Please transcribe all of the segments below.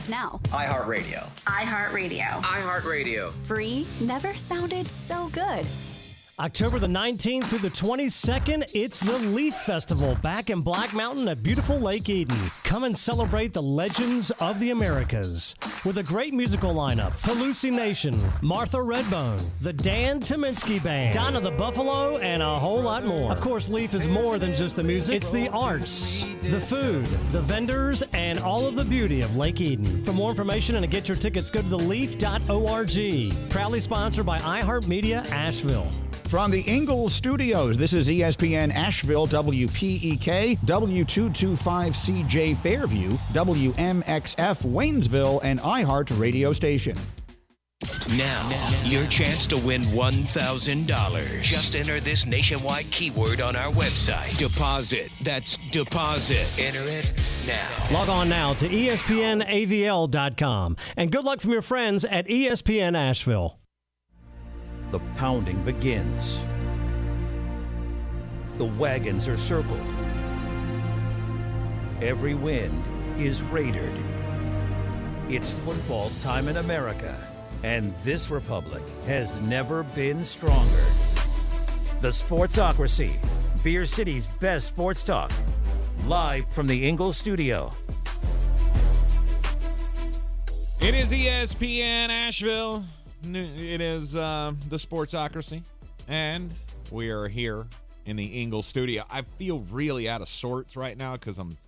now. iHeartRadio. iHeartRadio. iHeartRadio. Free never sounded so good. October the 19th through the 22nd, it's the Leaf Festival back in Black Mountain at beautiful Lake Eden. Come and celebrate the legends of the Americas. With a great musical lineup, Hallucination, Martha Redbone, the Dan Tyminski Band, Donna the Buffalo, and a whole lot more. Of course, Leaf is more than just the music. It's the arts, the food, the vendors, and all of the beauty of Lake Eden. For more information and to get your tickets, go to theleaf.org. Proudly sponsored by iHeartMedia Asheville. From the Ingalls Studios, this is ESPN Asheville, WPEK, W225CJ Fairview, WMXF Waynesville, and iHeart radio station. Now, your chance to win $1,000. Just enter this nationwide keyword on our website. Deposit. That's deposit. Enter it now. Log on now to ESPNAVL.com. And good luck from your friends at ESPN Asheville. The pounding begins. The wagons are circled. Every wind is raidered. It's football time in America, and this republic has never been stronger. The Sportsocracy, Beer City's best sports talk, live from the Ingalls studio. It is ESPN Asheville. It is the Sportsocracy, and we are here in the Ingalls studio. I feel really out of sorts right now because I'm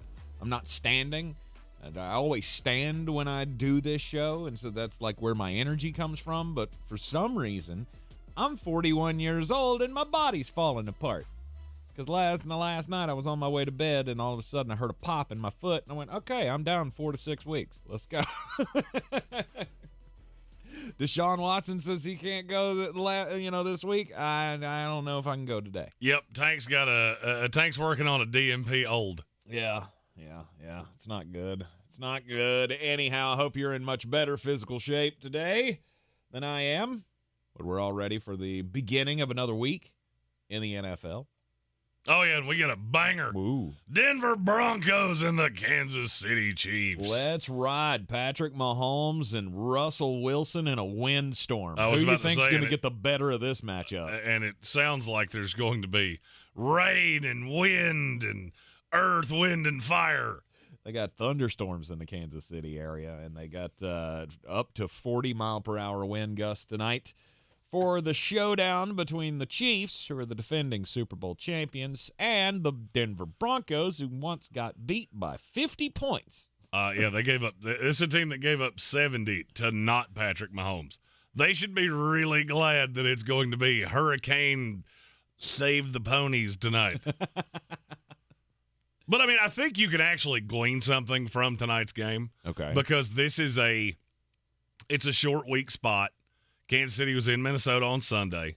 not standing, and I always stand when I do this show, and so that's like where my energy comes from. But for some reason, I'm 41 years old and my body's falling apart. Because last night I was on my way to bed, and all of a sudden I heard a pop in my foot, and I went, "Okay, I'm down 4 to 6 weeks. Let's go." Deshaun Watson says he can't go this week. I don't know if I can go today. Yep, Tank's got Tank's working on a DMP old. Yeah. It's not good. It's not good. Anyhow, I hope you're in much better physical shape today than I am. But we're all ready for the beginning of another week in the NFL. Oh, yeah, and we get a banger. Ooh. Denver Broncos and the Kansas City Chiefs. Let's ride Patrick Mahomes and Russell Wilson in a windstorm. Who do you think's going to get the better of this matchup? And it sounds like there's going to be rain and wind and earth, wind, and fire. They got thunderstorms in the Kansas City area, and they got up to 40-mile-per-hour wind gusts tonight for the showdown between the Chiefs, who are the defending Super Bowl champions, and the Denver Broncos, who once got beat by 50 points. They gave up. It's a team that gave up 70 to not Patrick Mahomes. They should be really glad that it's going to be Hurricane Save the Ponies tonight. But, I mean, I think you can actually glean something from tonight's game. Okay. Because it's a short week spot. Kansas City was in Minnesota on Sunday,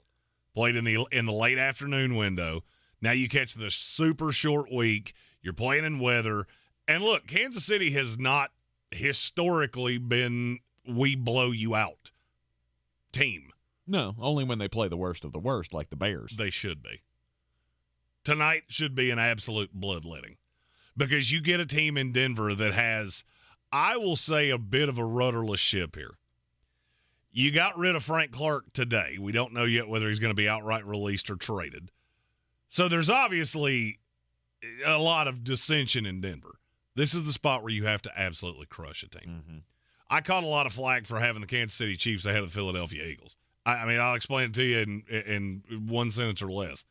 played in the late afternoon window. Now you catch the super short week. You're playing in weather. And look, Kansas City has not historically been we blow you out team. No, only when they play the worst of the worst, like the Bears. They should be. Tonight should be an absolute bloodletting because you get a team in Denver that has, I will say, a bit of a rudderless ship here. You got rid of Frank Clark today. We don't know yet whether he's going to be outright released or traded. So there's obviously a lot of dissension in Denver. This is the spot where you have to absolutely crush a team. Mm-hmm. I caught a lot of flack for having the Kansas City Chiefs ahead of the Philadelphia Eagles. I mean, I'll explain it to you in one sentence or less.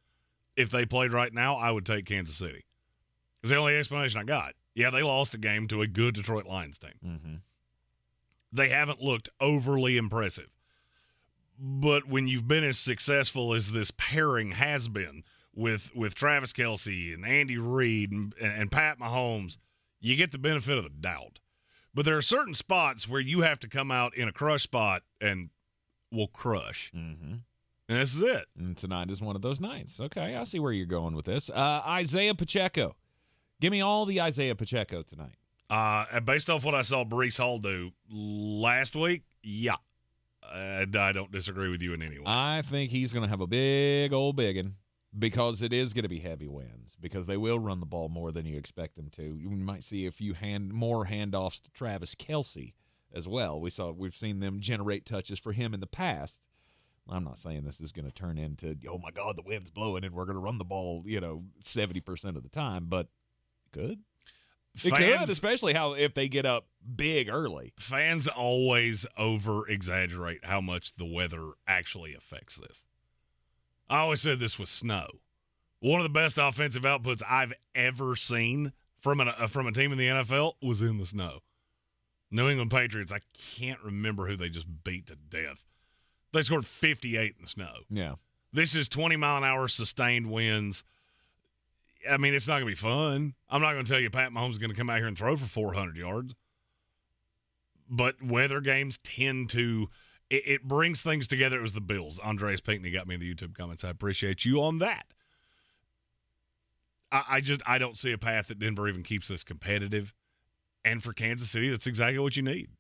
If they played right now, I would take Kansas City. It's the only explanation I got. Yeah, they lost a game to a good Detroit Lions team. Mm-hmm. They haven't looked overly impressive. But when you've been as successful as this pairing has been with Travis Kelce and Andy Reid and Pat Mahomes, you get the benefit of the doubt. But there are certain spots where you have to come out in a crush spot and will crush. Mm-hmm. And this is it. And tonight is one of those nights. Okay, I see where you're going with this. Isaiah Pacheco. Give me all the Isaiah Pacheco tonight. Based off what I saw Breece Hall do last week, yeah. I don't disagree with you in any way. I think he's going to have a big old biggin because it is going to be heavy winds because they will run the ball more than you expect them to. You might see a few more handoffs to Travis Kelce as well. We've seen them generate touches for him in the past. I'm not saying this is going to turn into, oh my God, the wind's blowing and we're going to run the ball, 70% of the time, but it could. It could, especially if they get up big early. Fans always over-exaggerate how much the weather actually affects this. I always said this with snow. One of the best offensive outputs I've ever seen from a team in the NFL was in the snow. New England Patriots, I can't remember who they just beat to death. They scored 58 in the snow. Yeah. This is 20-mile-an-hour sustained winds. I mean, it's not going to be fun. I'm not going to tell you Pat Mahomes is going to come out here and throw for 400 yards. But weather games tend to it brings things together. It was the Bills. Andreas Pinckney got me in the YouTube comments. I appreciate you on that. I don't see a path that Denver even keeps this competitive. And for Kansas City, that's exactly what you need.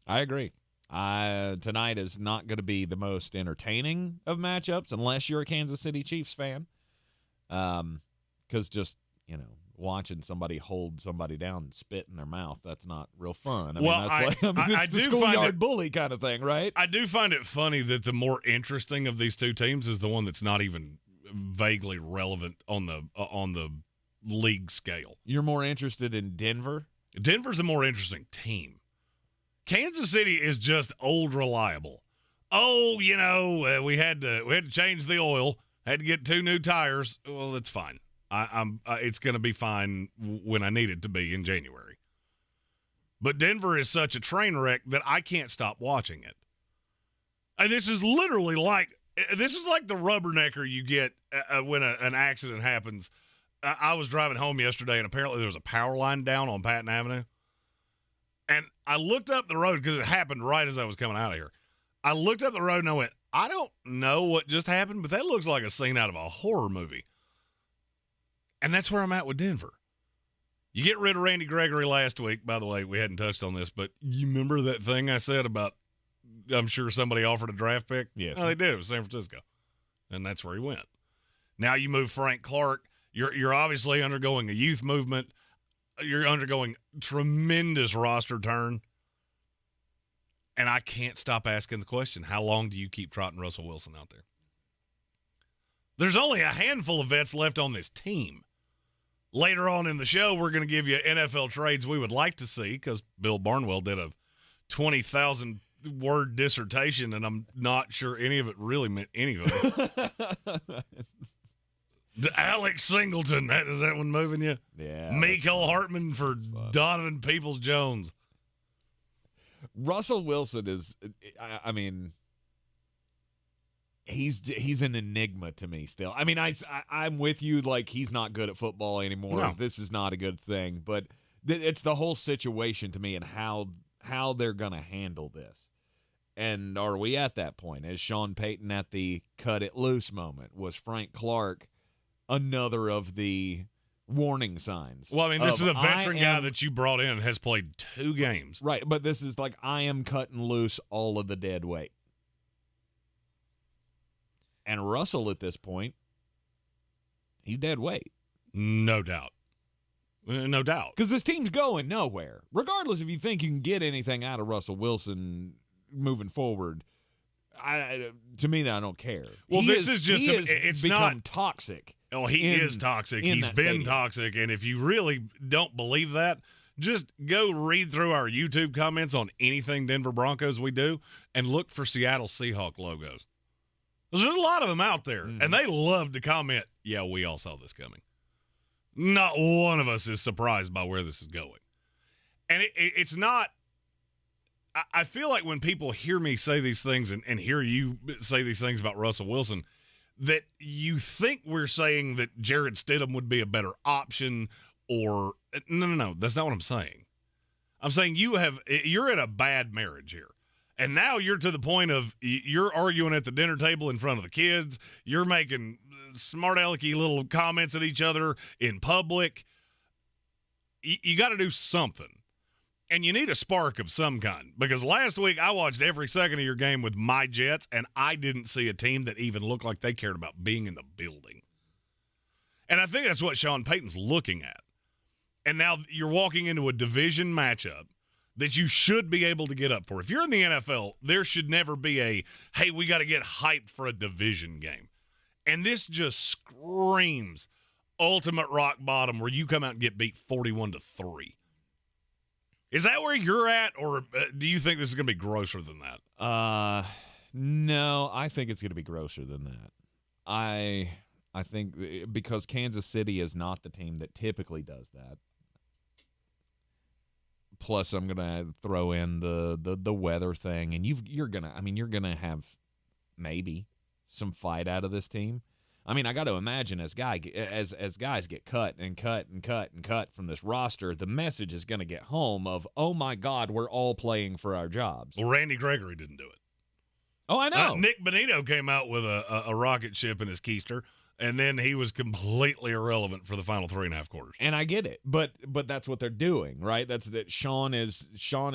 I agree. Tonight is not going to be the most entertaining of matchups unless you're a Kansas City Chiefs fan. Because just, watching somebody hold somebody down and spit in their mouth, that's not real fun. It's the schoolyard bully kind of thing, right? I do find it funny that the more interesting of these two teams is the one that's not even vaguely relevant on the league scale. You're more interested in Denver? Denver's a more interesting team. Kansas City is just old reliable. Oh, we had to change the oil, had to get 2 new tires. Well, that's fine. It's going to be fine when I need it to be in January. But Denver is such a train wreck that I can't stop watching it. And this is literally like the rubbernecker you get when an accident happens. I was driving home yesterday, and apparently there was a power line down on Patton Avenue. And I looked up the road because it happened right as I was coming out of here. I looked up the road and I went, I don't know what just happened, but that looks like a scene out of a horror movie. And that's where I'm at with Denver. You get rid of Randy Gregory last week. By the way, we hadn't touched on this, but you remember that thing I said about I'm sure somebody offered a draft pick? Yes. No, they did. It was San Francisco. And that's where he went. Now you move Frank Clark. You're obviously undergoing a youth movement. You're undergoing tremendous roster turn. And I can't stop asking the question, how long do you keep trotting Russell Wilson out there? There's only a handful of vets left on this team. Later on in the show, we're going to give you NFL trades we would like to see because Bill Barnwell did a 20,000-word dissertation, and I'm not sure any of it really meant anything. Alex Singleton, is that one moving you? Yeah. Mecole Hartman for Donovan Peoples-Jones. Russell Wilson is, he's an enigma to me still. I mean, I'm with you, like, he's not good at football anymore. No. This is not a good thing. But it's the whole situation to me and how they're going to handle this. And are we at that point? Is Sean Payton at the cut it loose moment? Was Frank Clark another of the warning signs? Well, I mean, this is a veteran guy that you brought in and has played 2 games. Right, but this is like I am cutting loose all of the dead weight. And Russell at this point, he's dead weight. No doubt. No doubt. Because this team's going nowhere. Regardless if you think you can get anything out of Russell Wilson moving forward, to me, I don't care. Well, it's become not toxic. Oh, he is toxic. He's been toxic. And if you really don't believe that, just go read through our YouTube comments on anything Denver Broncos we do and look for Seattle Seahawk logos. There's a lot of them out there, and they love to comment, yeah, we all saw this coming. Not one of us is surprised by where this is going. And it's not – I feel like when people hear me say these things and hear you say these things about Russell Wilson, that you think we're saying that Jared Stidham would be a better option or – no, that's not what I'm saying. I'm saying you're in a bad marriage here. And now you're to the point of you're arguing at the dinner table in front of the kids. You're making smart alecky little comments at each other in public. You got to do something. And you need a spark of some kind. Because last week I watched every second of your game with my Jets, and I didn't see a team that even looked like they cared about being in the building. And I think that's what Sean Payton's looking at. And now you're walking into a division matchup that you should be able to get up for. If you're in the NFL, there should never be a, hey, we got to get hyped for a division game. And this just screams ultimate rock bottom where you come out and get beat 41-3. Is that where you're at, or do you think this is going to be grosser than that? No, I think it's going to be grosser than that. I think because Kansas City is not the team that typically does that. Plus, I'm gonna throw in the weather thing, and you're gonna have maybe some fight out of this team. I mean, I got to imagine as guys get cut from this roster, the message is going to get home of, oh my God, we're all playing for our jobs. Well, Randy Gregory didn't do it. Oh, I know. Nick Bonito came out with a rocket ship in his keister, and then he was completely irrelevant for the final 3.5 quarters. And I get it, but that's what they're doing, right? That Sean is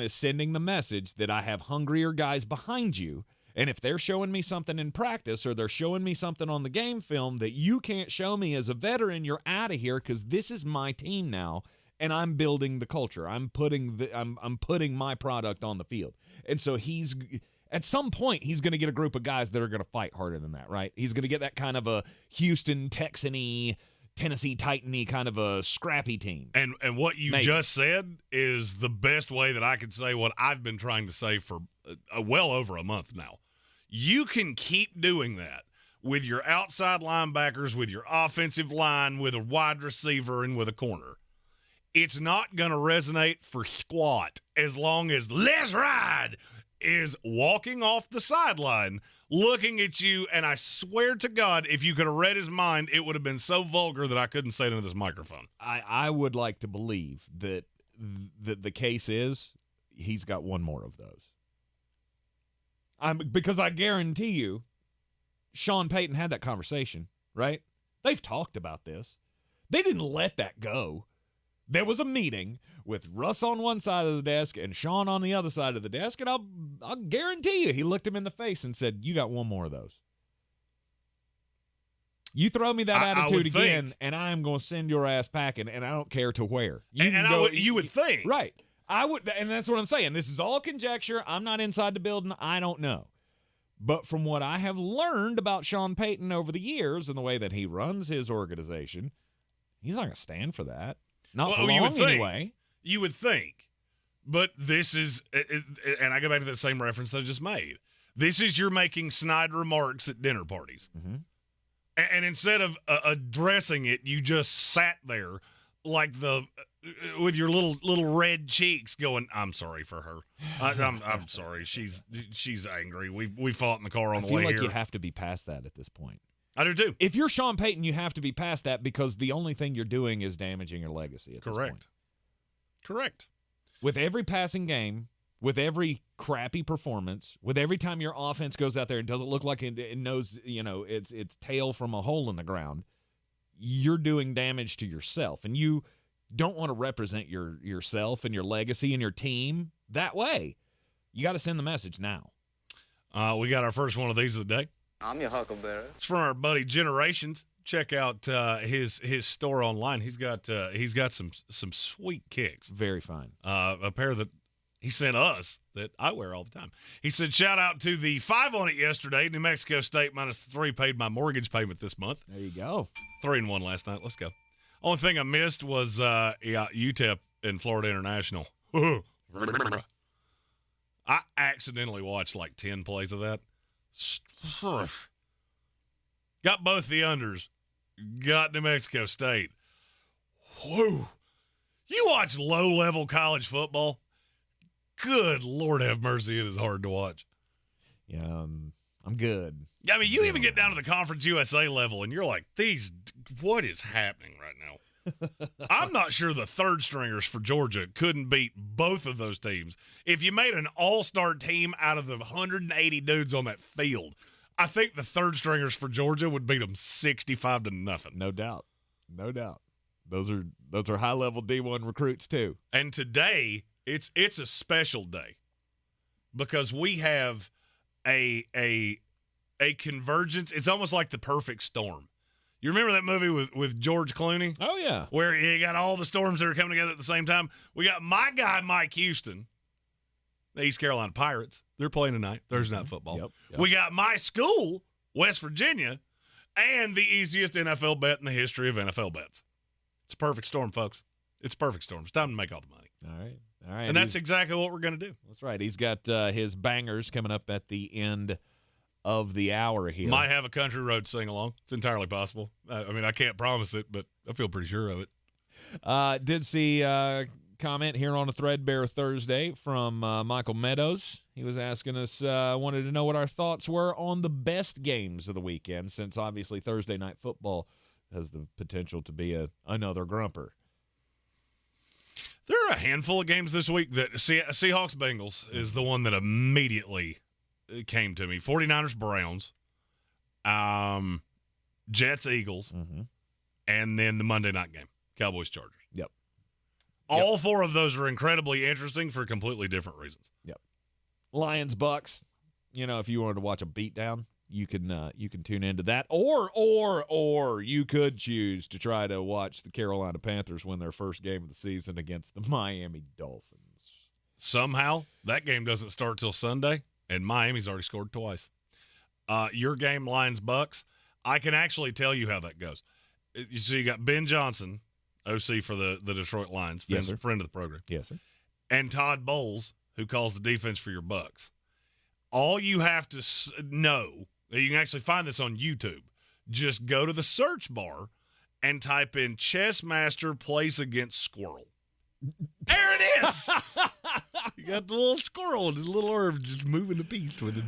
sending the message that I have hungrier guys behind you. And if they're showing me something in practice or they're showing me something on the game film that you can't show me as a veteran, you're out of here because this is my team now, and I'm building the culture. I'm putting my product on the field. And so at some point he's going to get a group of guys that are going to fight harder than that, right? He's going to get that kind of a Houston Texan-y, Tennessee Titan-y kind of a scrappy team. And what you just said is the best way that I could say what I've been trying to say for well over a month now. You can keep doing that with your outside linebackers, with your offensive line, with a wide receiver, and with a corner. It's not going to resonate for squat as long as "Let's Ride" is walking off the sideline, looking at you, and I swear to God, if you could have read his mind, it would have been so vulgar that I couldn't say it into this microphone. I would like to believe that the case is he's got one more of those. Because I guarantee you, Sean Payton had that conversation, right? They've talked about this. They didn't let that go. There was a meeting with Russ on one side of the desk and Sean on the other side of the desk, and I'll guarantee you he looked him in the face and said, you got one more of those. You throw me that attitude again, and I am going to send your ass packing, and I don't care to where. You would think. Right. I would, and that's what I'm saying. This is all conjecture. I'm not inside the building. I don't know. But from what I have learned about Sean Payton over the years and the way that he runs his organization, he's not going to stand for that. Not for long, anyway. You would think. But this is, and I go back to that same reference that I just made. This is you're making snide remarks at dinner parties. Mm-hmm. And instead of addressing it, you just sat there like with your little red cheeks going, I'm sorry for her. I'm sorry. She's angry. We fought in the car on the way here. I feel like you have to be past that at this point. I do too. If you're Sean Payton, you have to be past that because the only thing you're doing is damaging your legacy at this point. Correct. With every passing game, with every crappy performance, with every time your offense goes out there and doesn't look like it knows, its tail from a hole in the ground, you're doing damage to yourself. And you don't want to represent yourself and your legacy and your team that way. You got to send the message now. We got our first one of these of the day. I'm your huckleberry. It's from our buddy Generations. Check out his store online. He's got some sweet kicks. Very fine. A pair that he sent us that I wear all the time. He said, shout out to the 5 on it yesterday. New Mexico State minus the 3 paid my mortgage payment this month. There you go. 3-1 last night. Let's go. Only thing I missed was UTEP and Florida International. I accidentally watched like 10 plays of that. Got both the unders. Got New Mexico State. Whew. You watch low-level college football? Good Lord have mercy, it is hard to watch. Yeah, I'm good. I mean, you even get down to the Conference USA level, and you're like, what is happening right now? I'm not sure the third stringers for Georgia couldn't beat both of those teams. If you made an all-star team out of the 180 dudes on that field, I think the third stringers for Georgia would beat them 65-0. No doubt. No doubt. Those are high-level D1 recruits, too. And today, it's a special day because we have a convergence. It's almost like the perfect storm. You remember that movie with George Clooney? Oh, yeah. Where you got all the storms that are coming together at the same time. We got my guy, Mike Houston, the East Carolina Pirates. They're playing tonight, Thursday Night Football. Yep. We got my school, West Virginia, and the easiest NFL bet in the history of NFL bets. It's a perfect storm, folks. It's a perfect storm. It's time to make all the money. All right. And that's exactly what we're going to do. That's right. He's got his bangers coming up at the end of the hour here. Might have a country road sing-along. It's entirely possible. I mean, I can't promise it, but I feel pretty sure of it. Did see a comment here on a Threadbare Thursday from Michael Meadows. He was asking us, wanted to know what our thoughts were on the best games of the weekend, since obviously Thursday Night Football has the potential to be another grumper. There are a handful of games this week that Seahawks-Bengals is the one that immediately came to me. 49ers-Browns, Jets-Eagles, and then the Monday night game, Cowboys-Chargers. Yep. All four of those are incredibly interesting for completely different reasons. Yep. Lions-Bucks, if you wanted to watch a beatdown, you can tune into that, or you could choose to try to watch the Carolina Panthers win their first game of the season against the Miami Dolphins. Somehow that game doesn't start till Sunday, and Miami's already scored twice. Your game, Lions-Bucks, I can actually tell you how that goes. You got Ben Johnson, OC for the Detroit Lions, yes, sir. Friend of the program. Yes, sir. And Todd Bowles, who calls the defense for your Bucks. All you have to know, you can actually find this on YouTube. Just go to the search bar and type in Chess Master Place Against Squirrel. There it is. You got the little squirrel and his little herb just moving the piece with it.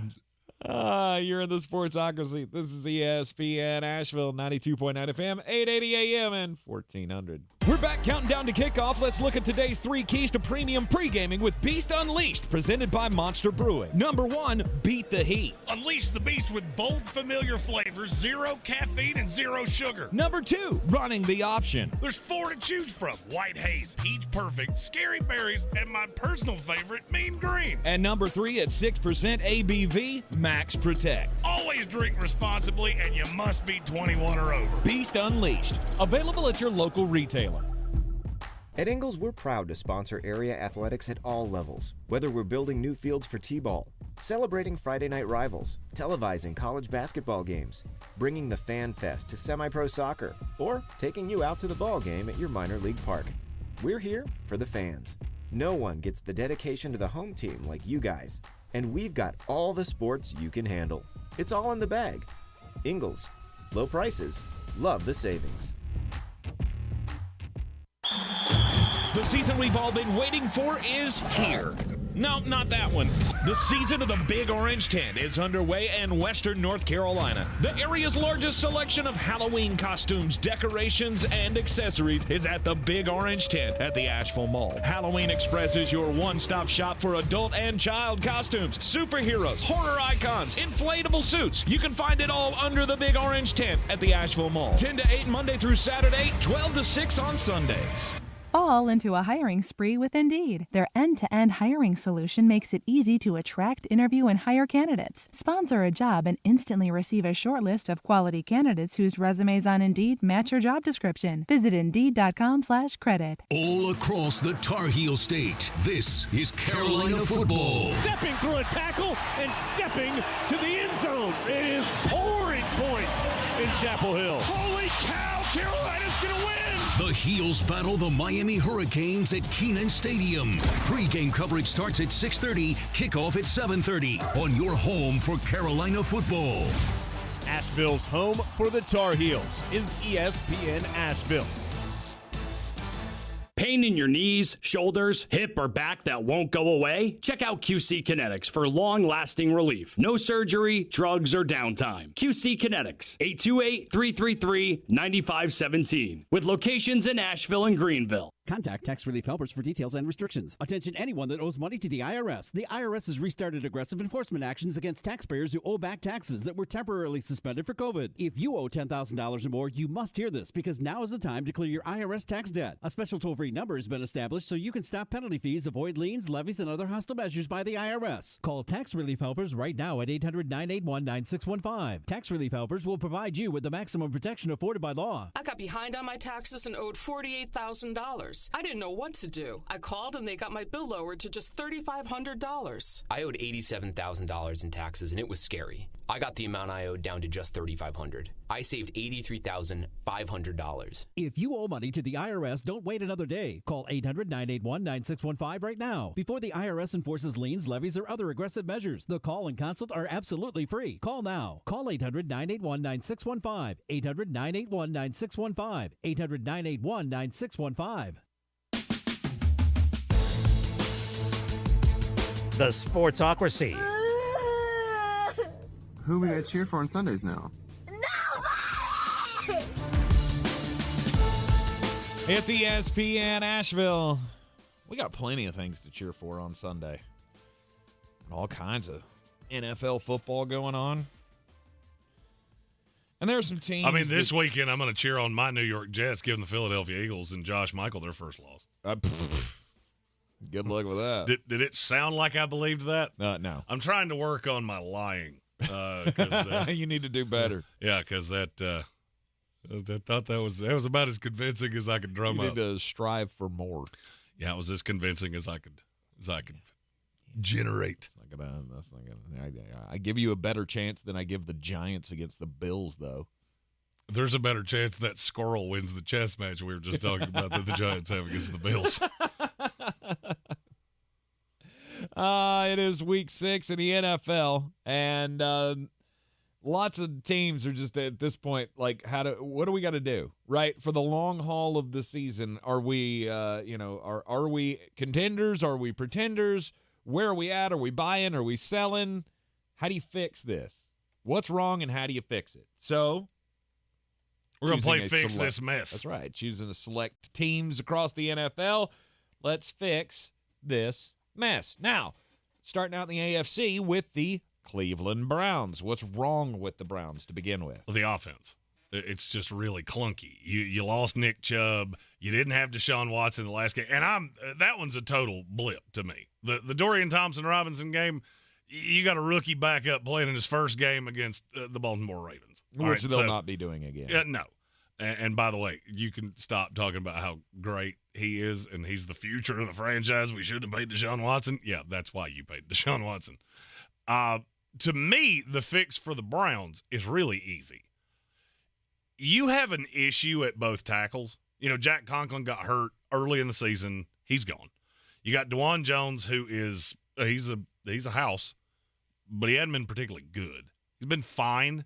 You're in the Sportsocracy. This is ESPN Asheville, 92.9 FM, 880 AM, and 1400. We're back counting down to kickoff. Let's look at today's 3 keys to premium pre-gaming with Beast Unleashed, presented by Monster Brewing. Number 1, beat the heat. Unleash the beast with bold, familiar flavors, 0 caffeine, and 0 sugar. Number 2, running the option. There's 4 to choose from: White Haze, Peach Perfect, Scary Berries, and my personal favorite, Mean Green. And number 3, at 6% ABV, Max Protect. Always drink responsibly, and you must be 21 or over. Beast Unleashed, available at your local retailer. At Ingles, we're proud to sponsor area athletics at all levels, whether we're building new fields for T-ball, celebrating Friday night rivals, televising college basketball games, bringing the Fan Fest to semi-pro soccer, or taking you out to the ball game at your minor league park. We're here for the fans. No one gets the dedication to the home team like you guys, and we've got all the sports you can handle. It's all in the bag. Ingles, low prices, love the savings. The season we've all been waiting for is here. No, not that one. The season of the Big Orange Tent is underway in Western North Carolina. The area's largest selection of Halloween costumes, decorations, and accessories is at the Big Orange Tent at the Asheville Mall. Halloween Express is your one-stop shop for adult and child costumes, superheroes, horror icons, inflatable suits. You can find it all under the Big Orange Tent at the Asheville Mall. 10 to 8 Monday through Saturday, 12 to 6 on Sundays. Fall into a hiring spree with Indeed. Their end-to-end hiring solution makes it easy to attract, interview, and hire candidates. Sponsor a job and instantly receive a short list of quality candidates whose resumes on Indeed match your job description. Visit Indeed.com/credit. All across the Tar Heel State, this is Carolina football. Stepping through a tackle and stepping to the end zone. It is pouring points in Chapel Hill. Holy cow, Carolina's going to win! The Heels battle the Miami Hurricanes at Kenan Stadium. Pre-game coverage starts at 6:30, kickoff at 7:30 on your home for Carolina football. Asheville's home for the Tar Heels is ESPN Asheville. Pain in your knees, shoulders, hip, or back that won't go away? Check out QC Kinetics for long-lasting relief. No surgery, drugs, or downtime. QC Kinetics, 828-333-9517. With locations in Asheville and Greenville. Contact Tax Relief Helpers for details and restrictions. Attention anyone that owes money to the IRS. The IRS has restarted aggressive enforcement actions against taxpayers who owe back taxes that were temporarily suspended for COVID. If you owe $10,000 or more, you must hear this because now is the time to clear your IRS tax debt. A special toll-free number has been established so you can stop penalty fees, avoid liens, levies, and other hostile measures by the IRS. Call Tax Relief Helpers right now at 800-981-9615. Tax Relief Helpers will provide you with the maximum protection afforded by law. I got behind on my taxes and owed $48,000. I didn't know what to do. I called and they got my bill lowered to just $3,500. I owed $87,000 in taxes and it was scary. I got the amount I owed down to just $3,500. I saved $83,500. If you owe money to the IRS, don't wait another day. Call 800-981-9615 right now before the IRS enforces liens, levies, or other aggressive measures. The call and consult are absolutely free. Call now. Call 800-981-9615. 800-981-9615. 800-981-9615. The Sportsocracy. Who are we going to cheer for on Sundays now? It's ESPN Asheville. We got plenty of things to cheer for on Sunday. And all kinds of NFL football going on. And there are some teams. I mean, this weekend I'm going to cheer on my New York Jets giving the Philadelphia Eagles and Josh Michael their first loss. Good luck with that. Did it sound like I believed that? No. I'm trying to work on my lying. You need to do better. Yeah, because I thought that was about as convincing as I could drum up. You need to strive for more. Yeah, it was as convincing as I could generate. That's not gonna. I give you a better chance than I give the Giants against the Bills, though. There's a better chance that Squirrel wins the chess match we were just talking about that the Giants have against the Bills. It is week 6 in the NFL, and lots of teams are just at this point like, what do we got to do, right, for the long haul of the season? Are we, are we contenders? Are we pretenders? Where are we at? Are we buying? Are we selling? How do you fix this? What's wrong, and how do you fix it? So we're going to play fix this mess. That's right. Choosing to select teams across the NFL. Let's fix this mess. Now, starting out in the AFC with the Cleveland Browns. What's wrong with the Browns to begin with? The offense. It's just really clunky. You lost Nick Chubb. You didn't have Deshaun Watson in the last game. And that one's a total blip to me. The Dorian Thompson-Robinson game, you got a rookie backup playing in his first game against the Baltimore Ravens. Which they'll not be doing again. No. And by the way, you can stop talking about how great he is and he's the future of the franchise. We shouldn't have paid Deshaun Watson. Yeah, that's why you paid Deshaun Watson. To me, the fix for the Browns is really easy. You have an issue at both tackles. Jack Conklin got hurt early in the season. He's gone. You got DeJuan Jones, who is he's a house, but he hadn't been particularly good. He's been fine,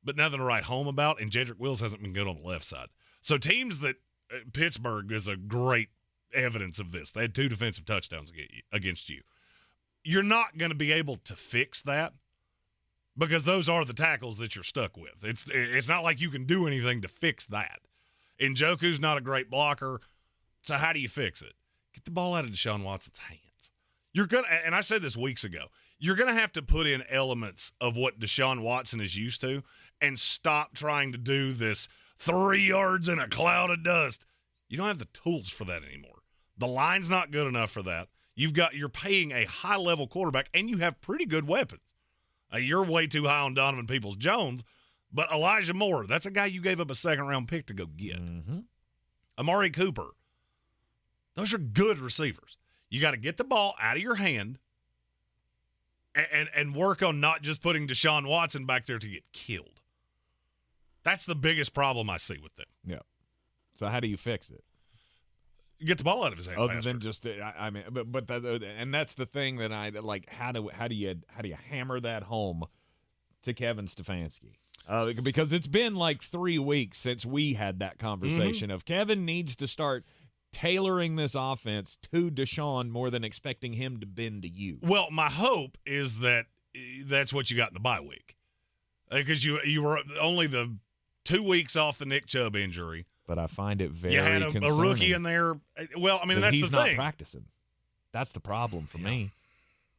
but nothing to write home about, and Jedrick Wills hasn't been good on the left side. So teams that Pittsburgh is a great evidence of this. They had 2 defensive touchdowns against you. You're not going to be able to fix that because those are the tackles that you're stuck with. It's not like you can do anything to fix that. Njoku's not a great blocker, so how do you fix it? Get the ball out of Deshaun Watson's hands. And I said this weeks ago, you're going to have to put in elements of what Deshaun Watson is used to and stop trying to do this 3 yards in a cloud of dust. You don't have the tools for that anymore. The line's not good enough for that. You're paying a high-level quarterback, and you have pretty good weapons. You're way too high on Donovan Peoples-Jones, but Elijah Moore, that's a guy you gave up a second-round pick to go get. Mm-hmm. Amari Cooper, those are good receivers. You got to get the ball out of your hand and work on not just putting Deshaun Watson back there to get killed. That's the biggest problem I see with them. Yeah. So how do you fix it? Get the ball out of his hand. Other than just, and that's the thing that I like. How do you hammer that home to Kevin Stefanski? Because it's been like 3 weeks since we had that conversation of Kevin needs to start tailoring this offense to Deshaun more than expecting him to bend to you. Well, my hope is that that's what you got in the bye week, because you were only the 2 weeks off the Nick Chubb injury. but I find it very you had a rookie in there. Well, I mean, that's the thing. He's not practicing. That's the problem for me.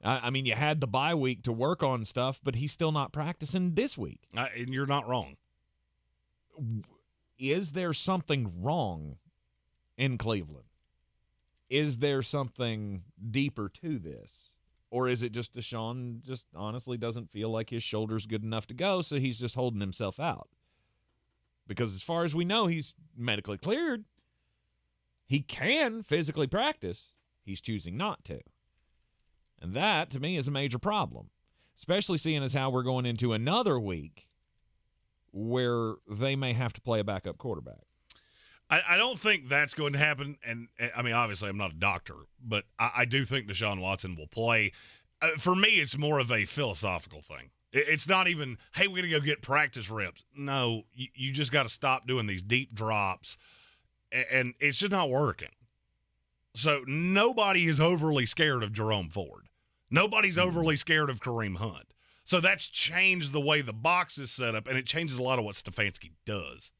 I mean, you had the bye week to work on stuff, but he's still not practicing this week. And you're not wrong. Is there something wrong in Cleveland? Is there something deeper to this? Or is it just Deshaun just honestly doesn't feel like his shoulder's good enough to go, so he's just holding himself out? Because as far as we know, he's medically cleared. He can physically practice. He's choosing not to. And that, to me, is a major problem, especially seeing as how we're going into another week where they may have to play a backup quarterback. I don't think that's going to happen. And, I mean, obviously I'm not a doctor, but I do think Deshaun Watson will play. For me, it's more of a philosophical thing. It's not even, hey, we're going to go get practice reps. No, you just got to stop doing these deep drops, and it's just not working. So nobody is overly scared of Jerome Ford. Nobody's overly scared of Kareem Hunt. So that's changed the way the box is set up, and it changes a lot of what Stefanski does.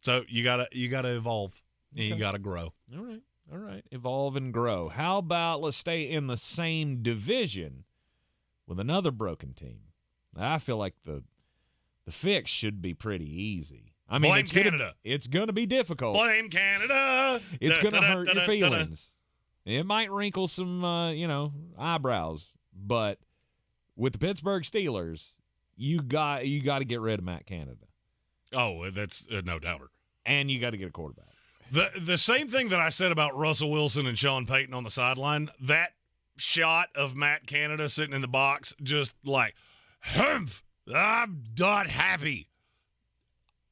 So you gotta evolve. Okay. You gotta grow. All right. Evolve and grow. How about let's stay in the same division with another broken team? I feel like the fix should be pretty easy. I mean, Blame Canada. It's going to be difficult. Blame Canada. It's going to hurt your feelings. It might wrinkle some, eyebrows. But with the Pittsburgh Steelers, you got to get rid of Matt Canada. Oh, that's no doubter. And you got to get a quarterback. The same thing that I said about Russell Wilson and Sean Payton on the sideline, that shot of Matt Canada sitting in the box, just like, humph, I'm not happy.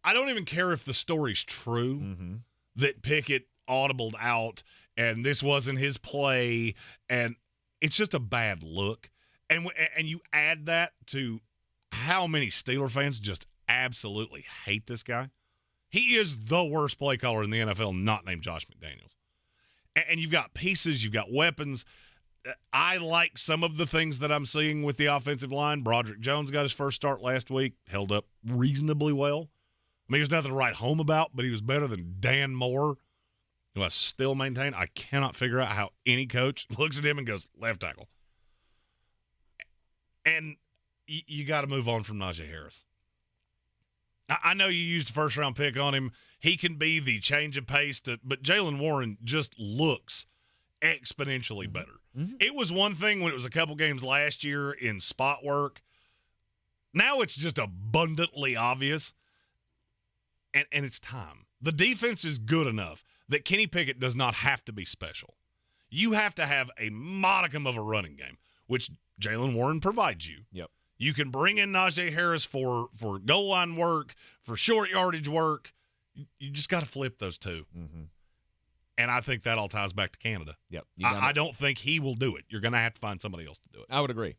I don't even care if the story's true that Pickett audibled out and this wasn't his play, and it's just a bad look. And you add that to how many Steeler fans just absolutely hate this guy. He is the worst play caller in the NFL, not named Josh McDaniels. And you've got pieces, you've got weapons. I like some of the things that I'm seeing with the offensive line. Broderick Jones got his first start last week, held up reasonably well. I mean, there's nothing to write home about, but he was better than Dan Moore, who I still maintain. I cannot figure out how any coach looks at him and goes, left tackle. And you got to move on from Najee Harris. I know you used a first-round pick on him. He can be the change of pace, but Jaylen Warren just looks exponentially better. It was one thing when it was a couple games last year in spot work. Now it's just abundantly obvious, and it's time. The defense is good enough that Kenny Pickett does not have to be special. You have to have a modicum of a running game, which Jaylen Warren provides you. Yep. You can bring in Najee Harris for goal line work, for short yardage work. You just got to flip those two. And I think that all ties back to Canada. Yep. I don't think he will do it. You're going to have to find somebody else to do it. I would agree.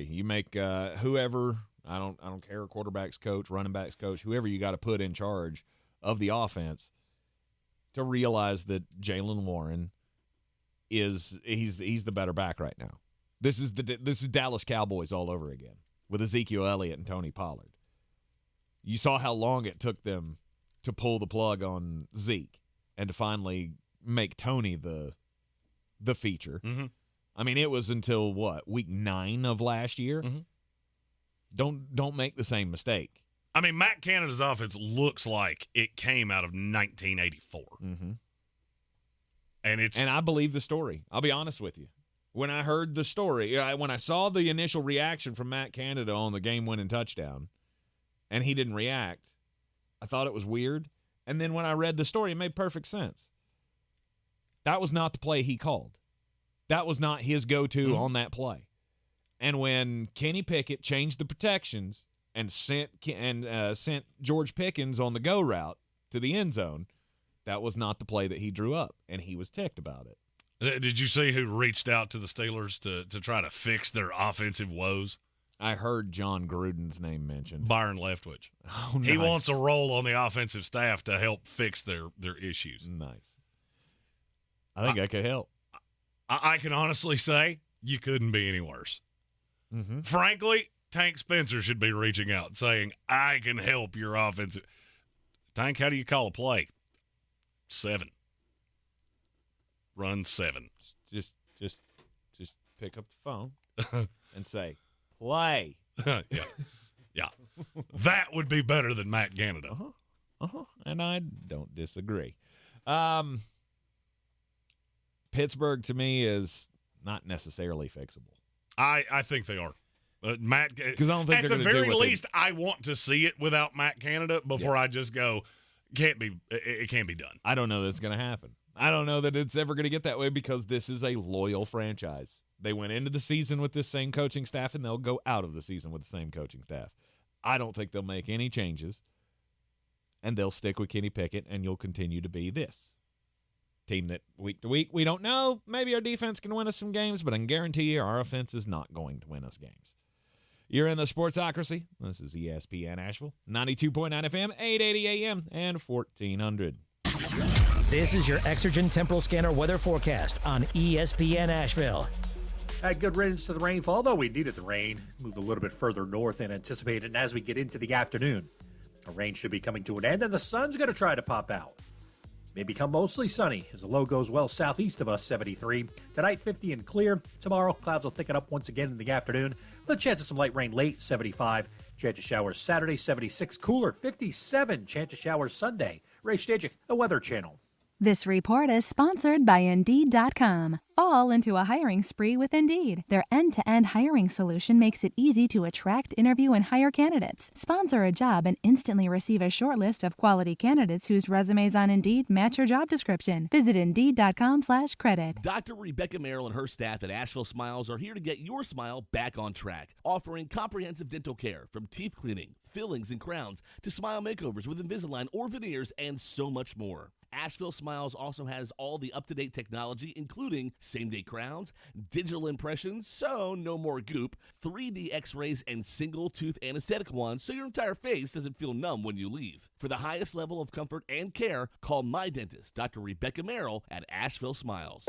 You make whoever, I don't care, quarterback's coach, running back's coach, whoever you got to put in charge of the offense to realize that Jaylen Warren he's the better back right now. This is Dallas Cowboys all over again with Ezekiel Elliott and Tony Pollard. You saw how long it took them to pull the plug on Zeke and to finally make Tony the feature. I mean, it was until week 9 of last year. Don't make the same mistake. I mean, Matt Canada's offense looks like it came out of 1984. And I believe the story. I'll be honest with you. When I heard the story, when I saw the initial reaction from Matt Canada on the game-winning touchdown, and he didn't react, I thought it was weird. And then when I read the story, it made perfect sense. That was not the play he called. That was not his go-to on that play. And when Kenny Pickett changed the protections and sent George Pickens on the go route to the end zone, that was not the play that he drew up, and he was ticked about it. Did you see who reached out to the Steelers to try to fix their offensive woes? I heard John Gruden's name mentioned. Byron Leftwich. Oh, nice. He wants a role on the offensive staff to help fix their issues. Nice. I think that could help. I can honestly say you couldn't be any worse. Frankly, Tank Spencer should be reaching out saying, I can help your offensive. Tank, how do you call a play? 7. Run 7. Just pick up the phone and say, play. Yeah. That would be better than Matt Canada. And I don't disagree. Pittsburgh, to me, is not necessarily fixable. I think they are. Matt, because I don't think at the very least, I want to see it without Matt Canada before I just go, it can't be done. I don't know that it's going to happen. I don't know that it's ever going to get that way because this is a loyal franchise. They went into the season with this same coaching staff, and they'll go out of the season with the same coaching staff. I don't think they'll make any changes, and they'll stick with Kenny Pickett, and you'll continue to be this team that week to week, we don't know. Maybe our defense can win us some games, but I can guarantee you our offense is not going to win us games. You're in the Sportsocracy. This is ESPN Asheville, 92.9 FM, 880 AM, and 1400. This is your Exergen Temporal Scanner weather forecast on ESPN Asheville. Had good riddance to the rainfall, though we needed the rain. Moved a little bit further north than anticipated, and as we get into the afternoon, the rain should be coming to an end, and the sun's going to try to pop out. May become mostly sunny as the low goes well southeast of us, 73. Tonight, 50 and clear. Tomorrow, clouds will thicken up once again in the afternoon, with a chance of some light rain late, 75. Chance of showers Saturday, 76. Cooler, 57. Chance of showers Sunday. Ray Stajic, the Weather Channel. This report is sponsored by Indeed.com. Fall into a hiring spree with Indeed. Their end-to-end hiring solution makes it easy to attract, interview, and hire candidates. Sponsor a job and instantly receive a short list of quality candidates whose resumes on Indeed match your job description. Visit Indeed.com/credit. Dr. Rebecca Merrill and her staff at Asheville Smiles are here to get your smile back on track, offering comprehensive dental care from teeth cleaning, fillings, and crowns to smile makeovers with Invisalign or veneers and so much more. Asheville Smiles also has all the up-to-date technology, including same-day crowns, digital impressions, so no more goop, 3D x-rays, and single-tooth anesthetic wands so your entire face doesn't feel numb when you leave. For the highest level of comfort and care, call my dentist, Dr. Rebecca Merrill, at Asheville Smiles.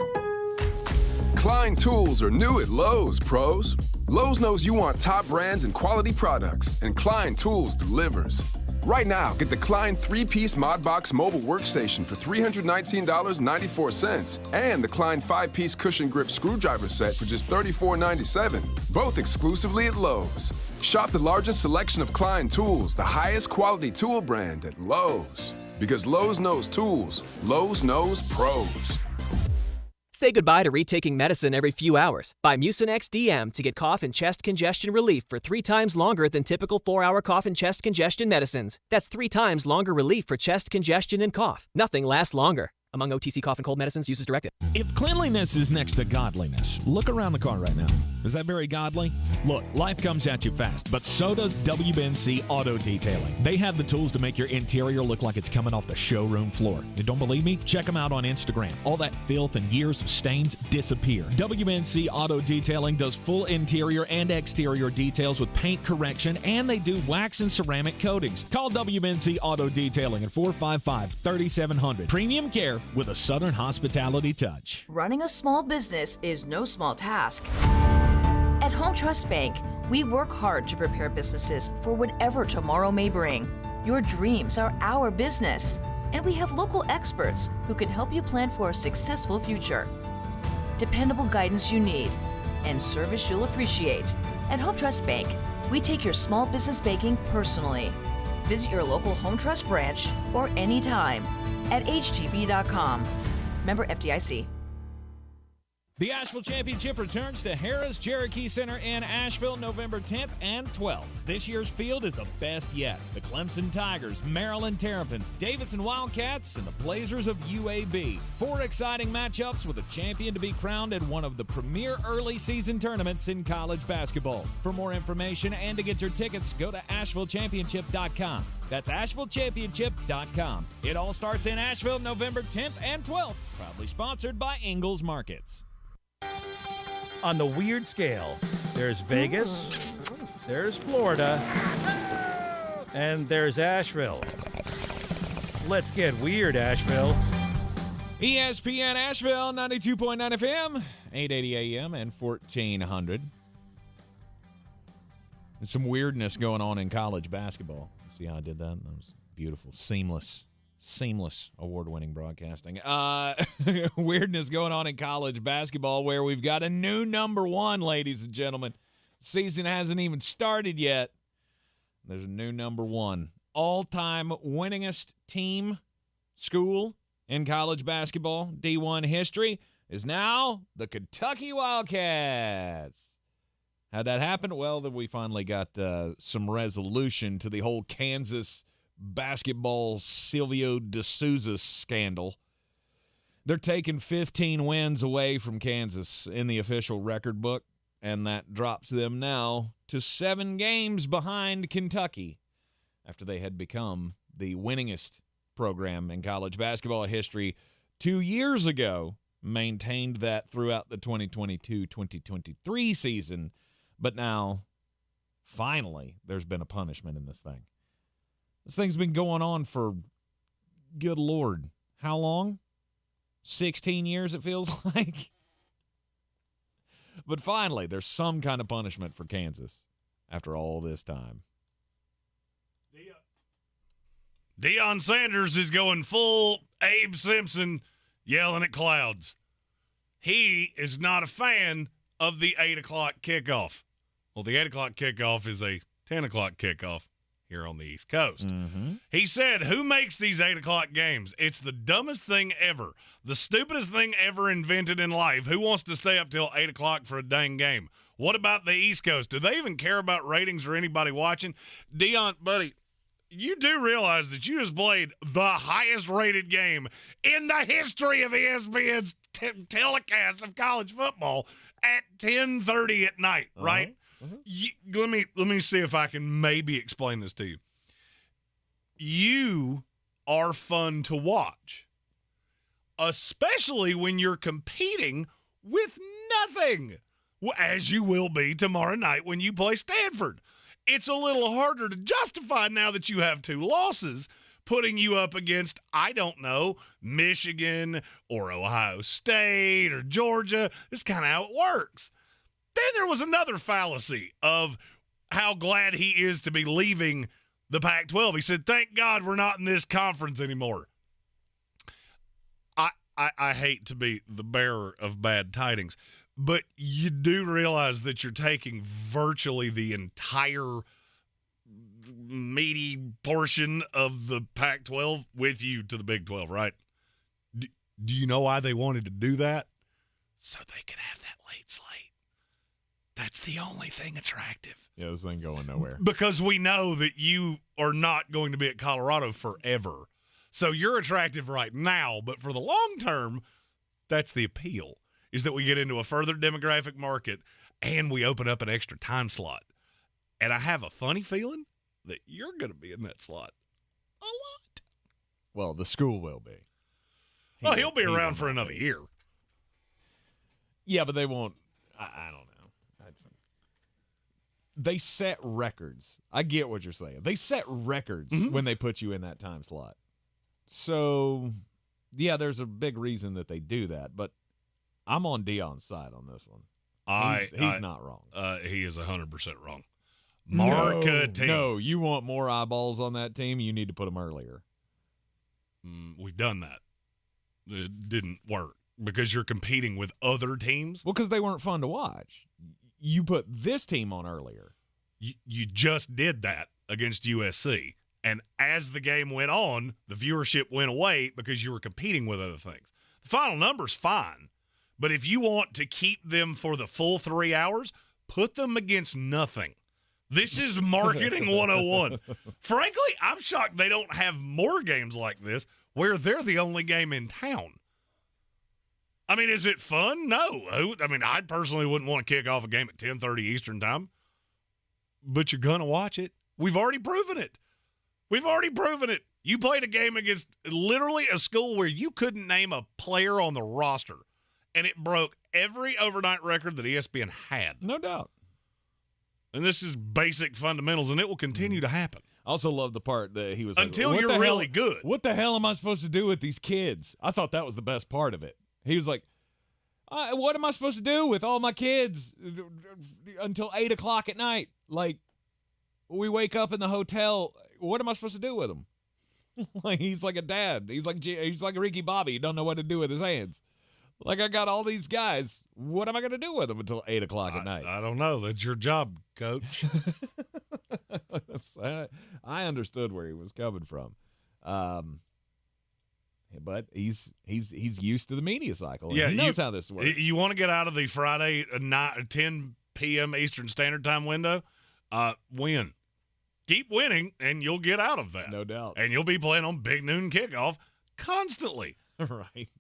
Klein tools are new at Lowe's, pros. Lowe's knows you want top brands and quality products, and Klein Tools delivers. Right now, get the Klein 3-piece ModBox mobile workstation for $319.94 and the Klein 5-piece cushion grip screwdriver set for just $34.97, both exclusively at Lowe's. Shop the largest selection of Klein tools, the highest quality tool brand at Lowe's. Because Lowe's knows tools, Lowe's knows pros. Say goodbye to retaking medicine every few hours. Buy Mucinex DM to get cough and chest congestion relief for 3 times longer than typical 4-hour cough and chest congestion medicines. That's 3 times longer relief for chest congestion and cough. Nothing lasts longer. Among OTC cough and cold medicines, use as directed. If cleanliness is next to godliness, look around the car right now. Is that very godly? Look, life comes at you fast, but so does WNC Auto Detailing. They have the tools to make your interior look like it's coming off the showroom floor. You don't believe me? Check them out on Instagram. All that filth and years of stains disappear. WNC Auto Detailing does full interior and exterior details with paint correction, and they do wax and ceramic coatings. Call WNC Auto Detailing at 455-3700. Premium care with a Southern hospitality touch. Running a small business is no small task. At Home Trust Bank, we work hard to prepare businesses for whatever tomorrow may bring. Your dreams are our business, and we have local experts who can help you plan for a successful future. Dependable guidance you need, and service you'll appreciate. At Home Trust Bank, we take your small business banking personally. Visit your local Home Trust branch or anytime at htb.com. Member FDIC. The Asheville Championship returns to Harrah's Cherokee Center in Asheville November 10th and 12th. This year's field is the best yet. The Clemson Tigers, Maryland Terrapins, Davidson Wildcats, and the Blazers of UAB. 4 exciting matchups with a champion to be crowned in one of the premier early season tournaments in college basketball. For more information and to get your tickets, go to AshevilleChampionship.com. That's AshevilleChampionship.com. It all starts in Asheville November 10th and 12th. Proudly sponsored by Ingalls Markets. On the weird scale, there's Vegas, there's Florida, and there's Asheville. Let's get weird, Asheville. ESPN Asheville, 92.9 FM, 880 AM, and 1400. There's some weirdness going on in college basketball. See how I did that? That was Beautiful. Seamless, award-winning broadcasting. Weirdness going on in college basketball where we've got a new number one, ladies and gentlemen. Season hasn't even started yet. There's a new number one. All-time winningest team, school in college basketball, D1 history, is now the Kentucky Wildcats. How'd that happen? Well, then we finally got some resolution to the whole Kansas basketball Silvio De Souza scandal. They're taking 15 wins away from Kansas in the official record book, and that drops them now to 7 games behind Kentucky after they had become the winningest program in college basketball history 2 years ago, maintained that throughout the 2022-2023 season. But now, finally, there's been a punishment in this thing. This thing's been going on for, good Lord, how long? 16 years, it feels like. But finally, there's some kind of punishment for Kansas after all this time. Deion Sanders is going full Abe Simpson, yelling at clouds. He is not a fan of the 8 o'clock kickoff. Well, the 8 o'clock kickoff is a 10 o'clock kickoff here on the East Coast. Mm-hmm. He said, who makes these 8 o'clock games? It's the dumbest thing ever. The stupidest thing ever invented in life. Who wants to stay up till 8 o'clock for a dang game? What about the East Coast? Do they even care about ratings or anybody watching? Deion, buddy, you do realize that you just played the highest rated game in the history of ESPN's telecast of college football at 10:30 at night, right? Let me see if I can maybe explain this to you. You are fun to watch, especially when you're competing with nothing, as you will be tomorrow night when you play Stanford. It's a little harder to justify now that you have 2 losses, putting you up against, I don't know, Michigan or Ohio State or Georgia. This is kind of how it works. Then there was another fallacy of how glad he is to be leaving the Pac-12. He said, thank God we're not in this conference anymore. I hate to be the bearer of bad tidings, but you do realize that you're taking virtually the entire meaty portion of the Pac-12 with you to the Big 12, right? Do you know why they wanted to do that? So they could have that late slate. That's the only thing attractive. Yeah, this ain't going nowhere. Because we know that you are not going to be at Colorado forever. So you're attractive right now, but for the long term, that's the appeal, is that we get into a further demographic market and we open up an extra time slot. And I have a funny feeling that you're going to be in that slot a lot. Well, the school will be. He'll be around for another year. Yeah, but they won't. I don't know. They set records. I get what you're saying. They set records when they put you in that time slot. So, yeah, there's a big reason that they do that. But I'm on Deion's side on this one. He's not wrong. He is 100% wrong. Marketing. No, you want more eyeballs on that team, you need to put them earlier. We've done that. It didn't work because you're competing with other teams. Well, because they weren't fun to watch. You put this team on earlier. You just did that against USC. And as the game went on, the viewership went away because you were competing with other things. The final number's fine. But if you want to keep them for the full 3 hours, put them against nothing. This is marketing 101. Frankly, I'm shocked they don't have more games like this where they're the only game in town. I mean, is it fun? No. I mean, I personally wouldn't want to kick off a game at 10:30 Eastern time. But you're going to watch it. We've already proven it. You played a game against literally a school where you couldn't name a player on the roster, and it broke every overnight record that ESPN had. No doubt. And this is basic fundamentals, and it will continue to happen. I also love the part that he was until like, you're really good. What the hell am I supposed to do with these kids? I thought that was the best part of it. He was like, what am I supposed to do with all my kids until 8 o'clock at night? Like, we wake up in the hotel. What am I supposed to do with them? Like he's like a dad. He's like Ricky Bobby. He don't know what to do with his hands. Like, I got all these guys. What am I going to do with them until 8 o'clock at night? I don't know. That's your job, coach. I understood where he was coming from. But he's used to the media cycle. Yeah, he knows how this works. You want to get out of the Friday 10 p.m. Eastern Standard Time window? Win. Keep winning, and you'll get out of that. No doubt. And you'll be playing on Big Noon Kickoff constantly. Right.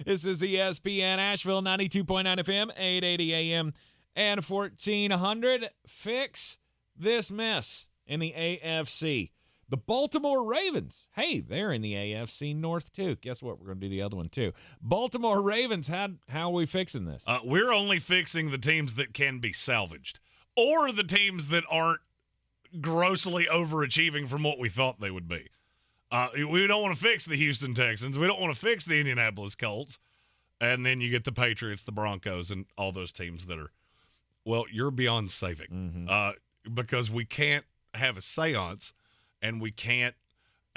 This is ESPN Asheville, 92.9 FM, 880 AM, and 1400. Fix this mess in the AFC. The Baltimore Ravens, hey, they're in the AFC North, too. Guess what? We're going to do the other one, too. Baltimore Ravens, how are we fixing this? We're only fixing the teams that can be salvaged or the teams that aren't grossly overachieving from what we thought they would be. We don't want to fix the Houston Texans. We don't want to fix the Indianapolis Colts. And then you get the Patriots, the Broncos, and all those teams that are, well, you're beyond saving. Because we can't have a seance and we can't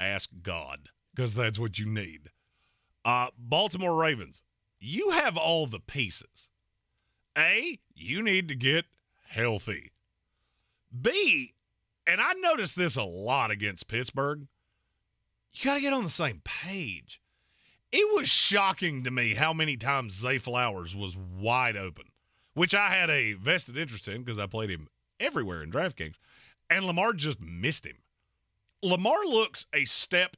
ask God because that's what you need. Baltimore Ravens, you have all the pieces. A, you need to get healthy. B, and I noticed this a lot against Pittsburgh, you got to get on the same page. It was shocking to me how many times Zay Flowers was wide open, which I had a vested interest in because I played him everywhere in DraftKings, and Lamar just missed him. Lamar looks a step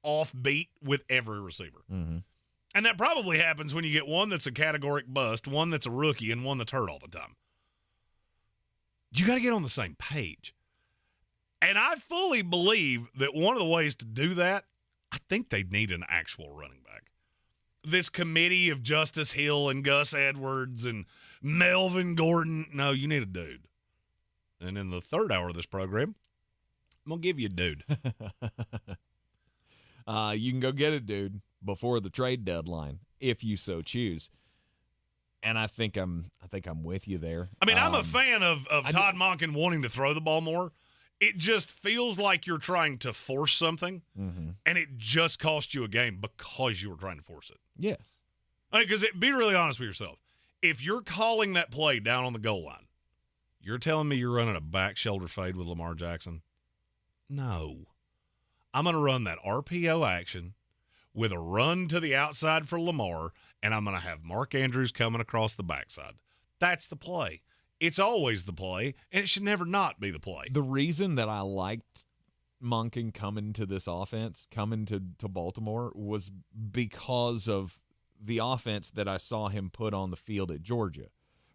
off beat with every receiver. And that probably happens when you get one that's a categoric bust, one that's a rookie, and one that's hurt all the time. You got to get on the same page. And I fully believe that one of the ways to do that, I think they need an actual running back. This committee of Justice Hill and Gus Edwards and Melvin Gordon, no, you need a dude. And in the third hour of this program, I'm going to give you a dude. You can go get a dude before the trade deadline if you so choose. And I think I'm with you there. I mean, I'm a fan of Todd Monken wanting to throw the ball more. It just feels like you're trying to force something, and it just cost you a game because you were trying to force it. Yes. Because be really honest with yourself. If you're calling that play down on the goal line, you're telling me you're running a back shoulder fade with Lamar Jackson? No. I'm going to run that RPO action with a run to the outside for Lamar, and I'm going to have Mark Andrews coming across the backside. That's the play. It's always the play, and it should never not be the play. The reason that I liked Monken coming to this offense, coming to Baltimore, was because of the offense that I saw him put on the field at Georgia,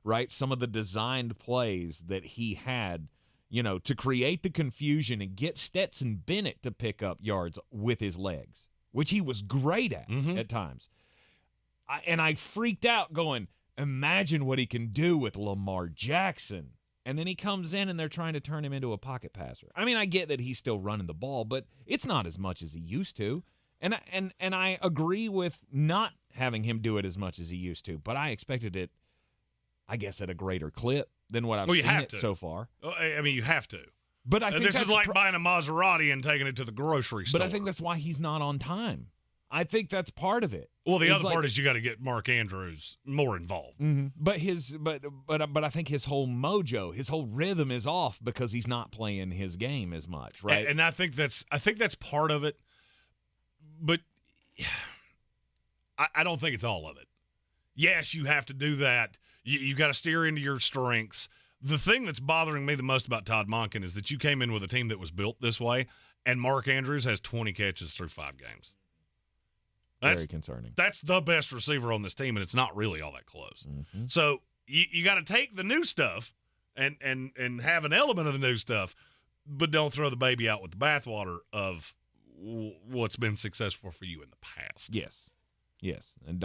right? Some of the designed plays that he had, to create the confusion and get Stetson Bennett to pick up yards with his legs, which he was great at times. I freaked out going, imagine what he can do with Lamar Jackson. And then he comes in and they're trying to turn him into a pocket passer. I mean, I get that he's still running the ball, but it's not as much as he used to. And I agree with not having him do it as much as he used to, but I expected it, I guess, at a greater clip than what I've seen it so far. I mean, you have to. But I think this is like buying a Maserati and taking it to the grocery store. But I think that's why he's not on time. I think that's part of it. Well, the other part is you got to get Mark Andrews more involved. But I think his whole mojo, his whole rhythm is off because he's not playing his game as much, right? And I think that's part of it. But I don't think it's all of it. Yes, you have to do that. You got to steer into your strengths. The thing that's bothering me the most about Todd Monken is that you came in with a team that was built this way, and Mark Andrews has 20 catches through 5 games. Very concerning. That's the best receiver on this team, and it's not really all that close. So you got to take the new stuff and have an element of the new stuff, but don't throw the baby out with the bathwater of what's been successful for you in the past. Yes, and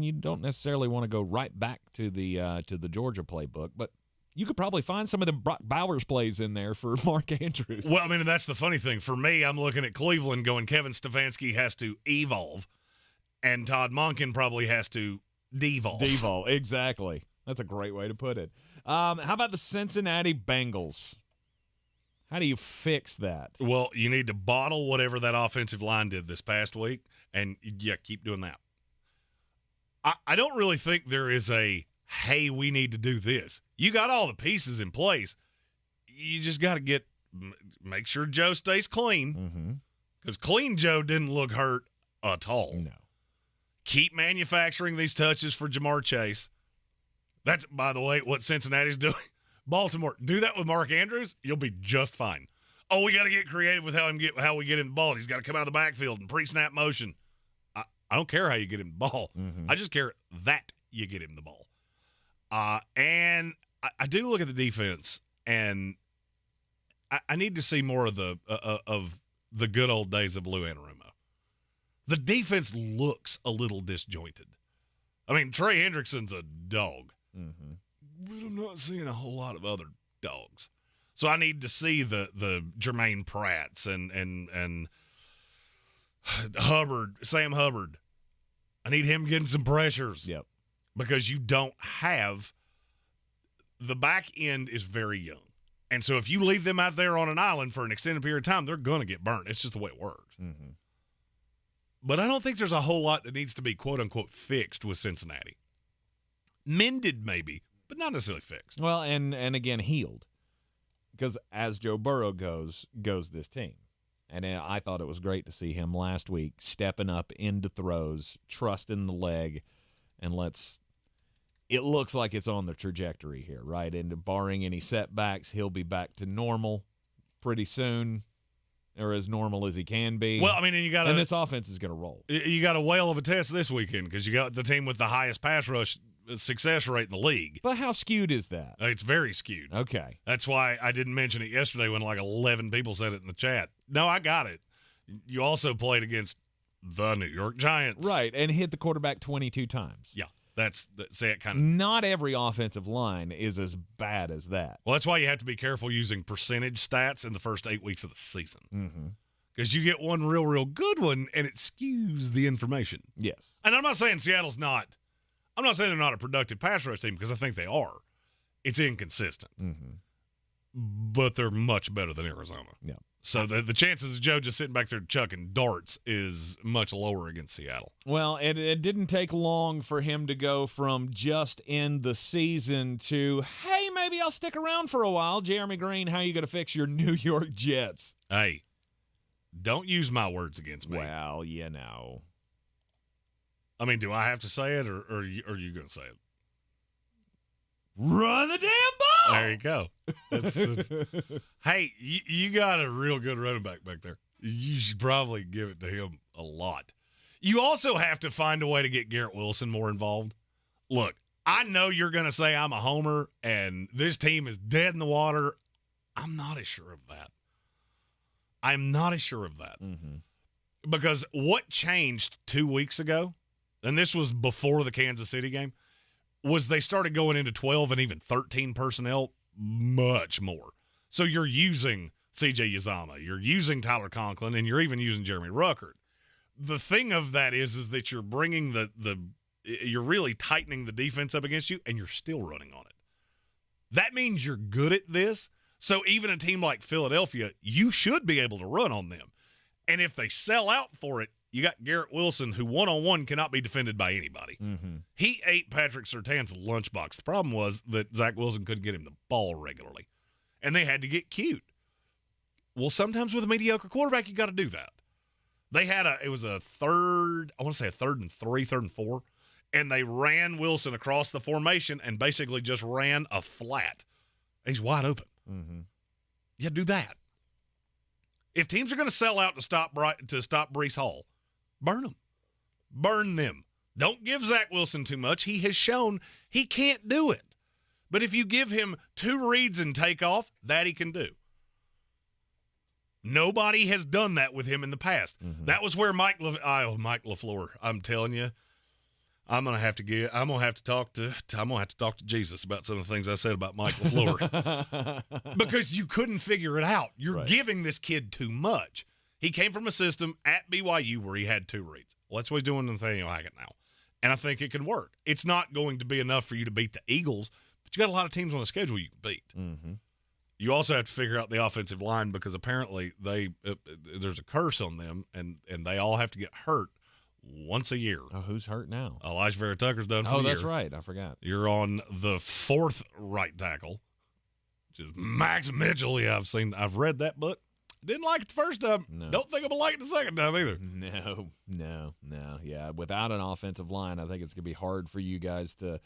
you don't necessarily want to go right back to the Georgia playbook, but you could probably find some of the Bowers plays in there for Mark Andrews. Well, I mean, that's the funny thing. For me, I'm looking at Cleveland going, Kevin Stefanski has to evolve, and Todd Monken probably has to devolve. Devolve, exactly. That's a great way to put it. How about the Cincinnati Bengals? How do you fix that? Well, you need to bottle whatever that offensive line did this past week, and, yeah, keep doing that. I don't really think there is a, hey, we need to do this. You got all the pieces in place. You just got to make sure Joe stays clean, because clean Joe didn't look hurt at all. No. Keep manufacturing these touches for Jamar Chase. That's, by the way, what Cincinnati's doing. Baltimore, do that with Mark Andrews, you'll be just fine. Oh, we got to get creative with how we get him the ball. He's got to come out of the backfield and pre-snap motion. I don't care how you get him the ball. I just care that you get him the ball. And I do look at the defense, and I need to see more of the good old days of Lou Anarumo. The defense looks a little disjointed. I mean, Trey Hendrickson's a dog, but I'm not seeing a whole lot of other dogs. So I need to see the Jermaine Pratts and Hubbard, Sam Hubbard. I need him getting some pressures. Yep. Because you don't have – the back end is very young. And so if you leave them out there on an island for an extended period of time, they're going to get burnt. It's just the way it works. But I don't think there's a whole lot that needs to be, quote-unquote, fixed with Cincinnati. Mended maybe, but not necessarily fixed. Well, and again, healed. Because as Joe Burrow goes this team. And I thought it was great to see him last week stepping up into throws, trusting the leg, and it looks like it's on the trajectory here, right? And barring any setbacks, he'll be back to normal pretty soon, or as normal as he can be. Well, I mean, and this offense is going to roll. You got a whale of a test this weekend because you got the team with the highest pass rush success rate in the league. But how skewed is that? It's very skewed. Okay. That's why I didn't mention it yesterday when like 11 people said it in the chat. No, I got it. You also played against the New York Giants. Right, and hit the quarterback 22 times. Yeah, say it kind of. Not every offensive line is as bad as that. Well, that's why you have to be careful using percentage stats in the first 8 weeks of the season. Because you get one real good one, and it skews the information. Yes. And I'm not saying Seattle's not. I'm not saying they're not a productive pass rush team because I think they are. It's inconsistent. But they're much better than Arizona. Yeah. So the chances of Joe just sitting back there chucking darts is much lower against Seattle. Well, it didn't take long for him to go from just in the season to, hey, maybe I'll stick around for a while. Jeremy Green, how are you going to fix your New York Jets? Hey, don't use my words against me. Well, you know. I mean, do I have to say it, or are you going to say it? Run the damn ball! There you go. Hey, you got a real good running back there. You should probably give it to him a lot. You also have to find a way to get Garrett Wilson more involved. Look, I know you're going to say I'm a homer and this team is dead in the water. I'm not as sure of that. Because what changed 2 weeks ago, and this was before the Kansas City game, was they started going into 12 and even 13 personnel much more. So you're using C.J. Uzomah, you're using Tyler Conklin, and you're even using Jeremy Ruckert. The thing of that is that you're bringing you're really tightening the defense up against you, and you're still running on it. That means you're good at this. So even a team like Philadelphia, you should be able to run on them. And if they sell out for it, you got Garrett Wilson, who one-on-one cannot be defended by anybody. He ate Patrick Surtain's lunchbox. The problem was that Zach Wilson couldn't get him the ball regularly, and they had to get cute. Well, sometimes with a mediocre quarterback, you got to do that. They had it was a third and 3, 3rd and 4, and they ran Wilson across the formation and basically just ran a flat. He's wide open. Yeah, do that. If teams are going to sell out to stop Breece Hall, burn them. Burn them. Don't give Zach Wilson too much. He has shown he can't do it. But if you give him 2 reads and take off, that he can do. Nobody has done that with him in the past. That was where Mike LaFleur, I'm telling you, I'm gonna have to talk to Jesus about some of the things I said about Mike LaFleur. Because you couldn't figure it out. You're giving this kid too much. He came from a system at BYU where he had 2 reads. Well, that's what he's doing to Nathaniel Hackett now. And I think it can work. It's not going to be enough for you to beat the Eagles, but you got a lot of teams on the schedule you can beat. You also have to figure out the offensive line because apparently there's a curse on them, and they all have to get hurt once a year. Oh, who's hurt now? Elijah Vera Tucker's done for the year. Oh, that's right. I forgot. You're on the 4th right tackle, which is Max Mitchell. Yeah, I've read that book. Didn't like it the first time. No. Don't think I'm going to like it the second time either. No. Yeah, without an offensive line, I think it's going to be hard for you guys to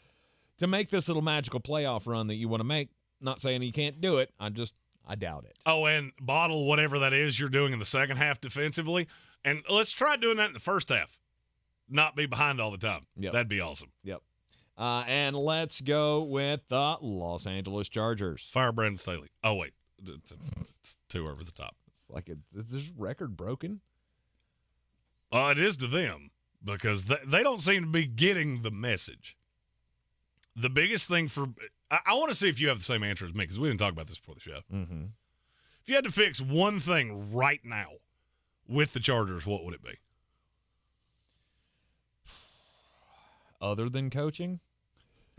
make this little magical playoff run that you want to make. Not saying you can't do it. I doubt it. Oh, and bottle whatever that is you're doing in the second half defensively. And let's try doing that in the first half. Not be behind all the time. Yep. That'd be awesome. Yep. And let's go with the Los Angeles Chargers. Fire Brandon Staley. Oh, wait. It's too over the top. It's like, is this record broken? It is to them because they don't seem to be getting the message. The biggest thing I want to see if you have the same answer as me because we didn't talk about this before the show. Mm-hmm. If you had to fix one thing right now with the Chargers, what would it be? Other than coaching?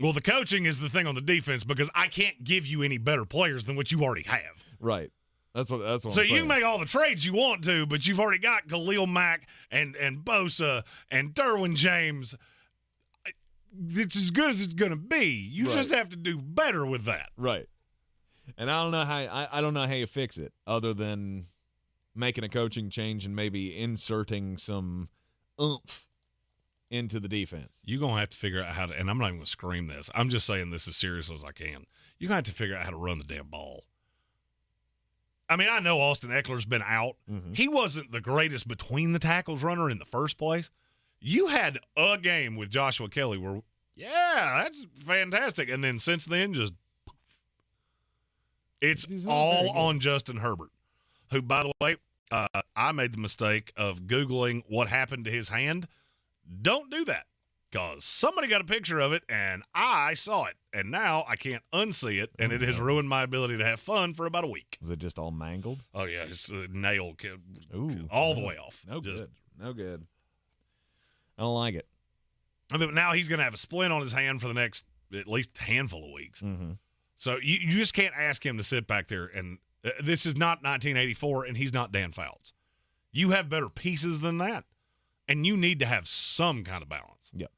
Well, the coaching is the thing on the defense because I can't give you any better players than what you already have. Right. That's what so I'm saying. You can make all the trades you want to, but you've already got Khalil Mack and Bosa and Derwin James. It's as good as it's going to be. You just have to do better with that. Right. And I don't know how you fix it other than making a coaching change and maybe inserting some oomph into the defense. You're going to have to figure out how to, and I'm not even going to scream this. I'm just saying this as seriously as I can. You're going to have to figure out how to run the damn ball. I mean, I know Austin Eckler's been out. Mm-hmm. He wasn't the greatest between the tackles runner in the first place. You had a game with Joshua Kelly where, yeah, that's fantastic. And then since then, just poof. It's all on Justin Herbert, who, by the way, I made the mistake of Googling what happened to his hand. Don't do that because somebody got a picture of it and I saw it. And now I can't unsee it, and it has ruined my ability to have fun for about a week. Was it just all mangled? Oh, yeah. It's a nail Ooh, all the way off. No good. I don't like it. I mean, now he's going to have a splint on his hand for the next at least handful of weeks. Mm-hmm. So you just can't ask him to sit back there. And this is not 1984, and he's not Dan Fouts. You have better pieces than that, and you need to have some kind of balance. Yep.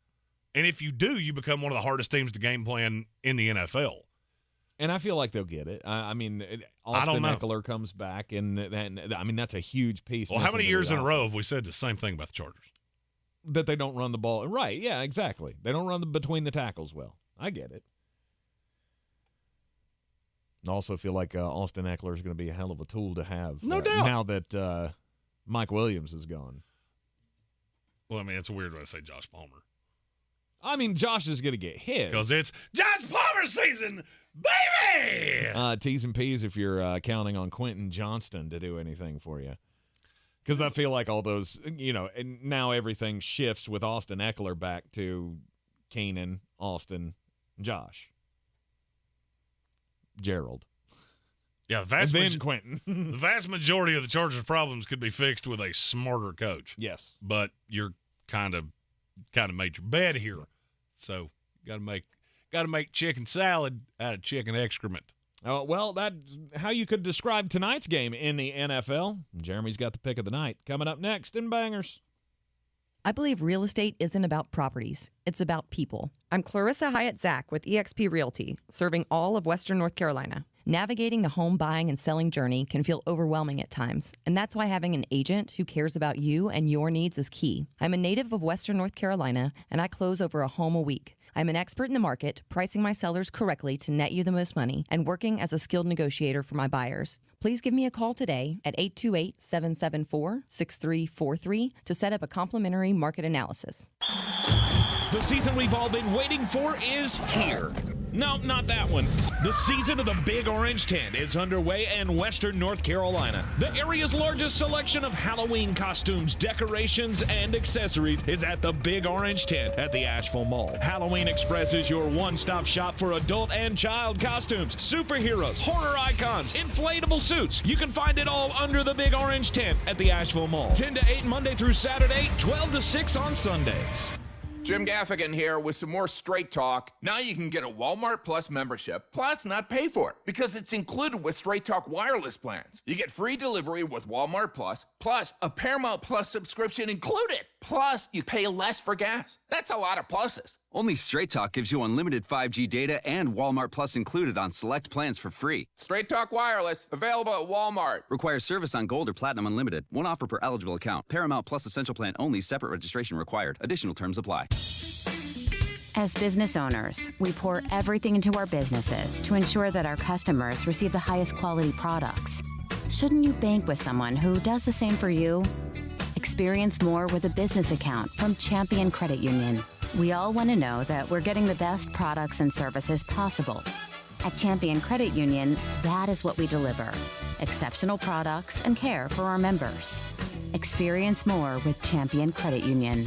And if you do, you become one of the hardest teams to game plan in the NFL. And I feel like they'll get it. I mean, Austin Eckler comes back, and I mean, that's a huge piece. Well, how many years in a row have we said the same thing about the Chargers? That they don't run the ball. Right, yeah, exactly. They don't run between the tackles well. I get it. I also feel like Austin Eckler is going to be a hell of a tool to have. No doubt. Now that Mike Williams is gone. Well, I mean, it's a weird way to say Josh Palmer. I mean, Josh is going to get hit. Because it's Josh Palmer season, baby! T's and P's if you're counting on Quentin Johnston to do anything for you. Because I feel like all those, and now everything shifts with Austin Eckler back to Keenan, Austin, Josh. Gerald. Yeah, Quentin. The vast majority of the Chargers' problems could be fixed with a smarter coach. Yes. But you're kind of made your bed here. So got to make chicken salad out of chicken excrement. Well, that's how you could describe tonight's game in the NFL. Jeremy's got the pick of the night. Coming up next in Bangers. I believe real estate isn't about properties. It's about people. I'm Clarissa Hyatt-Zack with eXp Realty, serving all of Western North Carolina. Navigating the home buying and selling journey can feel overwhelming at times, and that's why having an agent who cares about you and your needs is key. I'm a native of Western North Carolina, and I close over a home a week. I'm an expert in the market, pricing my sellers correctly to net you the most money, and working as a skilled negotiator for my buyers. Please give me a call today at 828-774-6343 to set up a complimentary market analysis. The season we've all been waiting for is here. No, not that one. The season of the Big Orange Tent is underway in Western North Carolina. The area's largest selection of Halloween costumes, decorations, and accessories is at the Big Orange Tent at the Asheville Mall. Halloween Express is your one-stop shop for adult and child costumes, superheroes, horror icons, inflatable suits. You can find it all under the Big Orange Tent at the Asheville Mall. 10 to 8 Monday through Saturday, 12 to 6 on Sundays. Jim Gaffigan here with some more Straight Talk. Now you can get a Walmart Plus membership, plus not pay for it, because it's included with Straight Talk wireless plans. You get free delivery with Walmart plus a Paramount Plus subscription included. Plus, you pay less for gas. That's a lot of pluses. Only Straight Talk gives you unlimited 5G data and Walmart Plus included on select plans for free. Straight Talk Wireless, available at Walmart. Requires service on Gold or Platinum Unlimited. One offer per eligible account. Paramount Plus Essential Plan only. Separate registration required. Additional terms apply. As business owners, we pour everything into our businesses to ensure that our customers receive the highest quality products. Shouldn't you bank with someone who does the same for you? Experience more with a business account from Champion Credit Union. We all want to know that we're getting the best products and services possible. At Champion Credit Union, that is what we deliver. Exceptional products and care for our members. Experience more with Champion Credit Union.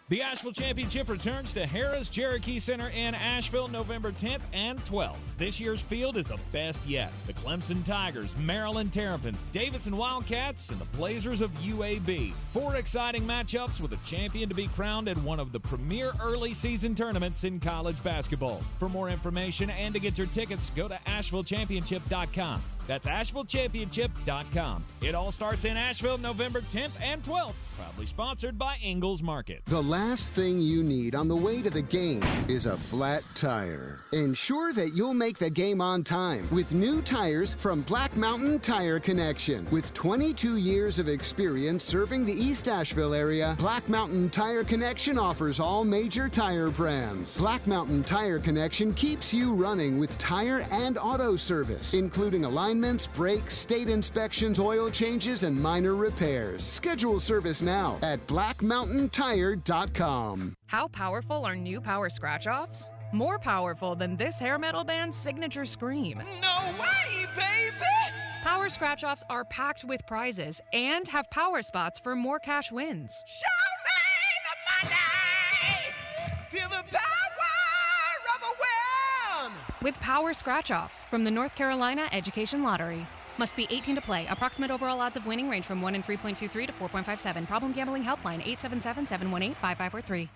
The Asheville Championship returns to Harrah's Cherokee Center in Asheville November 10th and 12th. This year's field is the best yet. The Clemson Tigers, Maryland Terrapins, Davidson Wildcats, and the Blazers of UAB. 4 exciting matchups with a champion to be crowned at one of the premier early season tournaments in college basketball. For more information and to get your tickets, go to AshevilleChampionship.com. That's AshevilleChampionship.com. It all starts in Asheville November 10th and 12th. Proudly sponsored by Ingalls Market. The last thing you need on the way to the game is a flat tire. Ensure that you'll make the game on time with new tires from Black Mountain Tire Connection. With 22 years of experience serving the East Asheville area, Black Mountain Tire Connection offers all major tire brands. Black Mountain Tire Connection keeps you running with tire and auto service, including alignments, brakes, state inspections, oil changes, and minor repairs. Schedule service now at blackmountaintire.com. How powerful are new power scratch-offs? More powerful than this hair metal band's signature scream. No way, baby! Power scratch-offs are packed with prizes and have power spots for more cash wins. Show me the money! Feel the power of a win! With power scratch-offs from the North Carolina Education Lottery. Must be 18 to play. Approximate overall odds of winning range from 1 in 3.23 to 4.57. Problem gambling helpline 877-718-5543.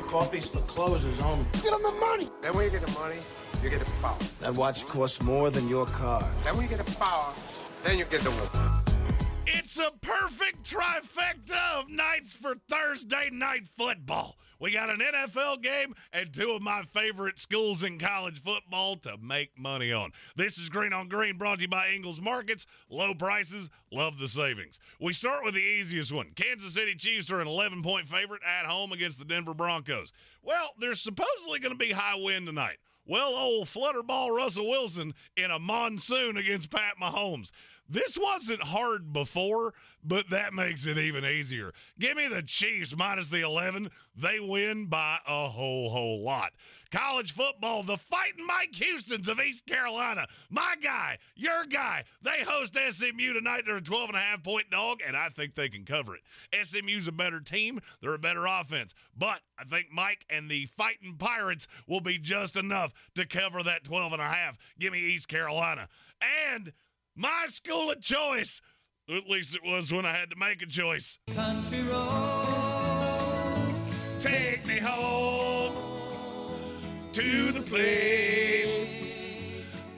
Coffee's the closer's only. Get them the money. Then when you get the money, you get the power. That watch costs more than your car. Then when you get the power, then you get the woman. It's a perfect trifecta of nights for Thursday night football. We got an NFL game and 2 of my favorite schools in college football to make money on. This is Green on Green, brought to you by Ingalls Markets. Low prices, love the savings. We start with the easiest one. Kansas City Chiefs are an 11-point favorite at home against the Denver Broncos. Well, there's supposedly going to be high wind tonight. Well, old flutterball Russell Wilson in a monsoon against Pat Mahomes. This wasn't hard before, but that makes it even easier. Give me the Chiefs minus the 11. They win by a whole lot. College football, the Fighting Mike Houstons of East Carolina. My guy, your guy. They host SMU tonight. They're a 12.5-point dog, and I think they can cover it. SMU's a better team. They're a better offense. But I think Mike and the Fighting Pirates will be just enough to cover that 12.5. Give me East Carolina. And my school of choice, at least it was when I had to make a choice. Country roads, take me home to the place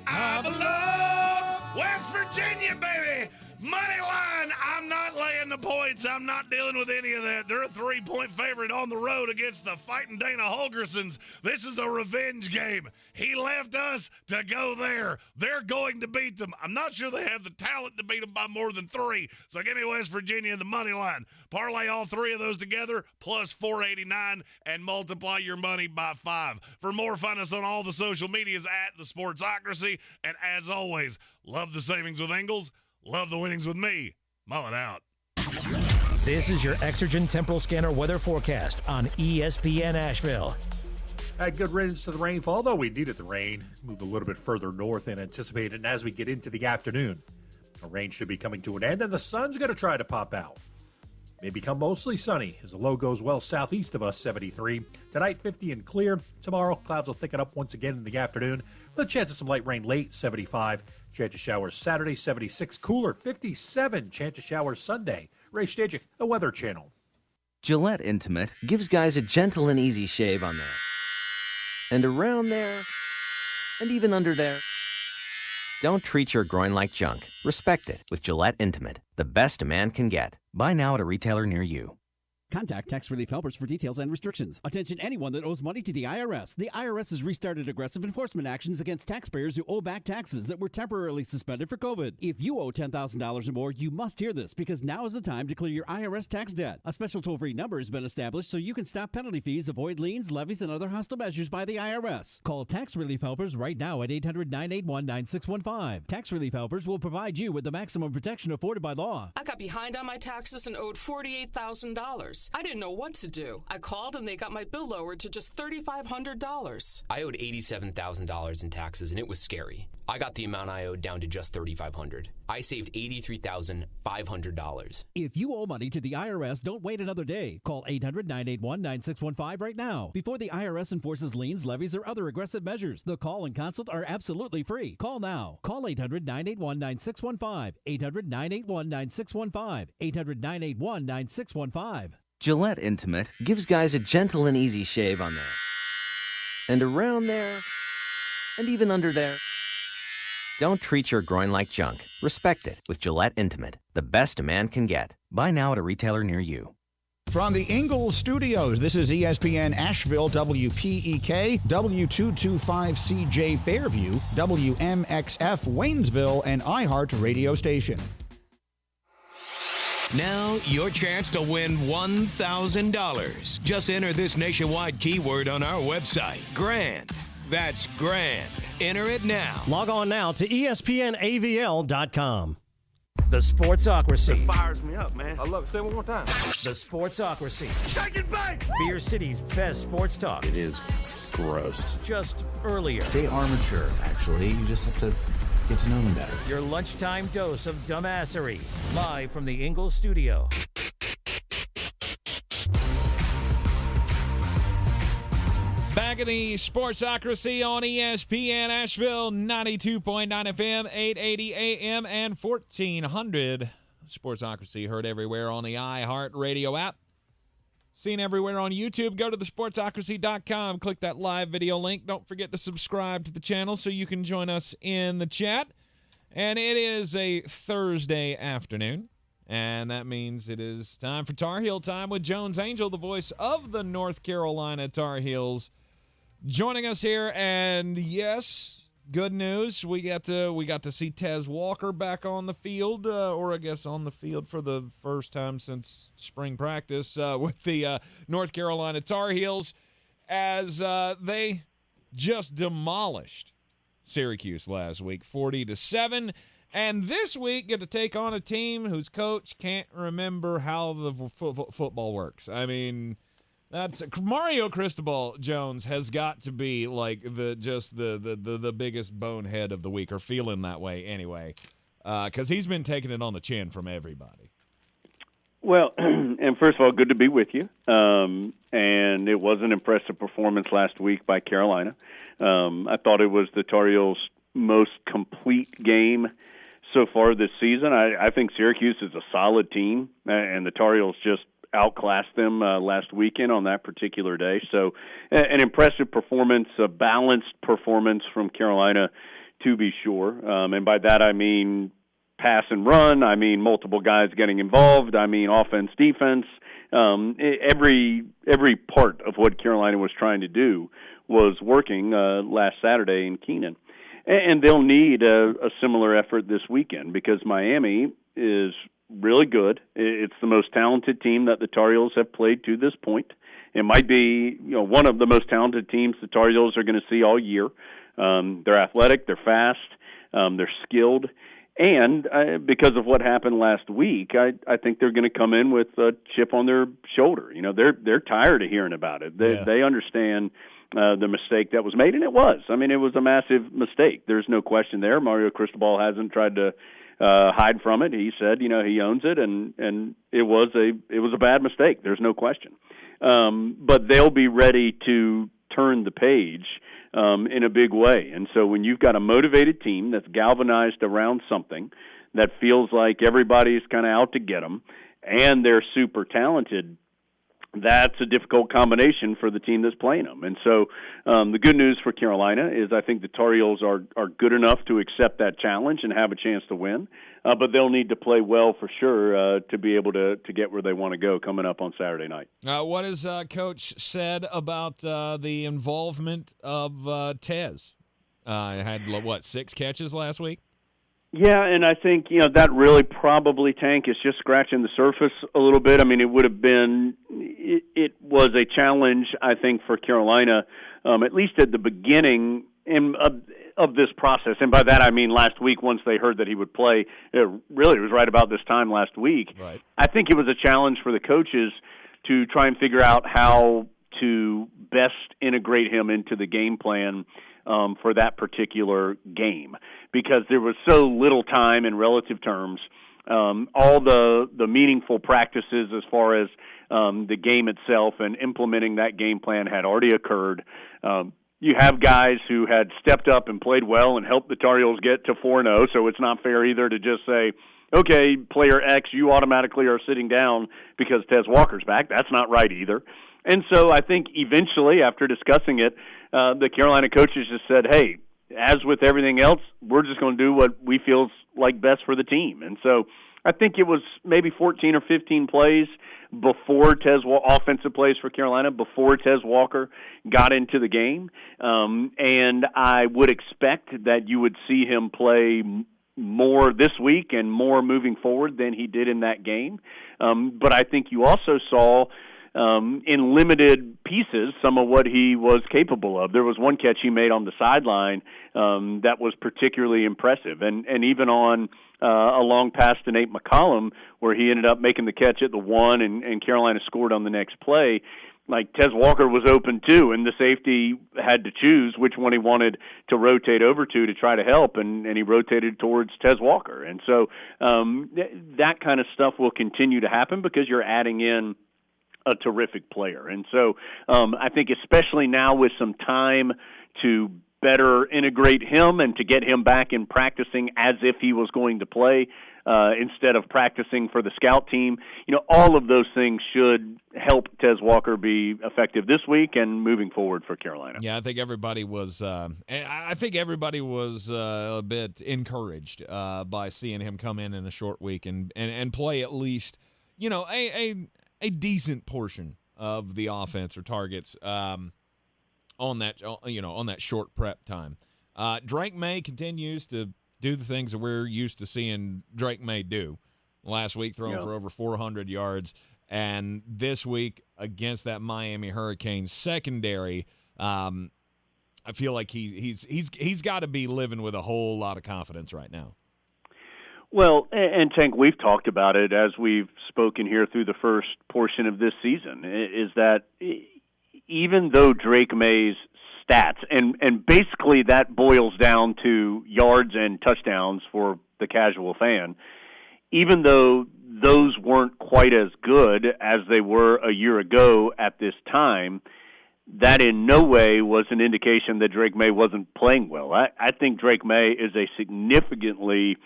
I belong. West Virginia, baby. Money line. I'm not laying the points. I'm not dealing with any of that. They're a 3-point favorite on the road against the Fighting Dana Holgersons. This is a revenge game. He left us to go there. They're going to beat them. I'm not sure they have the talent to beat them by more than 3. So give me West Virginia in the money line. Parlay all 3 of those together, plus 489, and multiply your money by 5. For more, find us on all the social medias at The Sportsocracy. And as always, love the savings with Ingalls. Love the winnings with me. Mull it out. This is your Exergen Temporal Scanner weather forecast on ESPN Asheville. Good riddance to the rainfall, though we needed the rain. Moved a little bit further north than anticipated, and as we get into the afternoon, the rain should be coming to an end, and the sun's going to try to pop out. May become mostly sunny as the low goes well southeast of us, 73. Tonight, 50 and clear. Tomorrow, clouds will thicken up once again in the afternoon with a chance of some light rain late, 75. Chance of showers Saturday, 76. Cooler, 57. Chance of showers Sunday. Ray Stajic, the Weather Channel. Gillette Intimate gives guys a gentle and easy shave on there. And around there, and even under there. Don't treat your groin like junk. Respect it with Gillette Intimate, the best a man can get. Buy now at a retailer near you. Contact Tax Relief Helpers for details and restrictions. Attention anyone that owes money to the IRS. The IRS has restarted aggressive enforcement actions against taxpayers who owe back taxes that were temporarily suspended for COVID. If you owe $10,000 or more, you must hear this because now is the time to clear your IRS tax debt. A special toll-free number has been established so you can stop penalty fees, avoid liens, levies, and other hostile measures by the IRS. Call Tax Relief Helpers right now at 800-981-9615. Tax Relief Helpers will provide you with the maximum protection afforded by law. I got behind on my taxes and owed $48,000. I didn't know what to do. I called and they got my bill lowered to just $3,500. I owed $87,000 in taxes and it was scary. I got the amount I owed down to just $3,500. I saved $83,500. If you owe money to the IRS, don't wait another day. Call 800-981-9615 right now before the IRS enforces liens, levies, or other aggressive measures. The call and consult are absolutely free. Call now. Call 800-981-9615. 800-981-9615. 800-981-9615. Gillette Intimate gives guys a gentle and easy shave on there. And around there, and even under there. Don't treat your groin like junk. Respect it with Gillette Intimate, the best a man can get. Buy now at a retailer near you. From the Ingalls Studios, this is ESPN Asheville, WPEK, W225CJ Fairview, WMXF Waynesville, and iHeart Radio Station. Now, your chance to win $1,000. Just enter this nationwide keyword on our website, GRAND. That's GRAND. Enter it now. Log on now to ESPNAVL.com. The Sportsocracy. It fires me up, man. I love it. Say it one more time. The Sportsocracy. Shake it back! Beer City's best sports talk. It is gross. Just earlier. They are mature, actually. You just have to get to know them better. Your lunchtime dose of dumbassery. Live from the Ingalls studio. Back in the Sportsocracy on ESPN Asheville, 92.9 FM, 880 AM, and 1400. Sportsocracy heard everywhere on the iHeart Radio app. Seen everywhere on YouTube. Go to thesportsocracy.com. Click that live video link. Don't forget to subscribe to the channel so you can join us in the chat. And it is a Thursday afternoon. And that means it is time for Tar Heel Time with Jones Angel, the voice of the North Carolina Tar Heels, joining us here. And yes, good news. We got to see Tez Walker back on the field, or I guess on the field for the first time since spring practice with the North Carolina Tar Heels, as they just demolished Syracuse last week, 40-7. And this week get to take on a team whose coach can't remember how the football works. I mean, that's Mario Cristobal Jones has got to be like the biggest bonehead of the week, or feeling that way anyway, because he's been taking it on the chin from everybody. Well, and first of all, good to be with you. And it was an impressive performance last week by Carolina. I thought it was the Tar Heels' most complete game so far this season. I think Syracuse is a solid team, and the Tar Heels just outclassed them last weekend on that particular day. So an impressive performance, a balanced performance from Carolina, to be sure. And by that I mean pass and run. I mean multiple guys getting involved. I mean offense, defense. Every part of what Carolina was trying to do was working last Saturday in Keenan. And they'll need a similar effort this weekend because Miami is really good. It's the most talented team that the Tar Heels have played to this point. It might be one of the most talented teams the Tar Heels are going to see all year. They're athletic, they're fast, they're skilled. And because of what happened last week, I think they're going to come in with a chip on their shoulder. They're tired of hearing about it. They understand the mistake that was made, and it was. I mean, it was a massive mistake. There's no question there. Mario Cristobal hasn't tried to hide from it. He said, he owns it, and it was a bad mistake. There's no question. But they'll be ready to turn the page in a big way. And so when you've got a motivated team that's galvanized around something that feels like everybody's kind of out to get them, and they're super talented, that's a difficult combination for the team that's playing them. And so the good news for Carolina is I think the Tar Heels are good enough to accept that challenge and have a chance to win. But they'll need to play well for sure to be able to get where they want to go coming up on Saturday night. What has Coach said about the involvement of Tez? Had, 6 catches last week? Yeah, and I think, that really probably, Tank, is just scratching the surface a little bit. I mean, it would have been – it was a challenge, I think, for Carolina, at least at the beginning of this process. And by that I mean last week once they heard that he would play. It was right about this time last week. Right. I think it was a challenge for the coaches to try and figure out how to best integrate him into the game plan for that particular game, because there was so little time in relative terms. All the meaningful practices as far as the game itself and implementing that game plan had already occurred. You have guys who had stepped up and played well and helped the Tar Heels get to 4-0, so it's not fair either to just say, okay, player X, you automatically are sitting down because Tez Walker's back. That's not right either. And so I think eventually, after discussing it, the Carolina coaches just said, hey, as with everything else, we're just going to do what we feel like best for the team. And so I think it was maybe 14 or 15 plays before offensive plays for Carolina, before Tez Walker got into the game. And I would expect that you would see him play more this week and more moving forward than he did in that game. But I think you also saw in limited pieces some of what he was capable of. There was one catch he made on the sideline that was particularly impressive. And even on a long pass to Nate McCollum where he ended up making the catch at the 1 and Carolina scored on the next play, like Tez Walker was open too, and the safety had to choose which one he wanted to rotate over to try to help, and he rotated towards Tez Walker. And so that kind of stuff will continue to happen because you're adding in a terrific player. And so I think especially now with some time to better integrate him and to get him back in practicing as if he was going to play instead of practicing for the scout team, all of those things should help Tez Walker be effective this week and moving forward for Carolina. Yeah, I think everybody was a bit encouraged by seeing him come in a short week and play at least, a decent portion of the offense or targets on that short prep time. Drake May continues to do the things that we're used to seeing Drake May do. Last week throwing for over 400 yards, and this week against that Miami Hurricanes secondary, I feel like he's got to be living with a whole lot of confidence right now. Well, and Tank, we've talked about it as we've spoken here through the first portion of this season, is that even though Drake May's stats, and basically that boils down to yards and touchdowns for the casual fan, even though those weren't quite as good as they were a year ago at this time, that in no way was an indication that Drake May wasn't playing well. I think Drake May is a significantly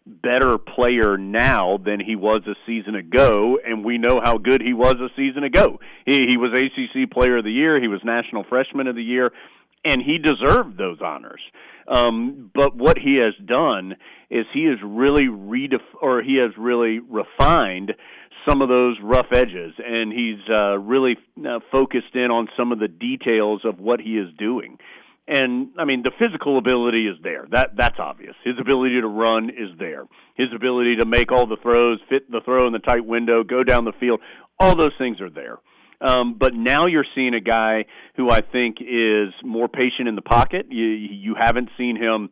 better player now than he was a season ago, and we know how good he was a season ago. He was ACC Player of the Year, he was National Freshman of the Year, and he deserved those honors. But what he has done is he has really refined some of those rough edges, and he's really focused in on some of the details of what he is doing. And, I mean, the physical ability is there. That's obvious. His ability to run is there. His ability to make all the throws, fit the throw in the tight window, go down the field, all those things are there. But now you're seeing a guy who I think is more patient in the pocket. You haven't seen him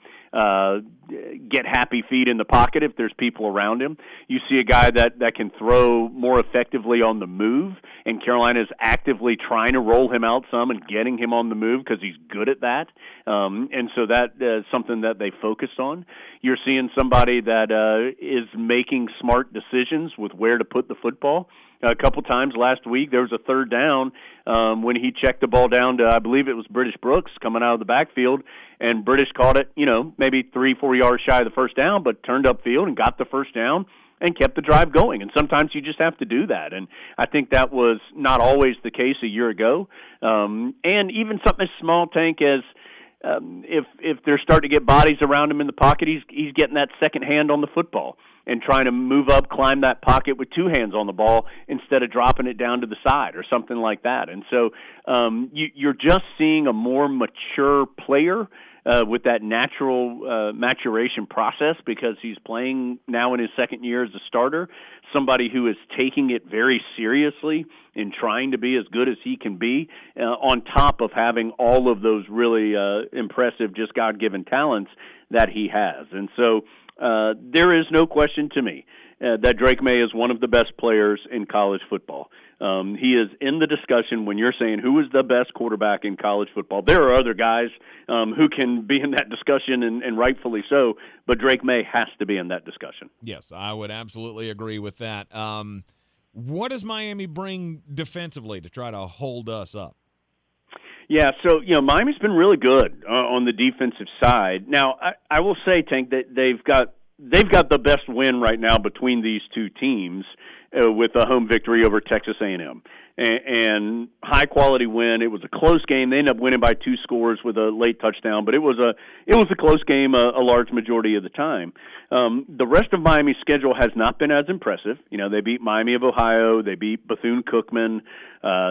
get happy feet in the pocket if there's people around him. You see a guy that can throw more effectively on the move, and Carolina is actively trying to roll him out some and getting him on the move because he's good at that. And so that is something that they focused on. You're seeing somebody that is making smart decisions with where to put the football. A couple times last week, there was a third down when he checked the ball down to, I believe it was British Brooks coming out of the backfield, and British caught it, maybe 3-4 yards shy of the first down, but turned upfield and got the first down. and kept the drive going. And sometimes you just have to do that. And I think that was not always the case a year ago. And even something as small, Tank, as if they're starting to get bodies around him in the pocket, he's getting that second hand on the football and trying to move up, climb that pocket with two hands on the ball instead of dropping it down to the side or something like that. And so you're just seeing a more mature player with that natural maturation process because he's playing now in his second year as a starter, somebody who is taking it very seriously and trying to be as good as he can be, on top of having all of those really impressive, just God-given talents that he has. And so there is no question to me that Drake May is one of the best players in college football. He is in the discussion when you're saying who is the best quarterback in college football. There are other guys who can be in that discussion, and rightfully so, but Drake May has to be in that discussion. Yes, I would absolutely agree with that. What does Miami bring defensively to try to hold us up? Yeah, so, Miami's been really good on the defensive side. Now, I will say, Tank, that they've got the best win right now between these two teams with a home victory over Texas A&M. And high-quality win. It was a close game. They ended up winning by 2 scores with a late touchdown, but it was a close game a large majority of the time. The rest of Miami's schedule has not been as impressive. They beat Miami of Ohio. They beat Bethune-Cookman.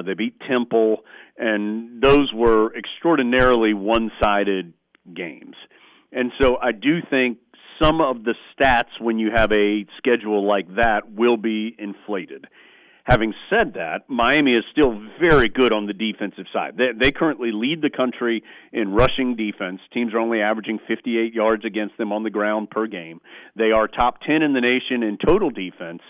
They beat Temple. And those were extraordinarily one-sided games. And so I do think some of the stats when you have a schedule like that will be inflated. Having said that, Miami is still very good on the defensive side. They currently lead the country in rushing defense. Teams are only averaging 58 yards against them on the ground per game. They are top 10 in the nation in total defense.